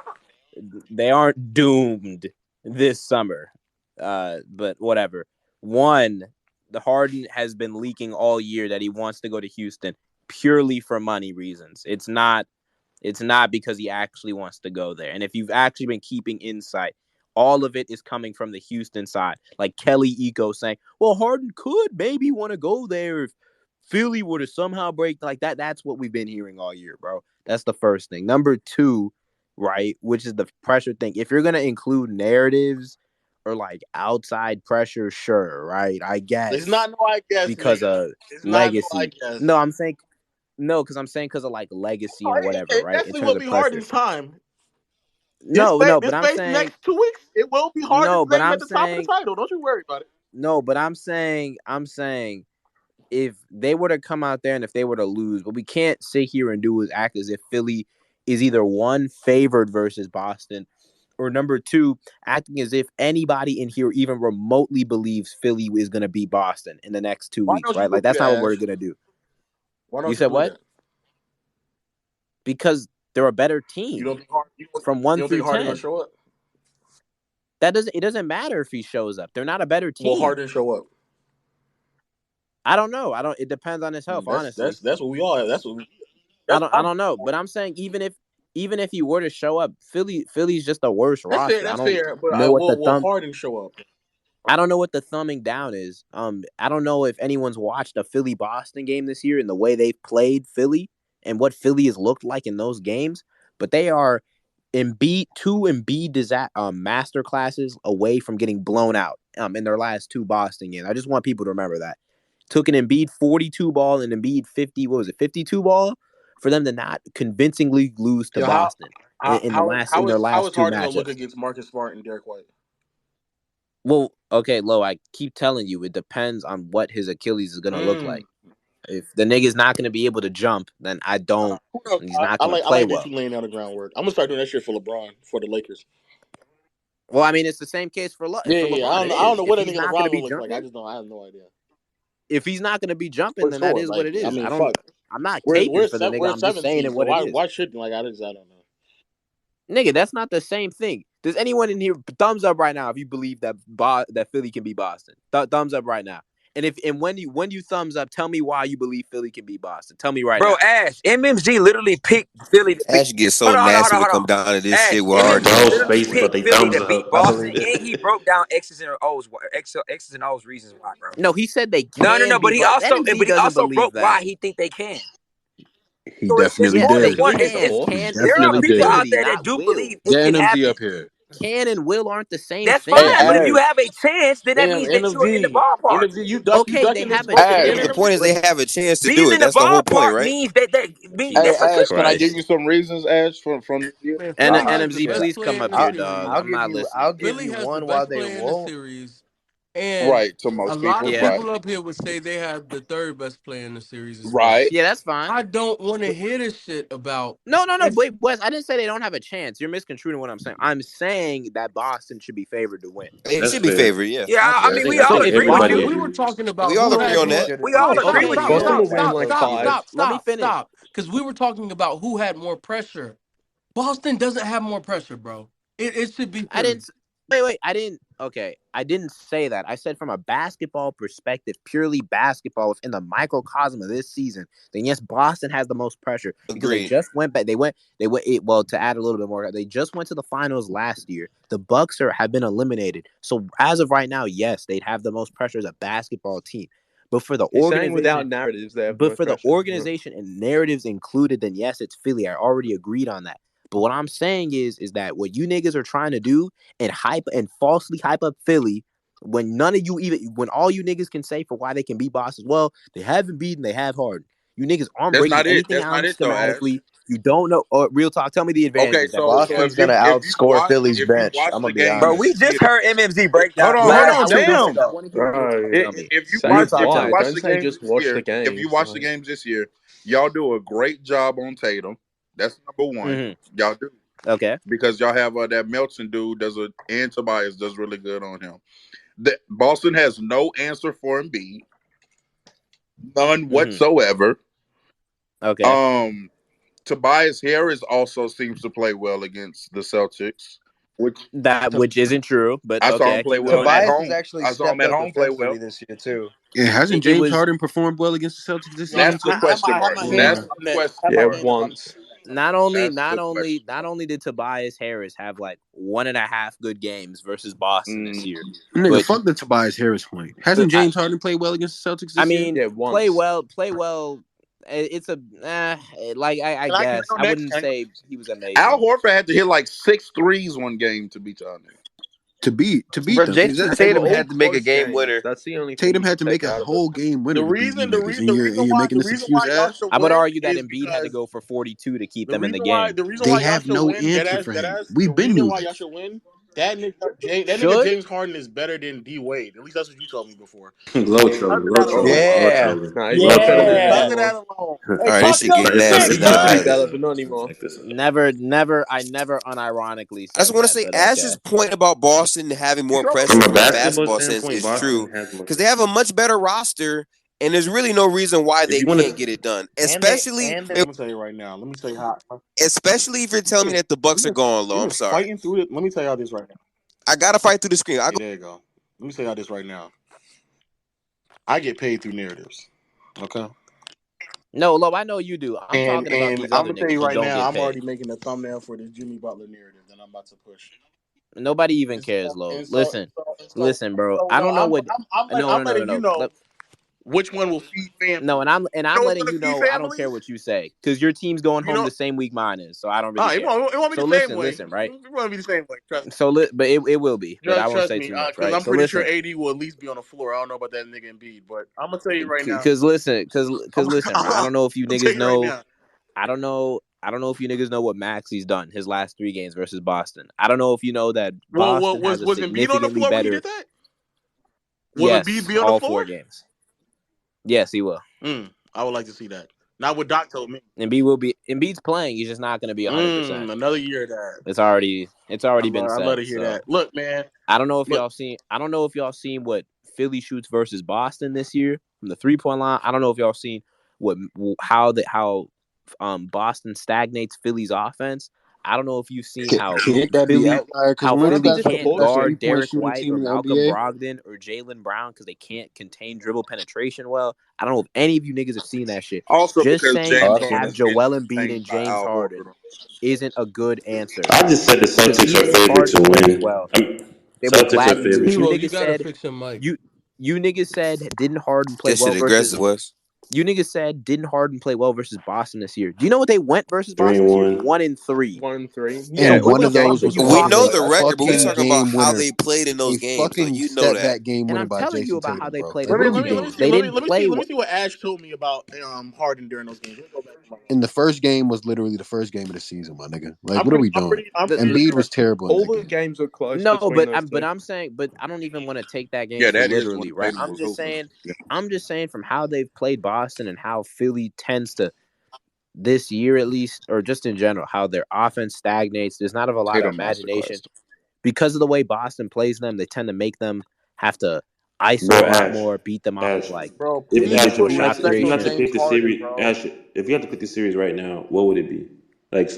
[SPEAKER 17] They aren't doomed this summer, but whatever. One, the Harden has been leaking all year that he wants to go to Houston purely for money reasons. It's not because he actually wants to go there. And if you've actually been keeping insight, all of it is coming from the Houston side. Like Kelly Eco saying, well, Harden could maybe want to go there if Philly were to somehow break like that. That's what we've been hearing all year, bro. That's the first thing. Number two, right, which is the pressure thing. If you're going to include narratives or like outside pressure, sure, right? I guess.
[SPEAKER 7] It's not no I guess.
[SPEAKER 17] Because of legacy. No, I'm saying because of like legacy and whatever, right?
[SPEAKER 7] Definitely will be Harden's time.
[SPEAKER 17] But I'm saying
[SPEAKER 7] next 2 weeks it will be Harden's
[SPEAKER 17] but
[SPEAKER 7] name
[SPEAKER 17] I'm
[SPEAKER 7] at the top of the title. Don't you worry about it.
[SPEAKER 17] No, but I'm saying if they were to come out there and if they were to lose, what we can't sit here and do is act as if Philly is either one favored versus Boston or number two, acting as if anybody in here even remotely believes Philly is going to beat Boston in the next 2
[SPEAKER 21] Why
[SPEAKER 17] weeks,
[SPEAKER 21] don't you
[SPEAKER 17] right? Like,
[SPEAKER 21] believe
[SPEAKER 17] that's
[SPEAKER 21] it,
[SPEAKER 17] not what we're
[SPEAKER 21] Ash?
[SPEAKER 17] going to do.
[SPEAKER 21] Why
[SPEAKER 17] You
[SPEAKER 21] don't you
[SPEAKER 17] said
[SPEAKER 21] believe
[SPEAKER 17] what?
[SPEAKER 21] that?
[SPEAKER 17] Because they're a better
[SPEAKER 21] You
[SPEAKER 17] team
[SPEAKER 21] don't think Harden,
[SPEAKER 17] from
[SPEAKER 21] you
[SPEAKER 17] 1
[SPEAKER 21] don't
[SPEAKER 17] through
[SPEAKER 21] think Harden gonna
[SPEAKER 17] 10.
[SPEAKER 21] show up?
[SPEAKER 17] It doesn't matter if he shows up. They're not a better
[SPEAKER 21] Well,
[SPEAKER 17] team.
[SPEAKER 21] Harden show up.
[SPEAKER 17] I don't know. It depends on his health, honestly.
[SPEAKER 21] That's what we all have. That's what we.
[SPEAKER 17] I don't know, but I'm saying even if he were to show up, Philly's just a worse
[SPEAKER 21] That's
[SPEAKER 17] roster.
[SPEAKER 21] fair.
[SPEAKER 17] I
[SPEAKER 21] That's
[SPEAKER 17] don't
[SPEAKER 21] fair. But
[SPEAKER 17] know what the
[SPEAKER 21] will Harden show up?
[SPEAKER 17] I don't know what the thumbing down is. I don't know if anyone's watched a Philly Boston game this year and the way they've played Philly and what Philly has looked like in those games, but they are two Embiid master classes away from getting blown out in their last 2 Boston games. I just want people to remember that. Took an Embiid 42 ball and Embiid 52 ball for them to not convincingly lose to Boston in their last 2
[SPEAKER 21] Harden gonna look
[SPEAKER 17] matchups.
[SPEAKER 21] against Marcus Smart and Derek White?
[SPEAKER 17] Well, okay, Lo, I keep telling you, it depends on what his Achilles is going to look like. If the nigga's not going to be able to jump, then he's not going to play
[SPEAKER 21] I like
[SPEAKER 17] well.
[SPEAKER 21] that you laying down the groundwork. I'm gonna start doing that shit for LeBron for the Lakers.
[SPEAKER 17] Well, I mean, it's the same case for LeBron.
[SPEAKER 21] I don't know what that
[SPEAKER 17] If he's
[SPEAKER 21] nigga
[SPEAKER 17] not going to
[SPEAKER 21] LeBron
[SPEAKER 17] be
[SPEAKER 21] looks like.
[SPEAKER 17] jumping,
[SPEAKER 21] I have no idea.
[SPEAKER 17] if he's not going to be jumping, then that is what it is.
[SPEAKER 21] I mean,
[SPEAKER 17] I'm not
[SPEAKER 21] we're
[SPEAKER 17] caping for the nigga.
[SPEAKER 21] we're
[SPEAKER 17] I'm just saying
[SPEAKER 21] 17,
[SPEAKER 17] it what it is.
[SPEAKER 21] Why shouldn't I don't know.
[SPEAKER 17] Nigga, that's not the same thing. Does anyone in here thumbs up right now if you believe that Philly can beat Boston? Thumbs up right now. And when you thumbs up, tell me why you believe Philly can beat Boston. Tell me right now.
[SPEAKER 13] Bro, Ash, MMG literally picked Philly to beat.
[SPEAKER 11] Ash gets so nasty to come down to this
[SPEAKER 13] Ash,
[SPEAKER 11] shit with
[SPEAKER 13] MMG
[SPEAKER 11] RJ.
[SPEAKER 13] literally picked Philly to beat Boston, and he broke down X's and O's reasons why, bro.
[SPEAKER 17] No, he said they can.
[SPEAKER 13] No, but he also broke why he think they can.
[SPEAKER 9] He definitely did.
[SPEAKER 13] There are people out there that do believe it can happen.
[SPEAKER 9] up here.
[SPEAKER 17] Can and will aren't the same
[SPEAKER 13] That's
[SPEAKER 17] thing.
[SPEAKER 13] fine, but if you have a chance, then that means that you're in the ballpark.
[SPEAKER 17] They have a
[SPEAKER 11] chance. The point is they have a chance to do it. That's the whole point, right?
[SPEAKER 13] Means that that's
[SPEAKER 9] Ash, can I give you some reasons, Ash, from
[SPEAKER 17] NMZ, please come up here, dog. I'm not listening.
[SPEAKER 12] I'll give
[SPEAKER 15] Philly
[SPEAKER 12] you
[SPEAKER 15] has
[SPEAKER 12] one
[SPEAKER 15] the
[SPEAKER 12] while
[SPEAKER 15] best
[SPEAKER 12] they
[SPEAKER 15] player in the
[SPEAKER 12] won't.
[SPEAKER 15] series, and
[SPEAKER 9] right to most
[SPEAKER 15] a lot
[SPEAKER 9] people.
[SPEAKER 15] of
[SPEAKER 9] Right.
[SPEAKER 15] people up here would say they have the 3rd best player in the series as
[SPEAKER 9] Right.
[SPEAKER 15] well.
[SPEAKER 17] Yeah, that's fine.
[SPEAKER 15] I don't want to hear this shit about.
[SPEAKER 17] No. Wait, Wes, I didn't say they don't have a chance. You're misconstruing what I'm saying. I'm saying that Boston should be favored to win.
[SPEAKER 11] They should be favored, yeah.
[SPEAKER 13] Yeah, I mean, we all agree with you.
[SPEAKER 15] We were talking about
[SPEAKER 11] we all agree on that.
[SPEAKER 13] We all agree with you.
[SPEAKER 15] Let me finish. Stop. Because we were talking about who had more pressure. Boston doesn't have more pressure, bro. It should be Philly.
[SPEAKER 17] I didn't say that. I said from a basketball perspective, purely basketball within the microcosm of this season, then yes, Boston has the most pressure because they just went back. To add a little bit more, they just went to the finals last year. The Bucks have been eliminated. So as of right now, yes, they'd have the most pressure as a basketball team. But for the organization,
[SPEAKER 10] without narratives,
[SPEAKER 17] the organization and narratives included, then yes, it's Philly. I already agreed on that. But what I'm saying is that what you niggas are trying to do and falsely hype up Philly when when all you niggas can say for why they can beat Boston, well, they haven't beaten, they have Harden. You niggas aren't breaking anything out schematically. You don't know. Real talk. Tell me the advantage.
[SPEAKER 9] Okay, so
[SPEAKER 12] Boston's gonna outscore Philly's bench. I'm gonna be honest.
[SPEAKER 13] Bro, we just heard MMZ break down.
[SPEAKER 9] Hold on, damn.
[SPEAKER 21] If you
[SPEAKER 9] watch
[SPEAKER 21] the
[SPEAKER 9] games this year, y'all do a great job on Tatum. That's number one.
[SPEAKER 17] Mm-hmm.
[SPEAKER 9] Y'all do.
[SPEAKER 17] Okay.
[SPEAKER 9] Because y'all have that Melton dude and Tobias does really good on him. Boston has no answer for Embiid. None whatsoever.
[SPEAKER 17] Okay.
[SPEAKER 9] Tobias Harris also seems to play well against the Celtics.
[SPEAKER 17] Which isn't true, but
[SPEAKER 9] I saw him play well
[SPEAKER 12] Tobias
[SPEAKER 9] at home.
[SPEAKER 12] has actually
[SPEAKER 9] I saw him at home play well
[SPEAKER 12] this year too.
[SPEAKER 14] Yeah, hasn't James Harden performed well against the Celtics this season?
[SPEAKER 9] That's the question mark. That's the question mark.
[SPEAKER 10] Once.
[SPEAKER 17] Not only did Tobias Harris have like 1.5 good games versus Boston this year.
[SPEAKER 14] Nigga, fuck the Tobias Harris point. Hasn't James Harden played well against the Celtics this year?
[SPEAKER 17] Play well. It's I guess I wouldn't say he was amazing.
[SPEAKER 9] Al Horford had to hit like 6 threes one game to beat y'all niggas.
[SPEAKER 14] To beat
[SPEAKER 11] them. Jason Tatum had to make a game winner.
[SPEAKER 10] That's the only.
[SPEAKER 14] Tatum had to make a whole game winner.
[SPEAKER 9] The reason why y'all should
[SPEAKER 17] I would
[SPEAKER 9] win
[SPEAKER 17] argue that
[SPEAKER 9] is
[SPEAKER 17] Embiid had to go for 42 to keep them in the
[SPEAKER 9] why-
[SPEAKER 17] game.
[SPEAKER 9] the reason
[SPEAKER 14] They
[SPEAKER 9] why y'all
[SPEAKER 14] have
[SPEAKER 9] should
[SPEAKER 14] no
[SPEAKER 9] win,
[SPEAKER 14] answer
[SPEAKER 9] deadass,
[SPEAKER 14] for him.
[SPEAKER 9] deadass,
[SPEAKER 14] We've
[SPEAKER 9] the
[SPEAKER 14] been
[SPEAKER 9] reason
[SPEAKER 14] knew
[SPEAKER 9] why
[SPEAKER 14] this.
[SPEAKER 9] y'all should win
[SPEAKER 7] That nigga James Harden is better than D Wade. At least that's what you told me before.
[SPEAKER 5] Glow trolling.
[SPEAKER 13] Yeah.
[SPEAKER 10] Nah, he's not better than
[SPEAKER 7] Because of
[SPEAKER 10] anymore.
[SPEAKER 7] that alone.
[SPEAKER 11] All
[SPEAKER 7] Hey,
[SPEAKER 11] right,
[SPEAKER 7] talk
[SPEAKER 11] this shit
[SPEAKER 7] your
[SPEAKER 11] getting nasty.
[SPEAKER 7] shit,
[SPEAKER 10] He used to be
[SPEAKER 7] guys.
[SPEAKER 10] better, but not anymore.
[SPEAKER 17] Never, I never unironically
[SPEAKER 11] I just
[SPEAKER 17] said
[SPEAKER 11] want to
[SPEAKER 17] that,
[SPEAKER 11] say,
[SPEAKER 17] but
[SPEAKER 11] Ash's
[SPEAKER 17] okay.
[SPEAKER 11] point about Boston having more pressure
[SPEAKER 5] From a
[SPEAKER 11] from a
[SPEAKER 5] basketball
[SPEAKER 11] basketball sense
[SPEAKER 5] standpoint,
[SPEAKER 11] is
[SPEAKER 5] Boston
[SPEAKER 11] true
[SPEAKER 5] has more.
[SPEAKER 11] because they have a much better roster, and there's really no reason why they
[SPEAKER 5] If you want
[SPEAKER 11] can't
[SPEAKER 5] to,
[SPEAKER 11] get it done.
[SPEAKER 7] I'm gonna tell you right now. Let me tell you how.
[SPEAKER 11] Especially if you're telling me that the Bucks are gone low.
[SPEAKER 7] We
[SPEAKER 11] I'm
[SPEAKER 7] was
[SPEAKER 11] sorry.
[SPEAKER 7] fighting through it. Let me tell y'all this right now.
[SPEAKER 11] I gotta fight through the screen.
[SPEAKER 7] Yeah, there you go. Let me tell y'all this right now. I get paid through narratives. Okay.
[SPEAKER 17] No, Lo, I know you do. I'm talking about these
[SPEAKER 7] I'm
[SPEAKER 17] other
[SPEAKER 7] gonna tell
[SPEAKER 17] niggas
[SPEAKER 7] you
[SPEAKER 17] who
[SPEAKER 7] right
[SPEAKER 17] don't
[SPEAKER 7] now,
[SPEAKER 17] get
[SPEAKER 7] I'm
[SPEAKER 17] paid.
[SPEAKER 7] already making a thumbnail for this Jimmy Butler narrative that I'm about to push.
[SPEAKER 17] Nobody even cares, Lo. Listen, bro.
[SPEAKER 7] So,
[SPEAKER 17] I don't know what.
[SPEAKER 7] I'm letting you know which one will feed family.
[SPEAKER 17] No, and I'm
[SPEAKER 7] You know what's
[SPEAKER 17] letting
[SPEAKER 7] gonna
[SPEAKER 17] you
[SPEAKER 7] feed
[SPEAKER 17] know. I don't care
[SPEAKER 7] families?
[SPEAKER 17] what you say because your team's going
[SPEAKER 7] You
[SPEAKER 17] home
[SPEAKER 7] know,
[SPEAKER 17] the same week mine is, so I don't really
[SPEAKER 7] it
[SPEAKER 17] care.
[SPEAKER 7] won't be
[SPEAKER 17] So
[SPEAKER 7] the same way.
[SPEAKER 17] listen, right?
[SPEAKER 7] It won't be the same way. Trust me.
[SPEAKER 17] So, but it will be. But I won't
[SPEAKER 7] Trust
[SPEAKER 17] say
[SPEAKER 7] me,
[SPEAKER 17] too much,
[SPEAKER 7] because
[SPEAKER 17] right?
[SPEAKER 7] I'm
[SPEAKER 17] So
[SPEAKER 7] pretty
[SPEAKER 17] listen,
[SPEAKER 7] sure AD will at least be on the floor. I don't know about that nigga Embiid, but I'm gonna tell you right now.
[SPEAKER 17] because listen, right? I don't know if you
[SPEAKER 7] I'll tell
[SPEAKER 17] niggas
[SPEAKER 7] you right
[SPEAKER 17] know.
[SPEAKER 7] now.
[SPEAKER 17] I don't know if you niggas know what Maxi's done his last 3 games versus Boston. I don't know if you know that Boston has a
[SPEAKER 7] Was Embiid on the
[SPEAKER 17] significantly
[SPEAKER 7] floor when he
[SPEAKER 17] better.
[SPEAKER 7] did that? Will
[SPEAKER 17] Yes,
[SPEAKER 7] Embiid be on the
[SPEAKER 17] all
[SPEAKER 7] floor?
[SPEAKER 17] 4 games. Yes, he will.
[SPEAKER 7] I would like to see that. Not what Doc told me.
[SPEAKER 17] Embiid's playing. He's just not going to be 100%.
[SPEAKER 7] Another year of that.
[SPEAKER 17] It's already been said.
[SPEAKER 7] I'd love to hear that. Look, man.
[SPEAKER 17] I don't know if y'all seen what Philly shoots versus Boston this year from the 3-point line. I don't know if y'all seen how Boston stagnates Philly's offense. I don't know if you've seen how
[SPEAKER 14] Can't that be outlier? Because remember
[SPEAKER 17] Philly
[SPEAKER 14] that's the
[SPEAKER 17] can't
[SPEAKER 14] best
[SPEAKER 17] guard
[SPEAKER 14] 3-point
[SPEAKER 17] Derek
[SPEAKER 14] shooting
[SPEAKER 17] White
[SPEAKER 14] team
[SPEAKER 17] or
[SPEAKER 14] in the
[SPEAKER 17] Malcolm
[SPEAKER 14] NBA.
[SPEAKER 17] Brogdon or Jaylen Brown because they can't contain dribble penetration well. I don't know if any of you niggas have seen that shit.
[SPEAKER 9] Also,
[SPEAKER 17] Just
[SPEAKER 9] because
[SPEAKER 17] saying
[SPEAKER 9] James
[SPEAKER 17] you
[SPEAKER 9] Harden
[SPEAKER 17] have
[SPEAKER 9] is getting
[SPEAKER 17] Joel Embiid
[SPEAKER 9] changed
[SPEAKER 17] and
[SPEAKER 9] by
[SPEAKER 17] James
[SPEAKER 9] Al
[SPEAKER 17] Harden
[SPEAKER 9] Horford.
[SPEAKER 17] isn't a good answer.
[SPEAKER 5] I just said the
[SPEAKER 17] Because
[SPEAKER 5] Celtics are
[SPEAKER 17] even if
[SPEAKER 5] favored to
[SPEAKER 17] Harden plays
[SPEAKER 5] win.
[SPEAKER 17] well, they will
[SPEAKER 5] Celtics are
[SPEAKER 17] gladly lose.
[SPEAKER 5] favored.
[SPEAKER 17] You
[SPEAKER 15] Hero, you
[SPEAKER 17] niggas
[SPEAKER 15] gotta
[SPEAKER 17] said
[SPEAKER 15] fix your mic.
[SPEAKER 17] you niggas said didn't Harden play
[SPEAKER 11] That
[SPEAKER 17] well
[SPEAKER 11] shit
[SPEAKER 17] versus
[SPEAKER 11] aggressive, Wes.
[SPEAKER 17] you niggas said didn't Harden play well versus Boston this year? Do you know what they went versus Boston this year?
[SPEAKER 5] 3-1.
[SPEAKER 17] 1-3.
[SPEAKER 10] 1-3.
[SPEAKER 17] Yeah,
[SPEAKER 14] And
[SPEAKER 17] what
[SPEAKER 14] one
[SPEAKER 17] the
[SPEAKER 14] of
[SPEAKER 17] fuck
[SPEAKER 14] those
[SPEAKER 17] are
[SPEAKER 14] was
[SPEAKER 17] you
[SPEAKER 11] We
[SPEAKER 14] off
[SPEAKER 17] talking
[SPEAKER 11] know
[SPEAKER 14] a
[SPEAKER 11] the
[SPEAKER 17] about?
[SPEAKER 11] record, but we
[SPEAKER 14] fucking
[SPEAKER 11] talking about
[SPEAKER 14] game
[SPEAKER 11] how
[SPEAKER 14] winner,
[SPEAKER 11] they played in those
[SPEAKER 14] a
[SPEAKER 11] games. So
[SPEAKER 14] fucking
[SPEAKER 11] you know
[SPEAKER 14] step
[SPEAKER 11] that.
[SPEAKER 14] back game
[SPEAKER 17] And
[SPEAKER 14] winner
[SPEAKER 17] I'm
[SPEAKER 14] by
[SPEAKER 17] telling you
[SPEAKER 14] Jason
[SPEAKER 17] about how
[SPEAKER 14] Tatum,
[SPEAKER 17] they
[SPEAKER 14] bro.
[SPEAKER 17] played
[SPEAKER 14] Like,
[SPEAKER 17] in
[SPEAKER 14] what are
[SPEAKER 17] those
[SPEAKER 14] we
[SPEAKER 7] Let me
[SPEAKER 17] games.
[SPEAKER 14] doing?
[SPEAKER 7] see.
[SPEAKER 17] They
[SPEAKER 7] Let me
[SPEAKER 17] didn't play.
[SPEAKER 7] let me see what Ash told me about Harden during those games. Let's go back to my.
[SPEAKER 14] And the first game was literally the first game of the season, my nigga. Like,
[SPEAKER 7] I'm
[SPEAKER 14] what are we
[SPEAKER 7] pretty
[SPEAKER 14] doing?
[SPEAKER 7] sure.
[SPEAKER 14] Embiid was terrible in
[SPEAKER 10] All
[SPEAKER 14] that
[SPEAKER 10] the
[SPEAKER 14] game.
[SPEAKER 10] games are close
[SPEAKER 17] No,
[SPEAKER 10] between those two.
[SPEAKER 17] I'm saying, but I don't even want to take that game
[SPEAKER 9] Yeah,
[SPEAKER 17] so
[SPEAKER 9] that is when
[SPEAKER 17] literally, right?
[SPEAKER 9] Tatum was hooping. Yeah.
[SPEAKER 17] I'm just saying from how they've played Boston and how Philly tends to this year at least, or just in general, how their offense stagnates. There's not a lot of
[SPEAKER 20] Tatum
[SPEAKER 17] imagination
[SPEAKER 20] masterclass.
[SPEAKER 17] because of the way Boston plays them. They tend to make them have to ISO
[SPEAKER 5] Bro,
[SPEAKER 17] a lot
[SPEAKER 5] Ash,
[SPEAKER 17] more, beat them off of like
[SPEAKER 7] Bro,
[SPEAKER 5] if
[SPEAKER 7] please
[SPEAKER 5] Ash,
[SPEAKER 17] individual
[SPEAKER 7] put
[SPEAKER 17] shot
[SPEAKER 5] if
[SPEAKER 7] respect
[SPEAKER 5] you
[SPEAKER 7] on
[SPEAKER 5] had to
[SPEAKER 17] creation.
[SPEAKER 7] James
[SPEAKER 5] pick the
[SPEAKER 7] Harden,
[SPEAKER 5] series,
[SPEAKER 7] bro.
[SPEAKER 5] Ash, if you had to pick the series right now, what would it be? Like,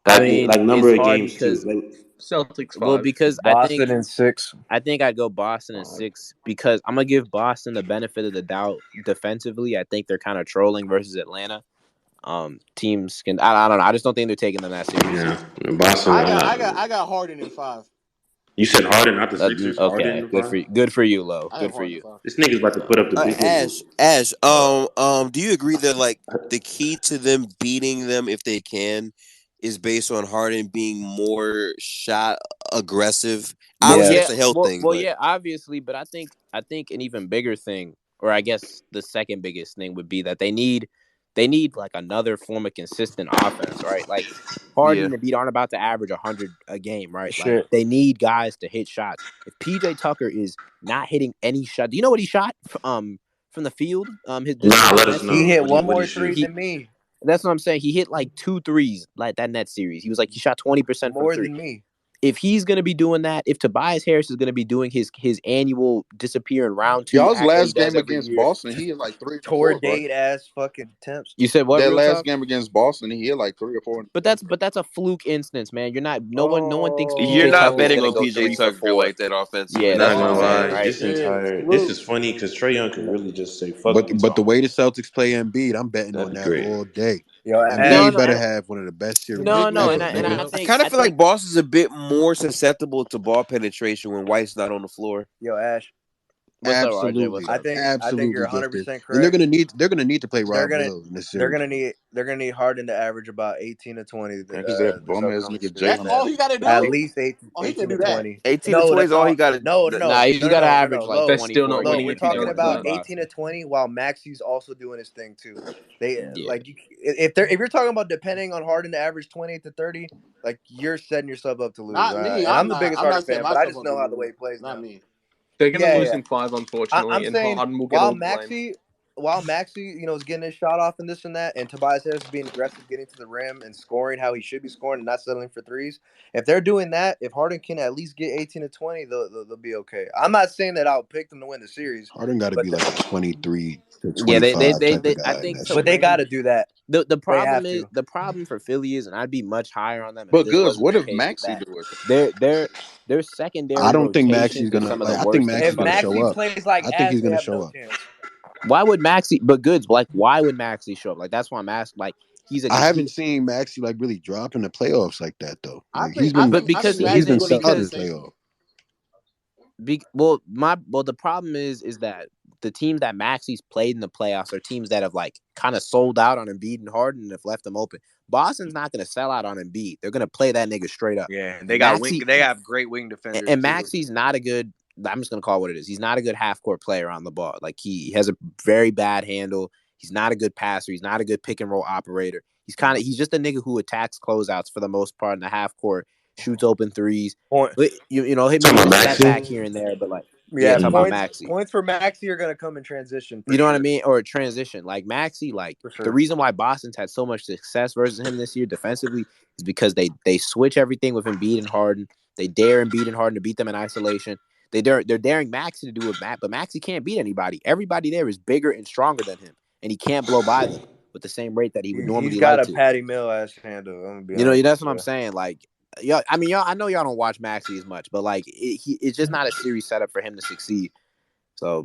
[SPEAKER 17] I mean,
[SPEAKER 5] number
[SPEAKER 17] it's
[SPEAKER 5] of
[SPEAKER 17] hard
[SPEAKER 5] games too.
[SPEAKER 17] because
[SPEAKER 5] Like,
[SPEAKER 10] Celtics
[SPEAKER 17] because
[SPEAKER 20] Boston in 6.
[SPEAKER 17] I think I'd go Boston in 6 because I'm gonna give Boston the benefit of the doubt defensively. I think they're kind of trolling versus Atlanta. Teams can I don't know. I just don't think they're taking them that serious.
[SPEAKER 5] yeah, Boston.
[SPEAKER 7] I got Harden in 5.
[SPEAKER 5] You said Harden, not the Sixers. Harden in
[SPEAKER 17] Okay,
[SPEAKER 5] the 5.
[SPEAKER 17] good for you, Lo.
[SPEAKER 7] I have
[SPEAKER 17] Good for
[SPEAKER 7] Harden in
[SPEAKER 17] you.
[SPEAKER 7] 5.
[SPEAKER 5] This nigga's about to put up the biggest.
[SPEAKER 11] Ash, do you agree that like the key to them beating them if they can is based on Harden being more shot aggressive? Obviously,
[SPEAKER 17] Yeah,
[SPEAKER 11] that's a health thing, but
[SPEAKER 17] yeah, obviously, but I think an even bigger thing, or I guess the second biggest thing would be that they need like another form of consistent offense, right? Like Harden and Embiid aren't about to average 100 a game, right? Like
[SPEAKER 20] Shit.
[SPEAKER 17] they need guys to hit shots. If PJ Tucker is not hitting any shot, do you know what he shot from the field?
[SPEAKER 5] Let us know.
[SPEAKER 20] He hit one
[SPEAKER 5] What
[SPEAKER 20] more
[SPEAKER 5] he
[SPEAKER 20] three
[SPEAKER 5] shoot?
[SPEAKER 20] than me.
[SPEAKER 17] That's what I'm saying. He hit like 2 threes like that net series. He shot 20% from
[SPEAKER 20] More
[SPEAKER 17] 3.
[SPEAKER 20] than me.
[SPEAKER 17] If he's going to be doing that, if Tobias Harris is going to be doing his annual disappear in round 2,
[SPEAKER 9] Y'all's
[SPEAKER 17] act that he
[SPEAKER 9] last
[SPEAKER 17] does
[SPEAKER 9] game
[SPEAKER 17] every
[SPEAKER 9] against
[SPEAKER 17] year.
[SPEAKER 9] Boston, he hit like 3 or 4,
[SPEAKER 20] Tore-date
[SPEAKER 9] right?
[SPEAKER 20] ass fucking attempts.
[SPEAKER 17] You said what?
[SPEAKER 9] That
[SPEAKER 17] Real
[SPEAKER 9] last
[SPEAKER 17] talk?
[SPEAKER 9] game against Boston, he hit like 3 or 4.
[SPEAKER 17] But that's a fluke instance, man. You're not no one thinks
[SPEAKER 11] you're
[SPEAKER 17] PJ
[SPEAKER 11] not
[SPEAKER 17] Tucker is
[SPEAKER 11] betting
[SPEAKER 17] going to
[SPEAKER 11] on
[SPEAKER 17] go
[SPEAKER 11] PJ
[SPEAKER 17] 3 for
[SPEAKER 11] Tucker
[SPEAKER 17] 4.
[SPEAKER 11] like that offensively.
[SPEAKER 17] Yeah,
[SPEAKER 5] Not
[SPEAKER 17] that's what I'm
[SPEAKER 5] gonna
[SPEAKER 17] saying,
[SPEAKER 5] lie,
[SPEAKER 17] right?
[SPEAKER 5] this is funny because Trae Young could really just say fuck you.
[SPEAKER 14] But the way the Celtics play Embiid, I'm betting
[SPEAKER 5] That'd
[SPEAKER 14] on
[SPEAKER 5] be
[SPEAKER 14] that
[SPEAKER 5] great.
[SPEAKER 14] all day.
[SPEAKER 20] Yo,
[SPEAKER 14] Embiid
[SPEAKER 17] No,
[SPEAKER 14] better
[SPEAKER 17] and
[SPEAKER 14] have one of the best series
[SPEAKER 17] no,
[SPEAKER 14] ever,
[SPEAKER 17] and I
[SPEAKER 14] nigga.
[SPEAKER 11] I kind of feel like Boston's a bit more susceptible to ball penetration when White's not on the floor.
[SPEAKER 20] Yo, Ash.
[SPEAKER 8] What's up, RJ? What's
[SPEAKER 14] Absolutely,
[SPEAKER 8] up?
[SPEAKER 13] I think you're
[SPEAKER 14] absolutely
[SPEAKER 13] 100%
[SPEAKER 14] gifted, and
[SPEAKER 13] correct.
[SPEAKER 14] they're gonna need to play
[SPEAKER 13] They're
[SPEAKER 14] Rob
[SPEAKER 13] gonna
[SPEAKER 14] Will in this
[SPEAKER 13] they're
[SPEAKER 14] series.
[SPEAKER 13] gonna need Harden to average about 18 to 20
[SPEAKER 9] Because that
[SPEAKER 13] this
[SPEAKER 9] bum ass
[SPEAKER 13] upcoming
[SPEAKER 9] nigga
[SPEAKER 13] season.
[SPEAKER 7] That's all he got to
[SPEAKER 13] At
[SPEAKER 7] do.
[SPEAKER 13] least
[SPEAKER 7] Oh, he
[SPEAKER 13] 18
[SPEAKER 7] can do
[SPEAKER 13] to
[SPEAKER 7] that.
[SPEAKER 13] 20.
[SPEAKER 11] 18 to
[SPEAKER 13] No,
[SPEAKER 11] 20 is
[SPEAKER 13] that's
[SPEAKER 11] all he
[SPEAKER 13] all.
[SPEAKER 11] got to.
[SPEAKER 13] No,
[SPEAKER 8] Nah, he's got to average like
[SPEAKER 13] Low.
[SPEAKER 10] That's still
[SPEAKER 8] 24,
[SPEAKER 10] not winning
[SPEAKER 13] We're
[SPEAKER 10] if you
[SPEAKER 13] talking
[SPEAKER 10] don't
[SPEAKER 8] against
[SPEAKER 10] do
[SPEAKER 13] about
[SPEAKER 10] that.
[SPEAKER 13] 18 to 20 while Maxey's also doing his thing too. They
[SPEAKER 8] Yeah.
[SPEAKER 13] if you're talking about depending on Harden to average 20 to 30, like you're setting yourself up to lose.
[SPEAKER 7] Not me.
[SPEAKER 13] And I'm the
[SPEAKER 7] not.
[SPEAKER 13] biggest
[SPEAKER 7] I'm
[SPEAKER 13] Harden
[SPEAKER 7] not setting
[SPEAKER 13] fan, but I
[SPEAKER 7] myself
[SPEAKER 13] just
[SPEAKER 7] up to
[SPEAKER 13] know how the way
[SPEAKER 7] lose.
[SPEAKER 13] he plays
[SPEAKER 7] Not
[SPEAKER 13] now.
[SPEAKER 7] me.
[SPEAKER 10] They're going to lose
[SPEAKER 13] Yeah.
[SPEAKER 10] in 5, unfortunately,
[SPEAKER 13] I'm
[SPEAKER 10] and
[SPEAKER 13] saying
[SPEAKER 10] Harden will get all the blame.
[SPEAKER 13] while Maxey, is getting his shot off and this and that, and Tobias Harris is being aggressive, getting to the rim and scoring how he should be scoring and not settling for threes. If they're doing that, if Harden can at least get 18 to 20, they'll be okay. I'm not saying that I'll pick them to win the series.
[SPEAKER 14] Harden got to be like a 23 to 25
[SPEAKER 8] Yeah,
[SPEAKER 14] type of guy.
[SPEAKER 8] I think so.
[SPEAKER 13] But they got to do that.
[SPEAKER 8] The problem
[SPEAKER 13] have
[SPEAKER 8] is
[SPEAKER 13] to.
[SPEAKER 8] the problem for Philly is, and I'd be much higher on them if
[SPEAKER 9] But
[SPEAKER 8] this
[SPEAKER 9] Goods,
[SPEAKER 8] wasn't
[SPEAKER 9] what
[SPEAKER 8] the
[SPEAKER 9] if
[SPEAKER 8] case.
[SPEAKER 9] Maxey
[SPEAKER 8] That
[SPEAKER 9] do it?
[SPEAKER 8] their secondary
[SPEAKER 14] I don't think
[SPEAKER 8] rotations
[SPEAKER 14] Maxey's
[SPEAKER 8] are
[SPEAKER 14] gonna
[SPEAKER 8] some of
[SPEAKER 14] like.
[SPEAKER 8] the
[SPEAKER 14] I think
[SPEAKER 8] worst in the
[SPEAKER 14] Maxey's
[SPEAKER 13] If
[SPEAKER 14] gonna
[SPEAKER 8] fucking
[SPEAKER 14] show
[SPEAKER 8] league.
[SPEAKER 13] Maxey
[SPEAKER 14] up.
[SPEAKER 13] plays like
[SPEAKER 14] I think
[SPEAKER 13] ass,
[SPEAKER 14] he's
[SPEAKER 13] they
[SPEAKER 14] gonna
[SPEAKER 13] have
[SPEAKER 14] show
[SPEAKER 13] no
[SPEAKER 14] up.
[SPEAKER 13] chance.
[SPEAKER 8] Why would Maxey? But Goods, like, why would Maxey show up? Like, that's why I'm asking. Like,
[SPEAKER 14] I haven't seen Maxey like really drop in the playoffs like that though. Like
[SPEAKER 7] I think
[SPEAKER 8] because he
[SPEAKER 14] he's been
[SPEAKER 8] hasn't
[SPEAKER 14] solid in
[SPEAKER 8] because
[SPEAKER 14] playoffs.
[SPEAKER 8] the problem is that the teams that Maxey's played in the playoffs are teams that have like kind of sold out on Embiid and Harden and have left them open. Boston's not going to sell out on Embiid. They're going to play that nigga straight up.
[SPEAKER 13] Yeah, and they have great wing defenders.
[SPEAKER 8] And
[SPEAKER 13] too.
[SPEAKER 8] Maxey's not a good. I'm just going to call it what it is. He's not a good half court player on the ball. Like he has a very bad handle. He's not a good passer. He's not a good pick and roll operator. He's just a nigga who attacks closeouts for the most part in the half court, shoots open threes. You know, hit maybe a step back here and there, but like talking about Maxey.
[SPEAKER 13] Points for Maxey are gonna come in transition.
[SPEAKER 8] You know what I mean? Or a transition. Like Maxey, like the reason why Boston's had so much success versus him this year defensively is because they switch everything with Embiid and Harden. They dare Embiid and Harden to beat them in isolation. They're daring Maxey to do it, but Maxey can't beat anybody. Everybody there is bigger and stronger than him, and he can't blow by them with the same rate that he would normally.
[SPEAKER 13] He's got
[SPEAKER 8] like
[SPEAKER 13] a Patty Mill ass handle. I'm gonna be
[SPEAKER 8] honest. That's what I'm saying. Like, y'all, I mean, I know y'all don't watch Maxey as much, but like, it's just not a series setup for him to succeed. So,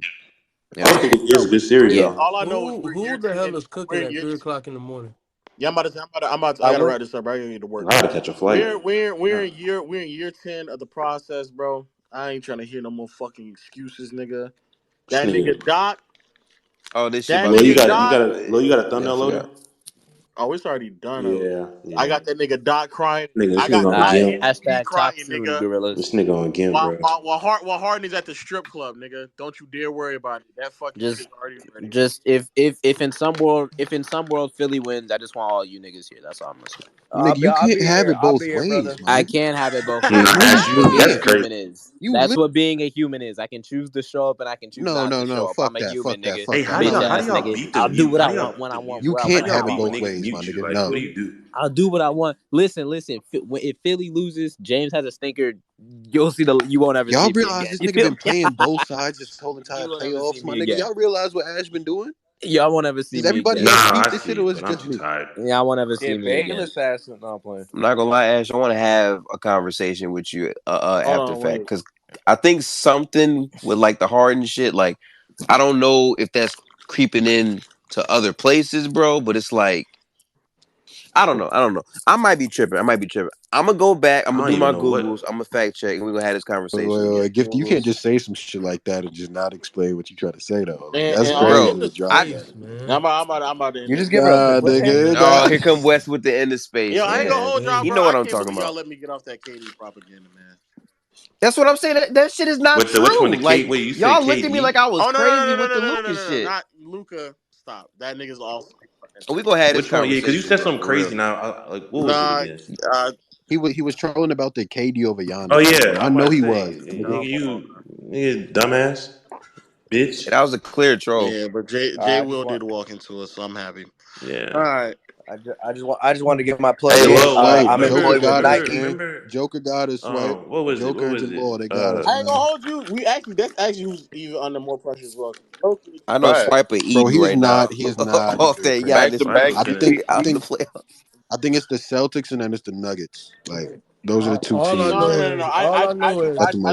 [SPEAKER 5] I don't think it is a good series though.
[SPEAKER 7] All I know is
[SPEAKER 15] Who the hell is cooking at 3:00 in the morning?
[SPEAKER 7] Yeah, I gotta wrap this up. I need to work.
[SPEAKER 5] I gotta catch a flight.
[SPEAKER 7] We're in year 10 of the process, bro. I ain't trying to hear no more fucking excuses, nigga. That nigga Doc.
[SPEAKER 11] Oh, this
[SPEAKER 7] shit.
[SPEAKER 11] You
[SPEAKER 5] got a thumbnail loaded?
[SPEAKER 7] Oh, it's already done.
[SPEAKER 5] Yeah.
[SPEAKER 7] I got that nigga Doc crying.
[SPEAKER 5] Nigga,
[SPEAKER 7] I got Doc
[SPEAKER 8] hashtag
[SPEAKER 7] crying,
[SPEAKER 8] top food,
[SPEAKER 7] nigga.
[SPEAKER 8] gorillas.
[SPEAKER 5] This nigga on Gimp, bro.
[SPEAKER 7] While Harden is at the strip club, nigga. Don't you dare worry about it. That fucking shit is already ready.
[SPEAKER 8] Just if in some world Philly wins, I just want all you niggas here. That's all I'm listening.
[SPEAKER 14] Nigga, you can't have it both ways,
[SPEAKER 8] I
[SPEAKER 14] man.
[SPEAKER 8] can't have it both ways.
[SPEAKER 5] That's crazy.
[SPEAKER 8] That's what being a human is. I can choose to show up and I can choose not to show up. I'm a human, nigga.
[SPEAKER 5] Hey, how do y'all beat them?
[SPEAKER 8] I'll do what I want when I want.
[SPEAKER 14] You can't have it both ways, my nigga. No.
[SPEAKER 5] What do you do?
[SPEAKER 8] I'll do what I want. Listen. If Philly loses, James has a stinker. You won't ever.
[SPEAKER 14] Y'all
[SPEAKER 8] see
[SPEAKER 14] realize this nigga been playing both sides this whole entire playoffs, my nigga.
[SPEAKER 8] again.
[SPEAKER 14] Y'all realize what Ash been doing?
[SPEAKER 8] Y'all won't ever see
[SPEAKER 14] Does
[SPEAKER 8] me
[SPEAKER 14] everybody
[SPEAKER 8] again.
[SPEAKER 14] else this shit, or is it just me?
[SPEAKER 8] Y'all won't ever see me again.
[SPEAKER 11] I'm not gonna lie, Ash. I want to have a conversation with you after the fact because I think something with like the Harden shit. Like, I don't know if that's creeping in to other places, bro. But it's like, I don't know. I might be tripping. I'm gonna go back. I'm gonna do my Googles. I'm gonna fact check, and we're gonna have this conversation.
[SPEAKER 14] Wait, Gift, you can't just say some shit like that and just not explain what you try to say though. Like, that's
[SPEAKER 15] bro,
[SPEAKER 14] crazy.
[SPEAKER 7] I'm about to.
[SPEAKER 13] You just give it up.
[SPEAKER 11] Oh, here come West with the end of space.
[SPEAKER 7] Yo, I ain't gonna hold y'all, bro.
[SPEAKER 11] You know what
[SPEAKER 7] I
[SPEAKER 11] I'm
[SPEAKER 7] can't
[SPEAKER 11] talking
[SPEAKER 7] believe
[SPEAKER 11] about.
[SPEAKER 7] y'all let me get off that KD propaganda, man.
[SPEAKER 11] That's what I'm saying. That shit is not true.
[SPEAKER 5] Which one?
[SPEAKER 11] Like,
[SPEAKER 5] Wait, you
[SPEAKER 11] y'all
[SPEAKER 5] said
[SPEAKER 11] looked at me
[SPEAKER 5] KD?
[SPEAKER 11] like I was
[SPEAKER 7] no,
[SPEAKER 11] crazy with the Lucas shit.
[SPEAKER 7] Not Luka. Stop. That nigga's awesome.
[SPEAKER 11] We gonna have this
[SPEAKER 5] Which one? Yeah, because you said something
[SPEAKER 11] for real.
[SPEAKER 5] crazy now. Like, what was it again?
[SPEAKER 14] He was trolling about the KD over Giannis.
[SPEAKER 5] Oh yeah,
[SPEAKER 14] I know he was.
[SPEAKER 5] Nigga, you dumbass, bitch.
[SPEAKER 11] That was a clear troll.
[SPEAKER 7] Yeah, but Jay Will did walk into it, so I'm happy.
[SPEAKER 5] Yeah.
[SPEAKER 7] All right.
[SPEAKER 13] I just wanted to give my plug.
[SPEAKER 5] Hey,
[SPEAKER 13] I'm employed with Nike.
[SPEAKER 14] Joker got us, Swipe.
[SPEAKER 5] What was
[SPEAKER 14] Joker
[SPEAKER 5] it?
[SPEAKER 14] and Jamal, they got us.
[SPEAKER 7] I ain't gonna hold you. That's actually who's even under more pressure as well.
[SPEAKER 11] I know Swiper eating right now.
[SPEAKER 14] He is not.
[SPEAKER 11] Off that Giannis.
[SPEAKER 14] I think it's the Celtics and then it's the Nuggets. Like those are the two teams.
[SPEAKER 7] No. I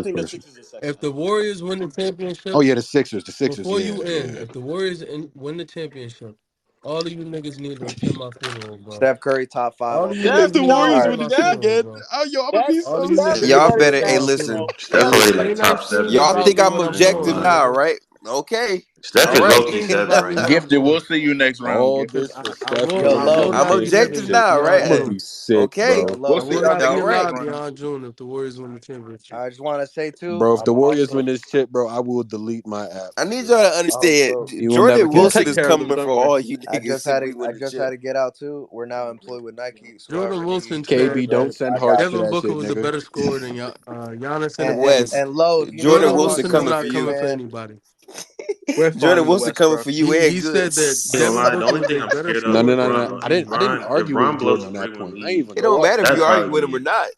[SPEAKER 7] think the
[SPEAKER 14] Sixers
[SPEAKER 7] Sixers are second.
[SPEAKER 15] If the Warriors win the championship,
[SPEAKER 14] oh yeah, the Sixers.
[SPEAKER 15] Before
[SPEAKER 14] yeah,
[SPEAKER 15] you end,
[SPEAKER 14] yeah.
[SPEAKER 15] if the Warriors win the championship, All of you niggas need to attend my funeral, bro.
[SPEAKER 20] Steph Curry top 5.
[SPEAKER 15] All of you
[SPEAKER 9] Damn,
[SPEAKER 15] niggas
[SPEAKER 9] the
[SPEAKER 15] need to
[SPEAKER 9] Warriors
[SPEAKER 15] attend
[SPEAKER 9] win
[SPEAKER 15] my
[SPEAKER 9] the shit
[SPEAKER 15] funeral,
[SPEAKER 9] again.
[SPEAKER 15] bro.
[SPEAKER 9] Oh, yo, I'm gonna be
[SPEAKER 15] All
[SPEAKER 9] so
[SPEAKER 15] of you
[SPEAKER 9] sad.
[SPEAKER 15] niggas
[SPEAKER 11] Y'all
[SPEAKER 15] need to
[SPEAKER 11] better.
[SPEAKER 15] attend
[SPEAKER 11] Hey,
[SPEAKER 15] my
[SPEAKER 11] listen.
[SPEAKER 15] funeral.
[SPEAKER 11] Hey,
[SPEAKER 5] Steph only
[SPEAKER 11] listen.
[SPEAKER 5] like top
[SPEAKER 15] 2019
[SPEAKER 5] 7
[SPEAKER 15] is
[SPEAKER 11] Y'all
[SPEAKER 5] for
[SPEAKER 11] think
[SPEAKER 5] me.
[SPEAKER 15] probably
[SPEAKER 11] I'm
[SPEAKER 15] when I'm
[SPEAKER 5] I ain't gonna
[SPEAKER 11] objective
[SPEAKER 15] going,
[SPEAKER 5] lie.
[SPEAKER 11] now,
[SPEAKER 15] nigga.
[SPEAKER 11] right? Okay.
[SPEAKER 5] Steph
[SPEAKER 11] All
[SPEAKER 5] is
[SPEAKER 11] right.
[SPEAKER 5] low key
[SPEAKER 15] 2019 is
[SPEAKER 5] 7
[SPEAKER 15] probably
[SPEAKER 5] right
[SPEAKER 15] when
[SPEAKER 5] now.
[SPEAKER 15] I'm
[SPEAKER 9] Gifted, we'll
[SPEAKER 15] going.
[SPEAKER 9] see you next round.
[SPEAKER 21] All
[SPEAKER 9] Gifted.
[SPEAKER 21] this for
[SPEAKER 15] I
[SPEAKER 21] Steph
[SPEAKER 15] will.
[SPEAKER 20] Yo,
[SPEAKER 15] I
[SPEAKER 21] Curry
[SPEAKER 15] will
[SPEAKER 20] Lo.
[SPEAKER 11] I'm
[SPEAKER 15] not be
[SPEAKER 21] championship
[SPEAKER 11] objective
[SPEAKER 15] attending
[SPEAKER 21] shit.
[SPEAKER 11] now,
[SPEAKER 15] beyond
[SPEAKER 21] I'm
[SPEAKER 11] right?
[SPEAKER 21] gonna
[SPEAKER 15] June.
[SPEAKER 21] be sick,
[SPEAKER 11] Okay.
[SPEAKER 20] Yo,
[SPEAKER 21] bro.
[SPEAKER 9] We'll
[SPEAKER 15] I
[SPEAKER 20] Lo.
[SPEAKER 9] see
[SPEAKER 15] will
[SPEAKER 9] y'all
[SPEAKER 15] not be
[SPEAKER 11] All
[SPEAKER 9] niggas next
[SPEAKER 11] right.
[SPEAKER 15] alive
[SPEAKER 9] round.
[SPEAKER 15] beyond June if the Warriors win the championship.
[SPEAKER 20] I just want to say too.
[SPEAKER 21] Bro, if the Warriors win this chip, bro, I will delete my app.
[SPEAKER 11] I need y'all to understand.
[SPEAKER 20] Also,
[SPEAKER 21] You will never
[SPEAKER 11] Jordan
[SPEAKER 21] catch
[SPEAKER 11] Wilson
[SPEAKER 21] me.
[SPEAKER 15] Take
[SPEAKER 11] is
[SPEAKER 15] care of them.
[SPEAKER 11] coming
[SPEAKER 15] Don't
[SPEAKER 11] for
[SPEAKER 15] worry.
[SPEAKER 11] all you
[SPEAKER 20] I
[SPEAKER 11] niggas
[SPEAKER 20] just
[SPEAKER 11] if
[SPEAKER 20] had
[SPEAKER 11] we
[SPEAKER 20] to. I
[SPEAKER 11] win the
[SPEAKER 20] just had
[SPEAKER 11] chip.
[SPEAKER 20] to get out too. We're now employed with Nike, so
[SPEAKER 15] Jordan
[SPEAKER 20] whoever
[SPEAKER 15] Wilson
[SPEAKER 20] needs
[SPEAKER 15] trash.
[SPEAKER 21] KB, don't
[SPEAKER 20] merch,
[SPEAKER 21] send
[SPEAKER 20] I
[SPEAKER 21] hearts
[SPEAKER 20] got
[SPEAKER 21] to
[SPEAKER 15] Devin
[SPEAKER 21] that
[SPEAKER 15] Booker
[SPEAKER 21] shit,
[SPEAKER 15] was a
[SPEAKER 21] nigga.
[SPEAKER 15] better scorer than Giannis
[SPEAKER 20] you.
[SPEAKER 15] and
[SPEAKER 11] West.
[SPEAKER 20] And Lo, if you're a
[SPEAKER 11] Jordan
[SPEAKER 15] Jordan
[SPEAKER 11] Wilson
[SPEAKER 15] Wilson is
[SPEAKER 11] coming
[SPEAKER 20] Westbrook
[SPEAKER 11] for
[SPEAKER 15] not
[SPEAKER 11] you.
[SPEAKER 15] coming for
[SPEAKER 20] fan,
[SPEAKER 15] anybody.
[SPEAKER 20] we're
[SPEAKER 11] Jordan
[SPEAKER 20] fine with
[SPEAKER 11] Wilson coming
[SPEAKER 20] Westbrook.
[SPEAKER 11] for you and
[SPEAKER 15] He said
[SPEAKER 11] goods.
[SPEAKER 15] that
[SPEAKER 5] I ain't gonna
[SPEAKER 15] Devin
[SPEAKER 5] lie. The
[SPEAKER 15] Booker
[SPEAKER 5] only
[SPEAKER 15] was
[SPEAKER 5] thing
[SPEAKER 15] a
[SPEAKER 5] I'm
[SPEAKER 15] better
[SPEAKER 5] scared
[SPEAKER 21] No,
[SPEAKER 5] of
[SPEAKER 15] scorer
[SPEAKER 21] no,
[SPEAKER 5] is
[SPEAKER 21] no,
[SPEAKER 15] than
[SPEAKER 21] no.
[SPEAKER 5] Bron.
[SPEAKER 21] I
[SPEAKER 5] If
[SPEAKER 21] didn't
[SPEAKER 5] Bron
[SPEAKER 21] argue with
[SPEAKER 5] blows
[SPEAKER 21] Jordan
[SPEAKER 5] some
[SPEAKER 21] on that
[SPEAKER 5] break with
[SPEAKER 21] point.
[SPEAKER 5] the
[SPEAKER 21] I ain't
[SPEAKER 5] Heat,
[SPEAKER 21] even
[SPEAKER 11] It
[SPEAKER 21] gonna
[SPEAKER 11] don't
[SPEAKER 21] lie.
[SPEAKER 11] matter if
[SPEAKER 5] that's
[SPEAKER 11] you argue
[SPEAKER 5] probably
[SPEAKER 11] with
[SPEAKER 5] the
[SPEAKER 11] him or
[SPEAKER 5] Heat.
[SPEAKER 11] not.